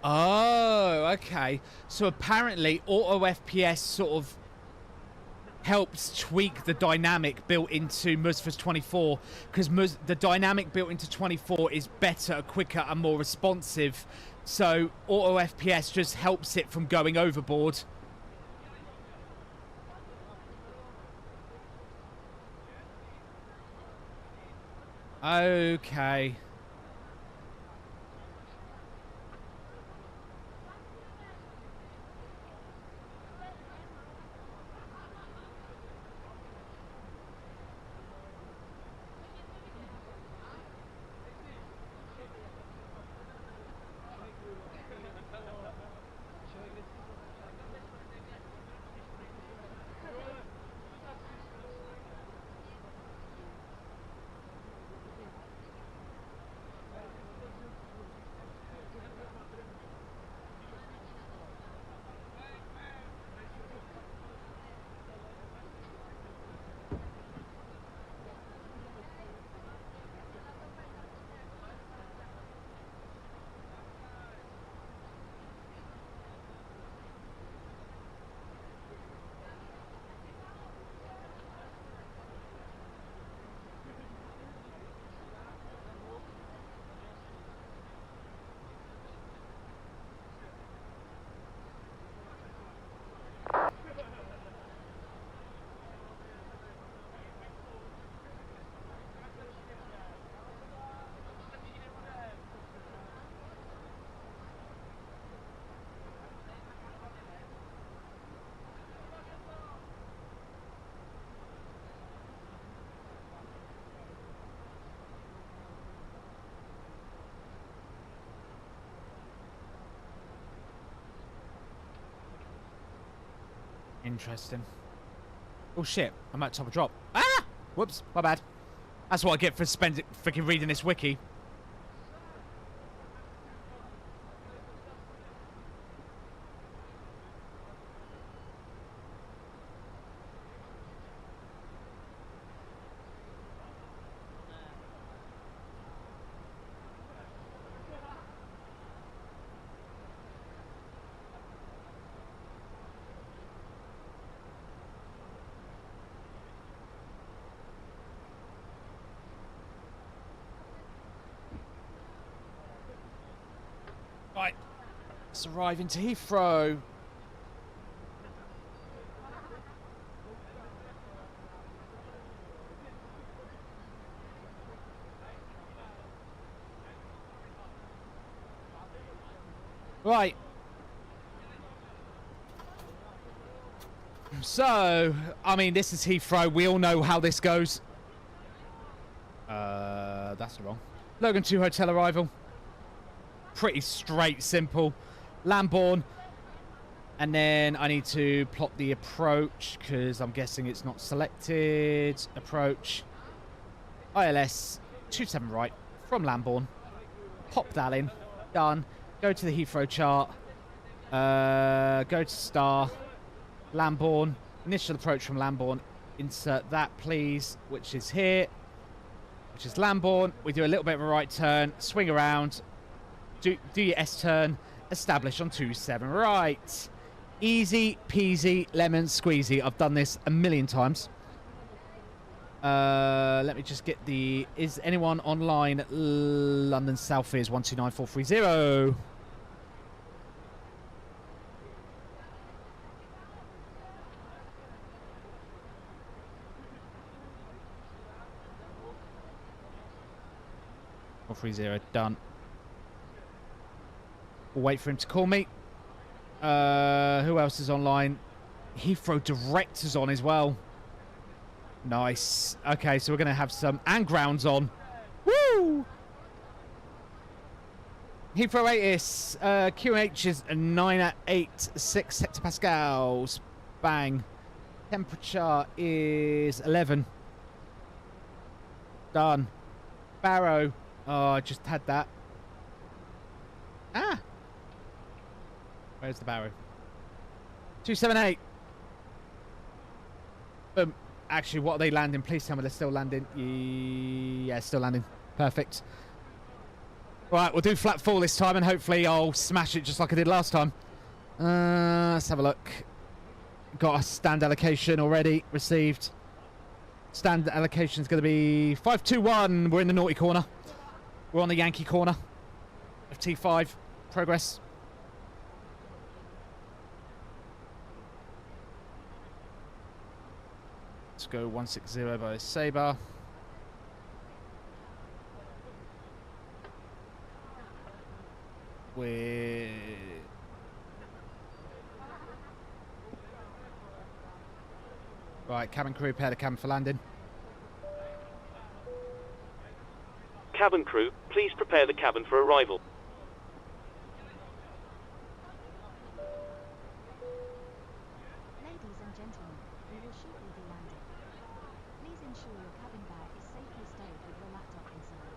Speaker 1: Oh, okay. So apparently auto FPS sort of helps tweak the dynamic built into Musfa's 24, because the dynamic built into 24 is better, quicker and more responsive. So auto FPS just helps it from going overboard. Okay. Interesting. Oh shit, I'm at top of drop. Ah! Whoops, my bad. That's what I get for freaking reading this wiki. Right, let's arrive into Heathrow. Right. So, I mean, this is Heathrow. We all know how this goes. that's wrong. Logan 2 hotel arrival. Pretty straight, simple. Lambourne. And then I need to plot the approach because I'm guessing it's not selected. Approach. ILS 27 right from Lambourne. Pop that in. Done. Go to the Heathrow chart. Go to star. Lambourne. Initial approach from Lambourne. Insert that, please, which is here. Which is Lambourne. We do a little bit of a right turn. Swing around. Do your S-turn. Establish on 27 right. Easy peasy lemon squeezy. I've done this a million times. Let me just get the... Is anyone online? London South is 129430. Or 30 done. We'll wait for him to call me. Who else is online? Heathrow Director's on as well. Nice. Okay, so we're going to have some... And grounds on. Woo! Heathrow ATIS. QH is 986 hectopascals. Bang. Temperature is 11. Done. Barrow. Oh, I just had that. Ah! Where's the Barrow? 278. Actually, what are they landing? Please tell me they're still landing. Yeah, still landing. Perfect. Right, we'll do flat 4 this time, and hopefully I'll smash it just like I did last time. Let's have a look. Got a stand allocation already received. Stand allocation is going to be 521. We're in the naughty corner. We're on the Yankee corner of T5. Progress. Let's go 160 by Sabre. We're... Right, cabin crew, prepare the cabin for landing.
Speaker 5: Cabin crew, please prepare the cabin for arrival.
Speaker 8: Ladies and gentlemen, we will shortly be landing. Please ensure your cabin bag is safely stowed with your laptop inside.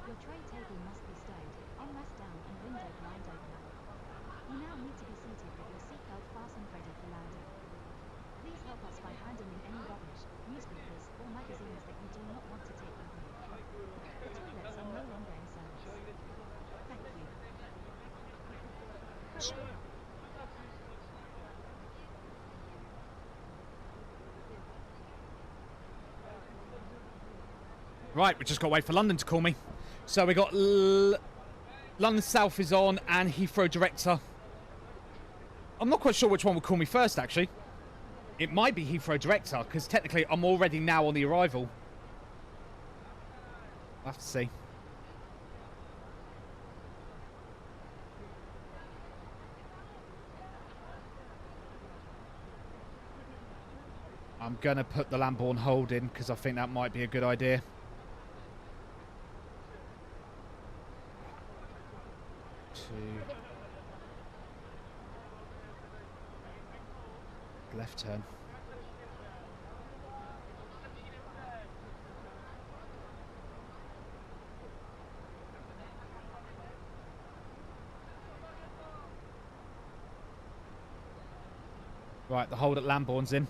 Speaker 8: Your tray table must be stowed, armrest down and window blind open. You now need to be seated with your seatbelt fastened ready for landing. Please help us by handing in any rubbish, newspapers or magazines that you do not want to take with you. The toilets are no longer in service. Thank you.
Speaker 1: Right, we just got to wait for London to call me. So we got London South is on and Heathrow Director. I'm not quite sure which one will call me first, actually. It might be Heathrow Director, because technically I'm already now on the arrival. I'll have to see. I'm going to put the Lambourne hold in, because I think that might be a good idea. Left turn. Right, the hold at Lambourne's in.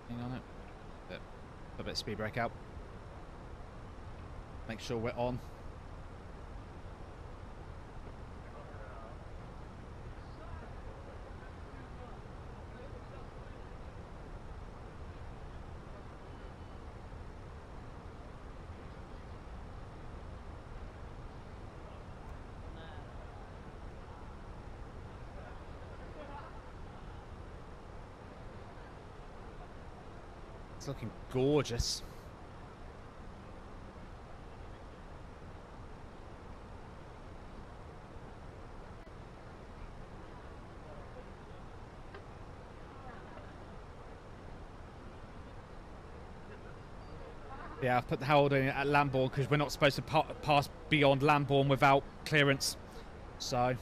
Speaker 1: Hang on it. Put a bit of speed brake out. Make sure we're on. It's looking gorgeous. Yeah, I've put the holding at Lambourne because we're not supposed to pass beyond Lambourne without clearance. So.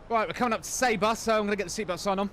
Speaker 1: Right, we're coming up to Sabre, so I'm going to get the seatbelt sign on.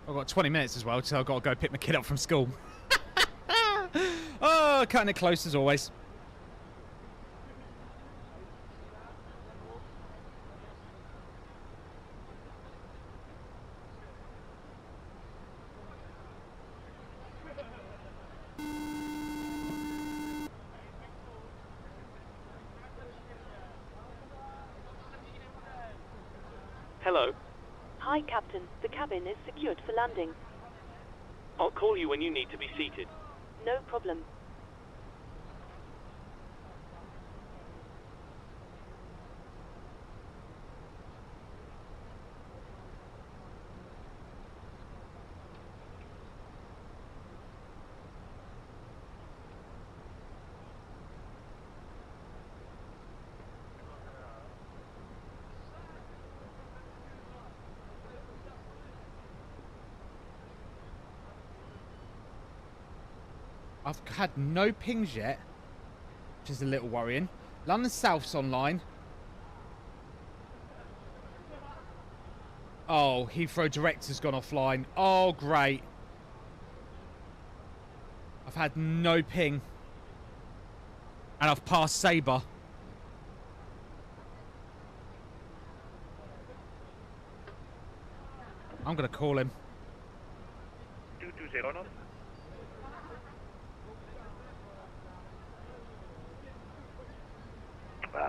Speaker 1: I've got 20 minutes as well, so I've got to go pick my kid up from school. Oh, cutting it close as always.
Speaker 5: Hello.
Speaker 6: Hi, Captain. The cabin is secured for landing.
Speaker 5: I'll call you when you need to be seated.
Speaker 6: No problem.
Speaker 1: I've had no pings yet, which is a little worrying. London South's online. Oh, Heathrow Director's gone offline. Oh, great. I've had no ping. And I've passed Sabre. I'm going to call him.
Speaker 2: 220 knots.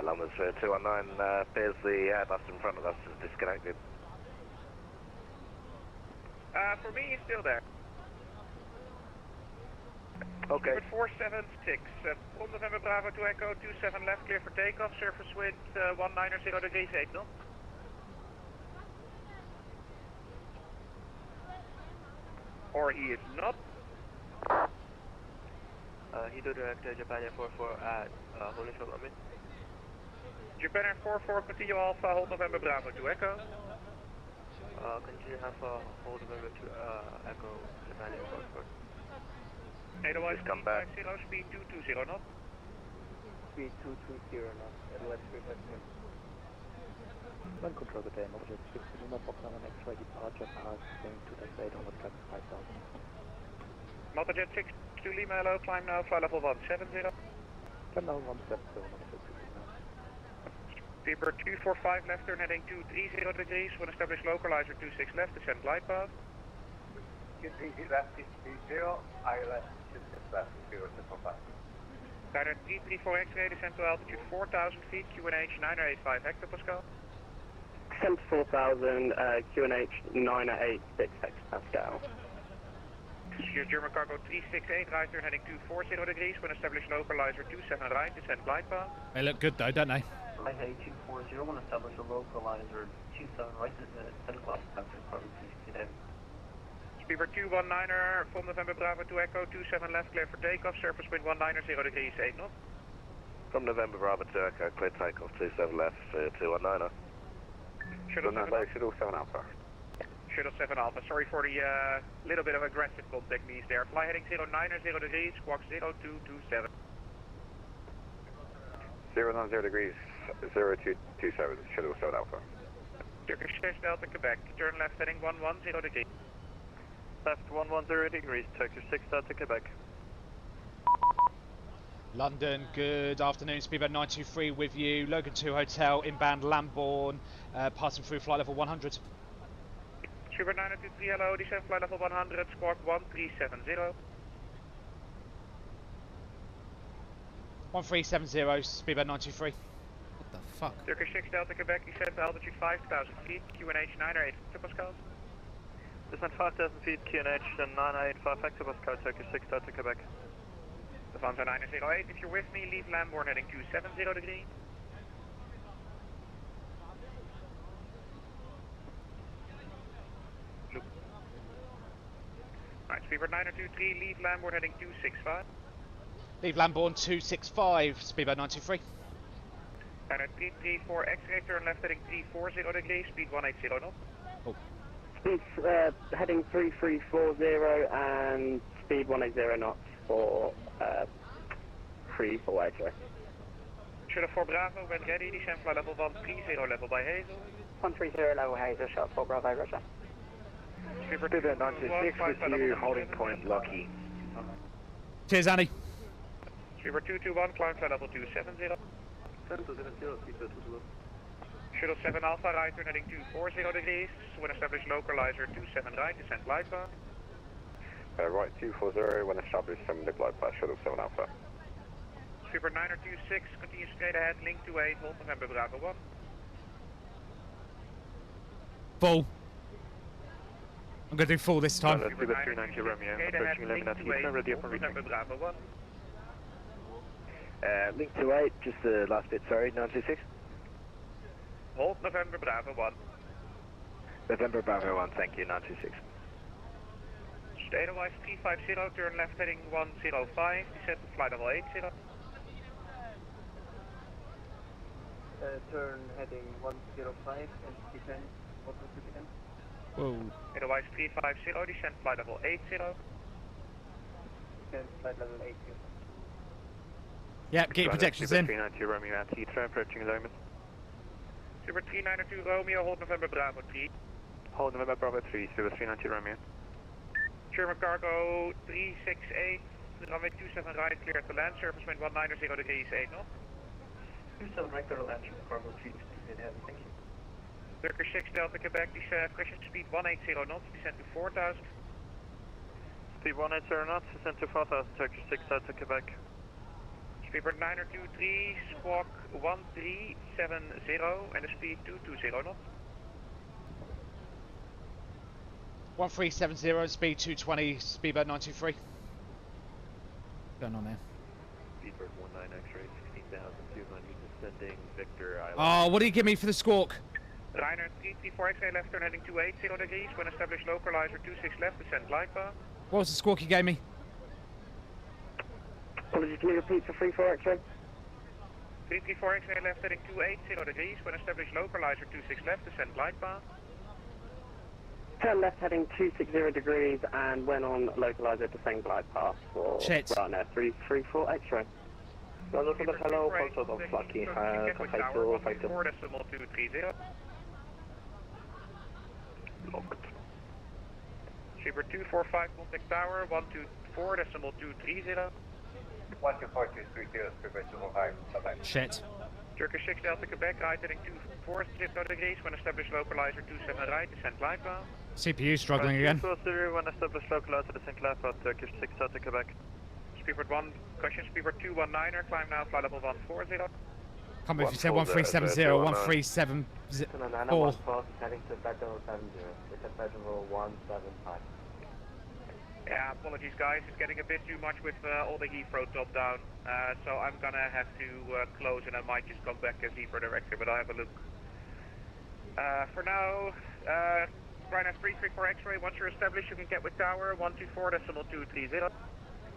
Speaker 9: London's 219, appears the Airbus in front of us is disconnected.
Speaker 2: For me, he's still there.
Speaker 9: Okay.
Speaker 2: 476, from November Bravo to Echo, 27 left, clear for takeoff, surface wind 190 degrees 8 knots. Or he is not.
Speaker 10: Heathrow Director, Japan Air 44 at Holyfield on me.
Speaker 2: Japan Air 44, continue Alpha, hold November Bravo to Echo.
Speaker 10: Continue Alpha, hold November to Echo, Japan Air 44.
Speaker 2: Otherwise,
Speaker 9: come back.
Speaker 2: 50, speed 220 knots.
Speaker 3: Speed 220 knots, let's request him. One control the day, November 6, Lima Fox on an X-ray departure path, going to the state over traffic 5000.
Speaker 2: Multijet 6 to Lima, hello, climb now, fly level 170.
Speaker 3: Climb now 170,
Speaker 2: Beeper 245 left, turn heading 230 degrees, when established localizer 26 left, descend glide path.
Speaker 3: 230 left, 230, I left, 26 left, 075.
Speaker 2: Rider 334 X-ray, descend to altitude 4,000 feet, QNH 985 hectopascal.
Speaker 13: Descent 4,000, QNH 986 hectopascal.
Speaker 2: Secure German cargo 368, right turn heading 240 degrees, when established localizer 27 right, descend glide path.
Speaker 1: They look good though, don't they?
Speaker 14: Flight heading 240, when established localizer 27 right, descend glide path, probably please get in.
Speaker 2: Speedbird 219er, from November Bravo to Echo, 27 left, clear for takeoff, surface wind 190 degrees 8 knots.
Speaker 9: From November Bravo to Echo, clear takeoff 27 left, 219er.
Speaker 2: Shuttle 7 Alpha.
Speaker 3: Shuttle 7 Alpha.
Speaker 2: Shuttle 7 Alpha, sorry for the little bit of aggressive contact means there. Fly heading 090 degrees, squawk 0227.
Speaker 3: 090 degrees, 0227, Shuttle 7 Alpha.
Speaker 2: Turkish 6 Delta Quebec, turn left heading 110 degrees.
Speaker 10: Left 110 degrees, Turkish 6 Delta Quebec.
Speaker 1: London, good afternoon. Speedbird 923 with you. Logan 2 Hotel, inbound Lambourne, passing through flight level 100.
Speaker 2: Speedbird 923, hello, descend flight level 100, squawk 1370.
Speaker 1: 1370, Speedbird 923. What the fuck?
Speaker 2: Turkish 6 Delta Quebec, descend to altitude 5,000 feet, QNH 908 hectopascals.
Speaker 15: Descend 5,000 feet, QNH 985 hectopascal, Turkish 6 Delta Quebec.
Speaker 2: Volanta 908, if you're with me, leave Lambourne heading 270 degrees. Loop. Right, Speedbird 923, leave Lambourne heading 265.
Speaker 1: Leave Lambourne 265, Speedbird 923.
Speaker 2: 334 X-ray, turn left heading 340 degrees, speed 180 knots.
Speaker 1: Oh.
Speaker 13: Speed heading 3340 and speed 180 knots for 34 X-ray.
Speaker 2: Shuttle 4 Bravo, when ready, descend flight level 130 level by Hazel.
Speaker 3: 130 level Hazel, shot 4 Bravo, roger.
Speaker 2: Speedbird 926 with you, holding point Lucky.
Speaker 1: Cheers, Annie.
Speaker 2: Speedbird 221, climb flight level 270. Shuttle 7 Alpha, right turn heading 240 degrees. When established localizer 27 right, descend glide path.
Speaker 9: Right 240, when established 7 the glide path, Shuttle 7 Alpha.
Speaker 2: Speedbird 926, continue straight ahead, link 28, hold November Bravo 1.
Speaker 1: Full. I'm going to do full this time.
Speaker 2: Speedbird 390 Romeo, approaching 11 at Heathrow, ready up on November Bravo 1.
Speaker 3: Link 28, just the last bit, sorry, 926.
Speaker 2: Hold November Bravo 1.
Speaker 3: November Bravo 1, thank you, 926.
Speaker 2: Staterwise 350, turn left heading 105, descend to flight level 80.
Speaker 14: Turn heading 105 and descend, what was it again?
Speaker 1: Whoa.
Speaker 2: Staterwise 350, descend flight level 80.
Speaker 14: Descend flight level 80.
Speaker 1: Yep, get your projections in.
Speaker 15: 390 Romeo at Heathrow, approaching Lomond.
Speaker 2: Super 392 Romeo, hold November Bravo 3.
Speaker 15: Hold November Bravo 3, Super 390 Romeo.
Speaker 2: German cargo 368, runway 27 right, clear to land, surface wind 190 degrees, 8 knots.
Speaker 14: 27 right, clear to land, cargo 368, thank you.
Speaker 2: Turkish 6 Delta Quebec, cushion speed 180 knots, descend to 4,000.
Speaker 15: Speed 180 knots, descend to 4,000, Turkish 6 Delta Quebec.
Speaker 2: Speedbird 923, squawk 1370 and the speed 220 knots.
Speaker 1: 1370, speed 220, Speedbird 923. Going on there.
Speaker 9: Speedbird 19 X-ray, 16,200, descending, Victor Island.
Speaker 1: Oh, what do you give me for the squawk?
Speaker 2: Ryanair 334 X-ray left turn heading 280 degrees, when established localizer 26 left, descend glide path.
Speaker 1: What was the squawk you gave me?
Speaker 13: Apologies, can you repeat for 34 X-ray?
Speaker 2: 334 X-ray left heading 280 degrees, when established localizer 26 left, descend glide path.
Speaker 13: Turn left heading 260 degrees and when on localizer descend glide path for Ryanair 334 X-ray.
Speaker 3: Hello, consult on Lucky, Heathrow,
Speaker 2: 4.230.
Speaker 9: Locked.
Speaker 2: Super 245 contact tower, 124.230.
Speaker 3: 124.230, Speedbird 245, bye-bye.
Speaker 1: Shit.
Speaker 2: Turkish 6 Delta Quebec, right heading 240 degrees, when established localizer 27 right, descend glide path.
Speaker 1: CPU struggling again.
Speaker 15: 240, when established localizer, descend glide path, Turkish 6 Delta Quebec.
Speaker 2: Speedbird 1, caution, Speedbird 219er, climb now, flight level 140.
Speaker 1: Can't believe you said 1370, 1374.
Speaker 3: heading to Federal 70, it's a Federal 175.
Speaker 2: Yeah, apologies guys, it's getting a bit too much with all the Heathrow top down, so I'm gonna have to close and I might just come back as Heathrow director, but I'll have a look. For now, Ryanair 334 X-ray, once you're established you can get with tower 124.230.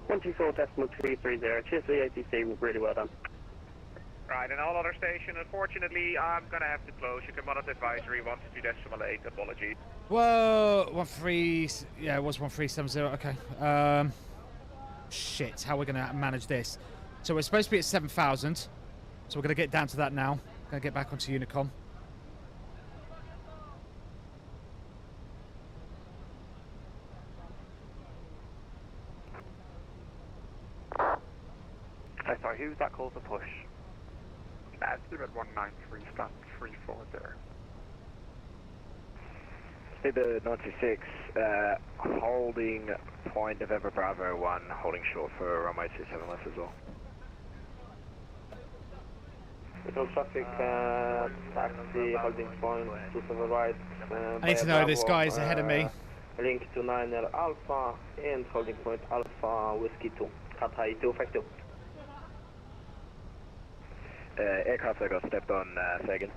Speaker 13: 124.230, cheers for the ATC, really well done.
Speaker 2: Right, and all other station, unfortunately, I'm gonna have to close. You can monitor advisory 122.8, apologies.
Speaker 1: Whoa, 13, yeah, it was 1370, okay. Shit, how are we gonna manage this? So we're supposed to be at 7,000, so we're gonna get down to that now. Gonna get back onto Unicom.
Speaker 3: Sorry,
Speaker 16: who's that call to push?
Speaker 17: That's at 193, stand 340.
Speaker 10: Speedbird 926, holding point November Bravo 1, holding short for runway 27 left as well.
Speaker 18: Control traffic, taxi, holding point 27 right.
Speaker 1: I need to know this guy is ahead of me.
Speaker 18: Link to 9 Alpha and holding point Alpha Whiskey 2. Qatar 2 effective.
Speaker 10: Aircraft that got stepped on, Sagan.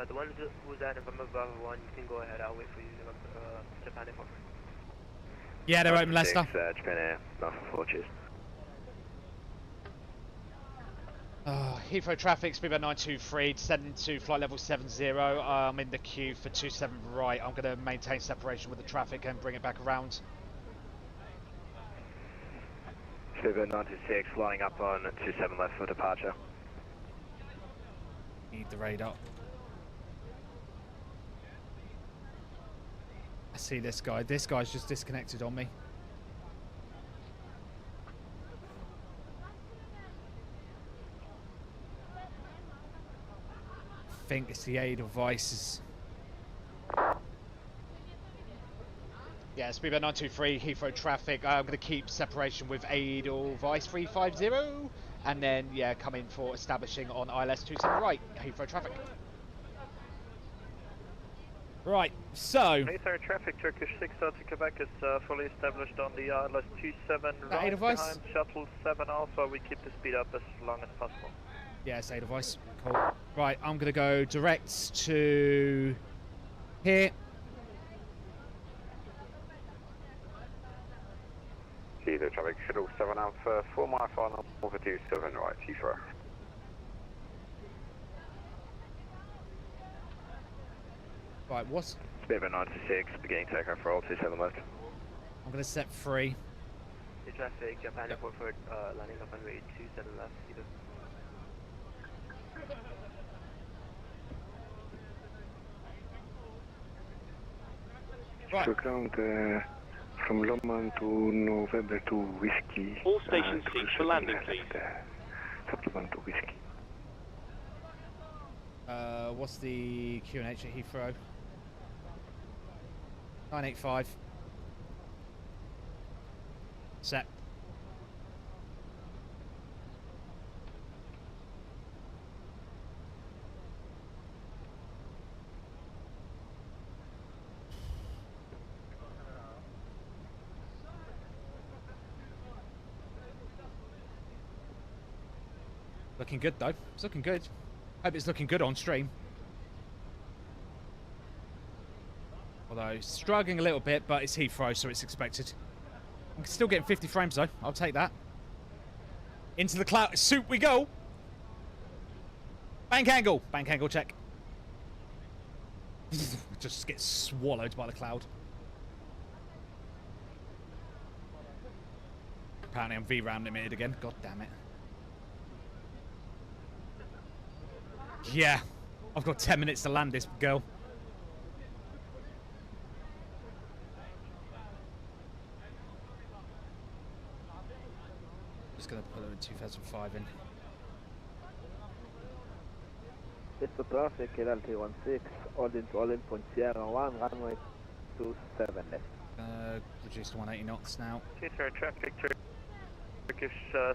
Speaker 14: The one who's at November Bravo 1, you can go ahead. I'll wait for you to Japan Airport.
Speaker 1: Yeah, they're open, Leicester.
Speaker 10: Japan Air, 944, cheers.
Speaker 1: Heathrow traffic, speedbird 923, descending to flight level 70. I'm in the queue for 27 right. I'm going to maintain separation with the traffic and bring it back around.
Speaker 10: Speedbird 926, lining up on 27 left for departure.
Speaker 1: Need the radar. I see this guy. This guy's just disconnected on me. I think it's the aid devices. Yeah, speedbird 923, Heathrow traffic. I'm going to keep separation with Edelweiss 350, and then yeah, come in for establishing on ILS 27 right, Heathrow traffic. Right, so
Speaker 15: Heathrow traffic, Turkish 6 to Quebec is fully established on the ILS 27 right
Speaker 1: Edelweiss?
Speaker 15: behind shuttle 7 Alpha. We keep the speed up as long as possible.
Speaker 1: yes, Edelweiss. Cool. Right, I'm going to go direct to here.
Speaker 9: Heathrow traffic, shuttle 7 Alpha, 4 mile final, over 27 right, Heathrow.
Speaker 1: Right, what's...
Speaker 10: Speedbird 926, beginning takeoff for all 27 left.
Speaker 1: I'm going to set 3.
Speaker 14: The traffic, Japan Airport for landing up on runway 27 left. Either.
Speaker 1: Right.
Speaker 9: So count from London to November to Whiskey.
Speaker 5: All stations seek for landing, please.
Speaker 9: Supplement to Whiskey.
Speaker 1: What's the QNH at Heathrow? 985. Set. Looking good though. It's looking good. Hope it's looking good on stream. Although struggling a little bit, but it's Heathrow, so it's expected. I'm still getting 50 frames though. I'll take that. Into the cloud. Soup we go. Bank angle. Bank angle check. Just get swallowed by the cloud. Apparently I'm VRAM limited again. God damn it. Yeah. I've got 10 minutes to land this girl. Just gonna put her in 2005 in.
Speaker 3: It's the traffic, LT16, holding to all in point Sierra 1, runway 27 left.
Speaker 1: Reduced to 180 knots now.
Speaker 15: Heathrow traffic, Turkish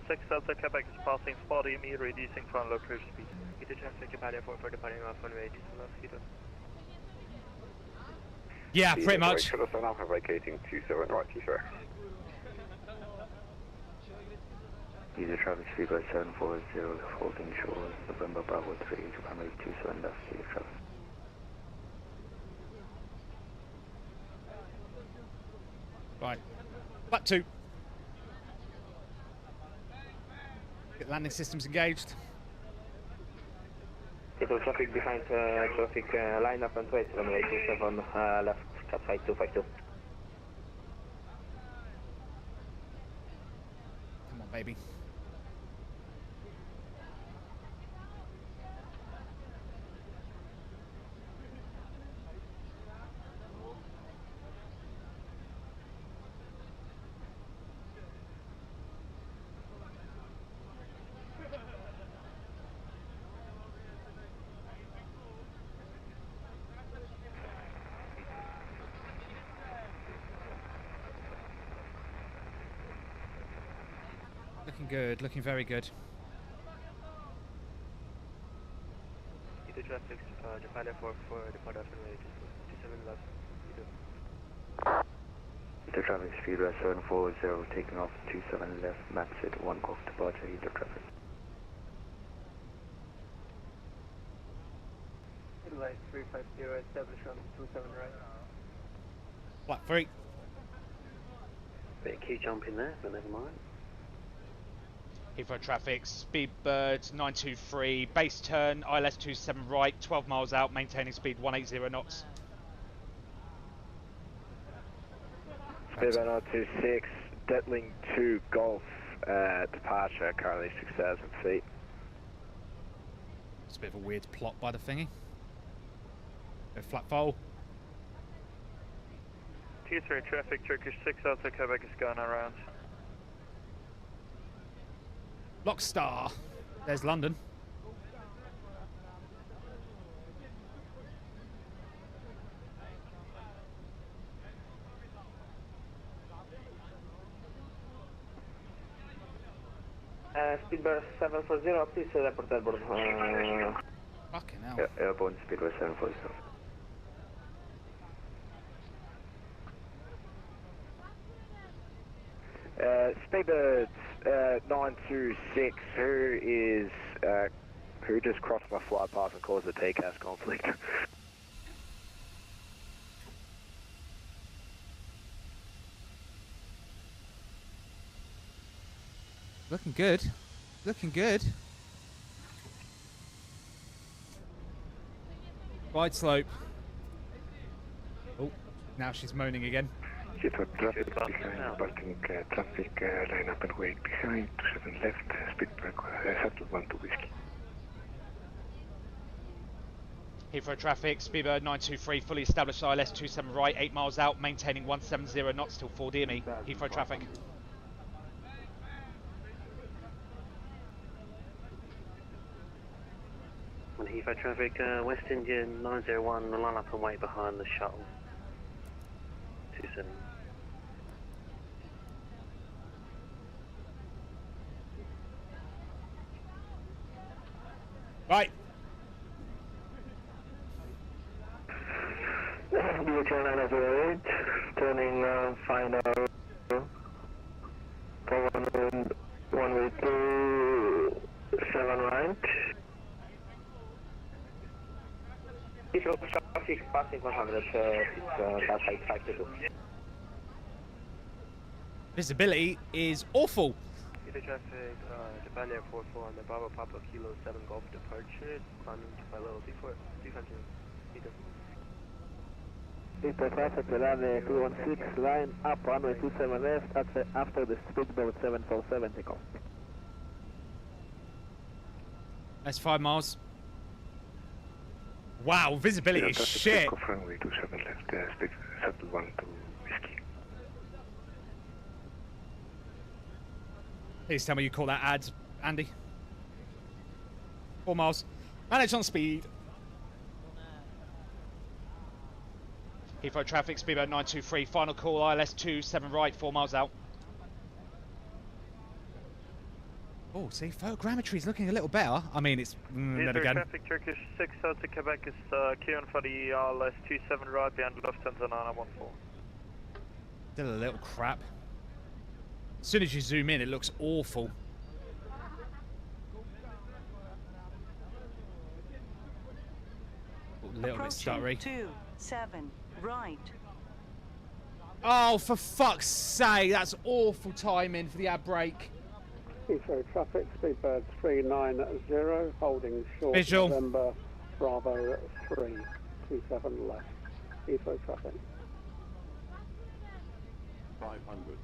Speaker 15: 6 Delta Quebec is passing spotty me, reducing front low cruise speed.
Speaker 14: Heathrow traffic, Japan Airport for departing off runway 27 left. Heathrow.
Speaker 1: Yeah, pretty much.
Speaker 9: Shuttle 7 Alpha vacating 27 right, Heathrow.
Speaker 10: Heathrow traffic, speedbird 740, holding shore, November Bravo 3, Japan 27 left, Heathrow traffic.
Speaker 1: Right. Flat 2. Get landing systems engaged.
Speaker 18: Heathrow traffic behind traffic line up and wait, runway 27 left, Qatar 252.
Speaker 1: Come on, baby. Looking good, looking very good.
Speaker 18: Heathrow traffic, Japan Airport for depart after runway 27 left.
Speaker 10: Heathrow traffic, speed rest 740, taking off 27 left, max at 1 golf departure, Heathrow traffic.
Speaker 3: Light 350, establish on 27 right.
Speaker 1: Flat 3.
Speaker 13: Bit of key jump in there, but never mind.
Speaker 1: Heathrow traffic, Speedbird 923, base turn, ILS 27 right, 12 miles out, maintaining speed 180 knots.
Speaker 9: Speedbird 926, Detling 2 Golf, departure, currently 6,000 feet.
Speaker 1: It's a bit of a weird plot by the thingy. Go flat foal.
Speaker 15: Heathrow traffic, Turkish 6 outside Quebec is gone around.
Speaker 1: Lockstar. There's London.
Speaker 18: Speedbird 740, please report airborne.
Speaker 1: Fucking hell.
Speaker 10: Yeah, airborne Speedbird 740.
Speaker 9: Speedbird 926, who just crossed my flight path and caused a TCAS conflict?
Speaker 1: Looking good. Looking good. Wide slope. Oh, now she's moaning again.
Speaker 9: Heathrow traffic behind, parking traffic, line up and wait behind, 27 left, Speedbird, settle 1 to whiskey.
Speaker 1: Heathrow traffic, Speedbird 923, fully established ILS 27 right, 8 miles out, maintaining 170 knots till 4 DME. Heathrow traffic.
Speaker 13: On Heathrow traffic, West Indian 901, line up and wait behind the shuttle. 27.
Speaker 1: Right.
Speaker 18: DHL 908, turning final for 127 right. Heathrow traffic passing 100, it's that height 522.
Speaker 1: Visibility is awful.
Speaker 18: Heathrow traffic, Japan Airport for on the Bravo Papa Kilo 7 Golf departure, climbing to my level 300 meters.
Speaker 3: Heathrow traffic, Volanta 216, line up, runway 27 left, after the Speedbird 747 takeoff.
Speaker 1: That's 5 miles. Wow, visibility is shit.
Speaker 9: Runway 27 left, settle 1 to whiskey.
Speaker 1: Please tell me you call that ads, Andy. 4 miles. Manage on speed. Heathrow traffic, Speedbird 923, final call, ILS 27 right, 4 miles out. Oh, see, photogrammetry is looking a little better. I mean, it's then
Speaker 15: Heathrow
Speaker 1: again.
Speaker 15: traffic, Turkish 6 out to Quebec is clearing for the ILS 27 right behind Lufthansa 914.
Speaker 1: Still a little crap. As soon as you zoom in, it looks awful. A little bit stuttery.
Speaker 4: 27 right.
Speaker 1: Oh, for fuck's sake, that's awful timing for the ad brake.
Speaker 11: Heathrow traffic, Speedbird 390, holding short
Speaker 1: Visual.
Speaker 11: November Bravo 3, 27 left. Heathrow traffic.
Speaker 9: 500.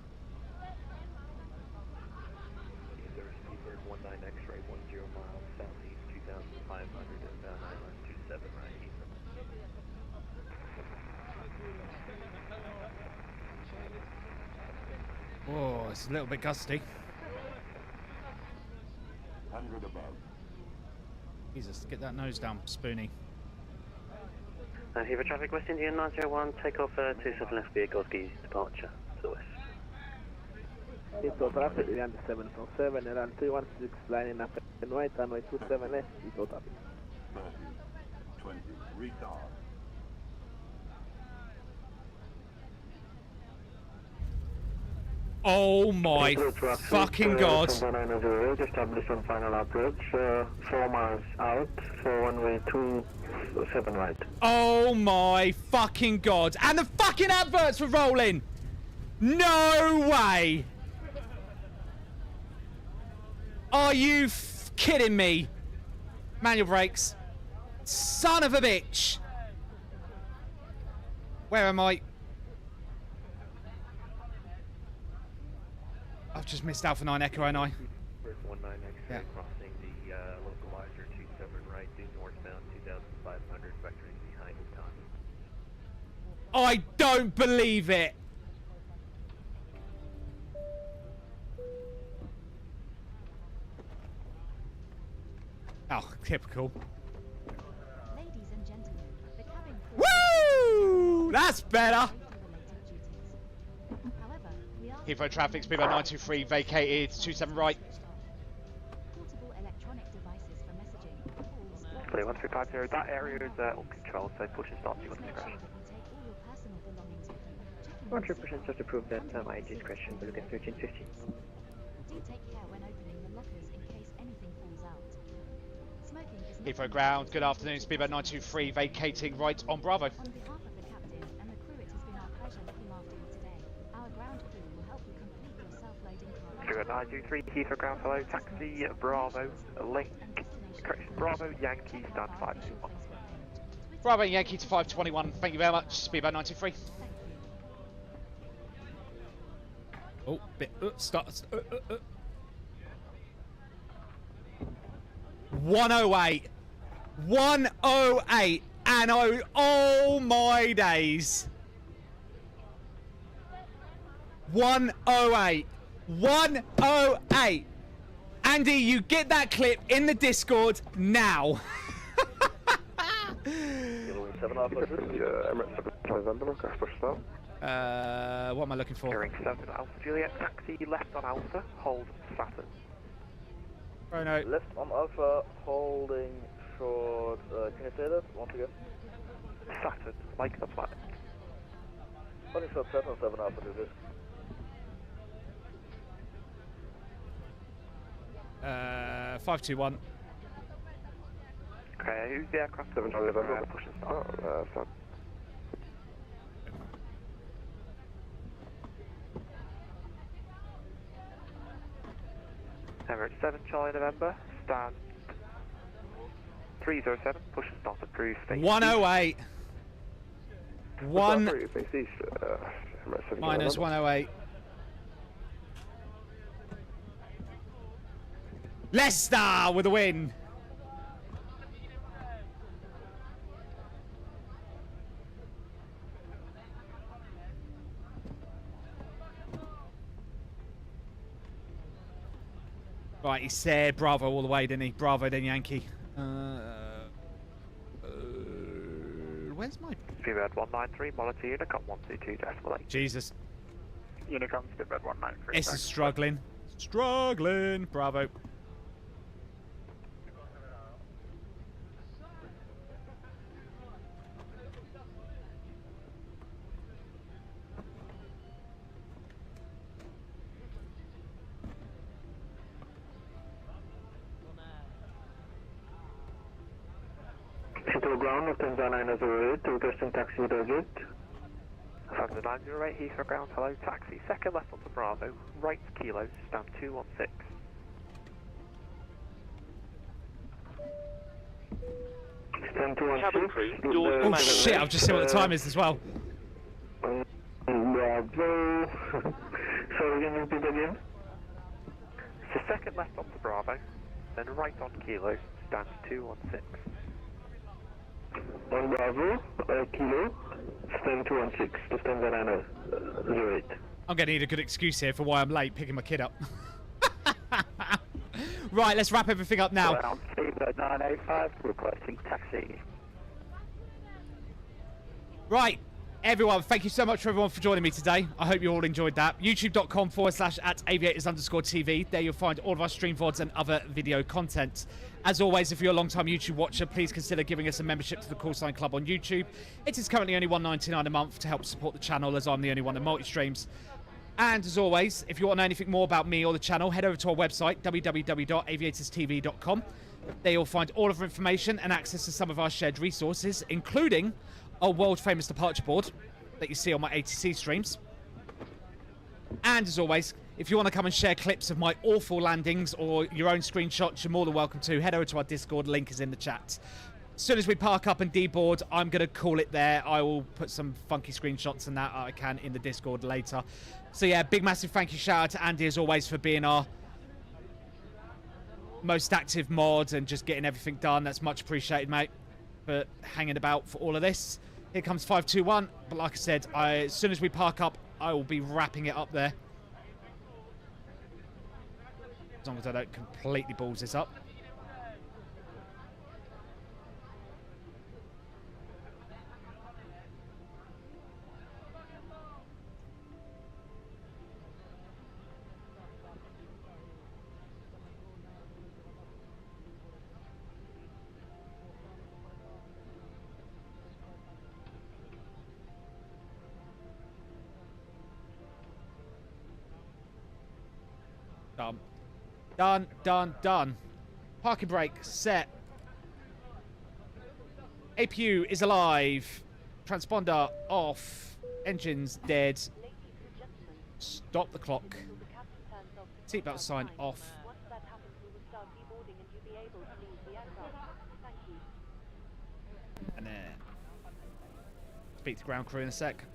Speaker 18: Speedbird 19 X-ray 10 miles southeast 2,500 and down ILS 27 right.
Speaker 1: Oh, it's a little bit gusty.
Speaker 9: 100 above.
Speaker 1: Jesus, get that nose down, Spoony.
Speaker 13: Heathrow traffic, West Indian 901, take off 27 left via Golf Guise departure to the west.
Speaker 3: Heathrow traffic, Volanta 747, around 316 lining up and right, runway 27 left, Heathrow traffic.
Speaker 16: 30, 20, retard.
Speaker 1: Oh my fucking god.
Speaker 9: Established on final approach, 4 miles out for runway 27 right.
Speaker 1: Oh my fucking god. And the fucking adverts were rolling! No way! Are you kidding me? Manual brakes. Son of a bitch! Where am I? I've just missed out for 9 Echo, ain't I?
Speaker 18: 19 X-ray, crossing the localizer 27 right, due northbound 2,500, vectoring behind the time.
Speaker 1: I don't believe it! Oh, typical.
Speaker 8: Ladies and gentlemen, the cabin crew.
Speaker 1: Woo! That's better!
Speaker 8: However, we are
Speaker 1: Heathrow traffic, speed by 923, vacated, 27 right.
Speaker 8: portable electronic devices for messaging, calls, or
Speaker 15: 31350, that area is uncontrolled, so push and start to your
Speaker 8: make
Speaker 15: discretion.
Speaker 8: sure that you take all your personal belongings with you. Checking
Speaker 14: 100% just to prove that my discretion will get 1350.
Speaker 8: Do take care when opening the lockers in case anything falls out. Smoking is not
Speaker 1: Heathrow ground, good afternoon, speed by 923, vacating right on Bravo.
Speaker 8: On behalf of the captain and the crew, it has been our pleasure looking after you today. Our ground crew will help you complete your self-loading cargo.
Speaker 15: 923, Heathrow ground, hello, taxi, Bravo, link, correction, Bravo, Yankee, stand 521.
Speaker 1: Bravo Yankee to 521, thank you very much, speed by 923. Oh, bit, start, 108. 108. And oh my days. 108. 108. Andy, you get that clip in the Discord now.
Speaker 10: 7
Speaker 1: what am I looking for?
Speaker 15: Hearing 7 Alpha Juliet, taxi left on Alpha, hold Saturn.
Speaker 1: Chrono.
Speaker 3: Left on Alpha, holding short, can you say that once again?
Speaker 15: Saturn, like the planet.
Speaker 3: Holding short 7 Alpha, do this.
Speaker 1: 521.
Speaker 15: Okay, who's the aircraft? 7 November, push and start. Emirates 7 Charlie November, stand 307, push and start approved.
Speaker 1: 108. One minus 108. Leicester with a win. Right, he said Bravo all the way, didn't he? Bravo, then Yankee. Where's my...
Speaker 15: Speedbird 193, monitor Unicom 122.8.
Speaker 1: Jesus.
Speaker 17: Unicom, Speedbird 193.
Speaker 1: This is struggling. Struggling. Bravo.
Speaker 9: Heathrow ground, Lufthansa 908, requesting taxi with exit.
Speaker 15: Lufthansa 908, Heathrow ground, hello, taxi, second left onto Bravo, right Kilo, stand 216.
Speaker 9: Stand 216.
Speaker 5: Cabin crew, doors
Speaker 1: Oh shit, I've just seen what the time is as well.
Speaker 9: Bravo. Sorry, can you repeat again?
Speaker 15: So second left onto Bravo, then right on Kilo, stand 216.
Speaker 9: On Bravo, Kilo, stand 216, Lufthansa 908.
Speaker 1: I'm going to need a good excuse here for why I'm late picking my kid up. Right, let's wrap everything up now.
Speaker 3: Ground, Speedbird 985, requesting taxi.
Speaker 1: Right, Everyone, thank you so much for everyone for joining me today. I hope you all enjoyed that. YouTube.com/@aviators_TV. There you'll find all of our stream VODs and other video content. As always, if you're a long-time YouTube watcher, please consider giving us a membership to the Call Sign Club on YouTube. It is currently only $1.99 a month to help support the channel, as I'm the only one that multi-streams. And as always, if you want to know anything more about me or the channel, head over to our website, www.aviatorstv.com. There you'll find all of our information and access to some of our shared resources, including our world-famous departure board that you see on my ATC streams. And as always, if you want to come and share clips of my awful landings or your own screenshots, you're more than welcome to. Head over to our Discord, link is in the chat. As soon as we park up and deboard, I'm going to call it there. I will put some funky screenshots and that I can in the Discord later. So yeah, big massive thank you, shout out to Andy as always for being our most active mod and just getting everything done. That's much appreciated, mate, for hanging about for all of this. Here comes 521, but like I said, as soon as we park up, I will be wrapping it up there. As long as I don't completely balls this up. Done. Parking brake set. APU is alive. Transponder off. Engines dead. Stop the clock. Seatbelt sign off. And then speak to ground crew in a sec.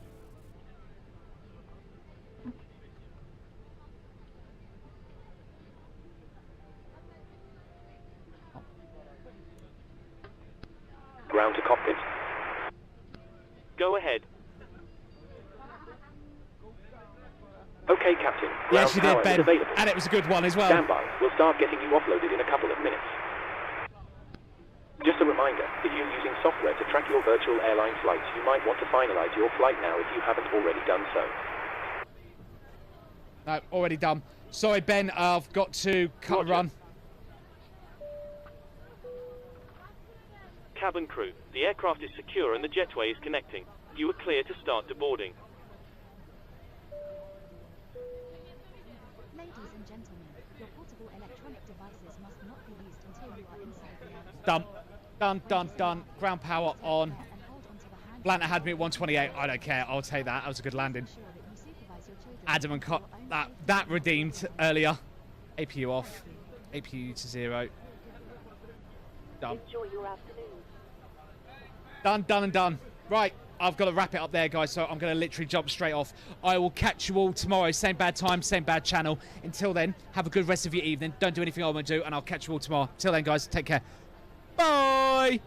Speaker 5: Ground to cockpit. Go ahead. Okay, Captain.
Speaker 1: Yes, you did, Ben.
Speaker 5: Available.
Speaker 1: And it was a good one as well.
Speaker 5: Stand by. We'll start getting you offloaded in a couple of minutes. Just a reminder, if you're using software to track your virtual airline flights, you might want to finalize your flight now if you haven't already done so.
Speaker 1: No, already done. Sorry, Ben, I've got to cut a run.
Speaker 5: Cabin crew, the aircraft is secure and the jetway is connecting. You are clear to start deboarding.
Speaker 8: Ladies and gentlemen, your portable electronic devices must not be used until you are inside the aircraft.
Speaker 1: Done. Ground power on. Volanta had me at 128. I don't care. I'll take that. That was a good landing. Adam and Cop. That redeemed earlier. APU off. APU to 0. Done.
Speaker 6: Enjoy your afternoon.
Speaker 1: Done. Right, I've got to wrap it up there, guys, so I'm going to literally jump straight off. I will catch you all tomorrow. Same bad time, same bad channel. Until then, have a good rest of your evening. Don't do anything I want to do, and I'll catch you all tomorrow. Till then, guys, take care. Bye!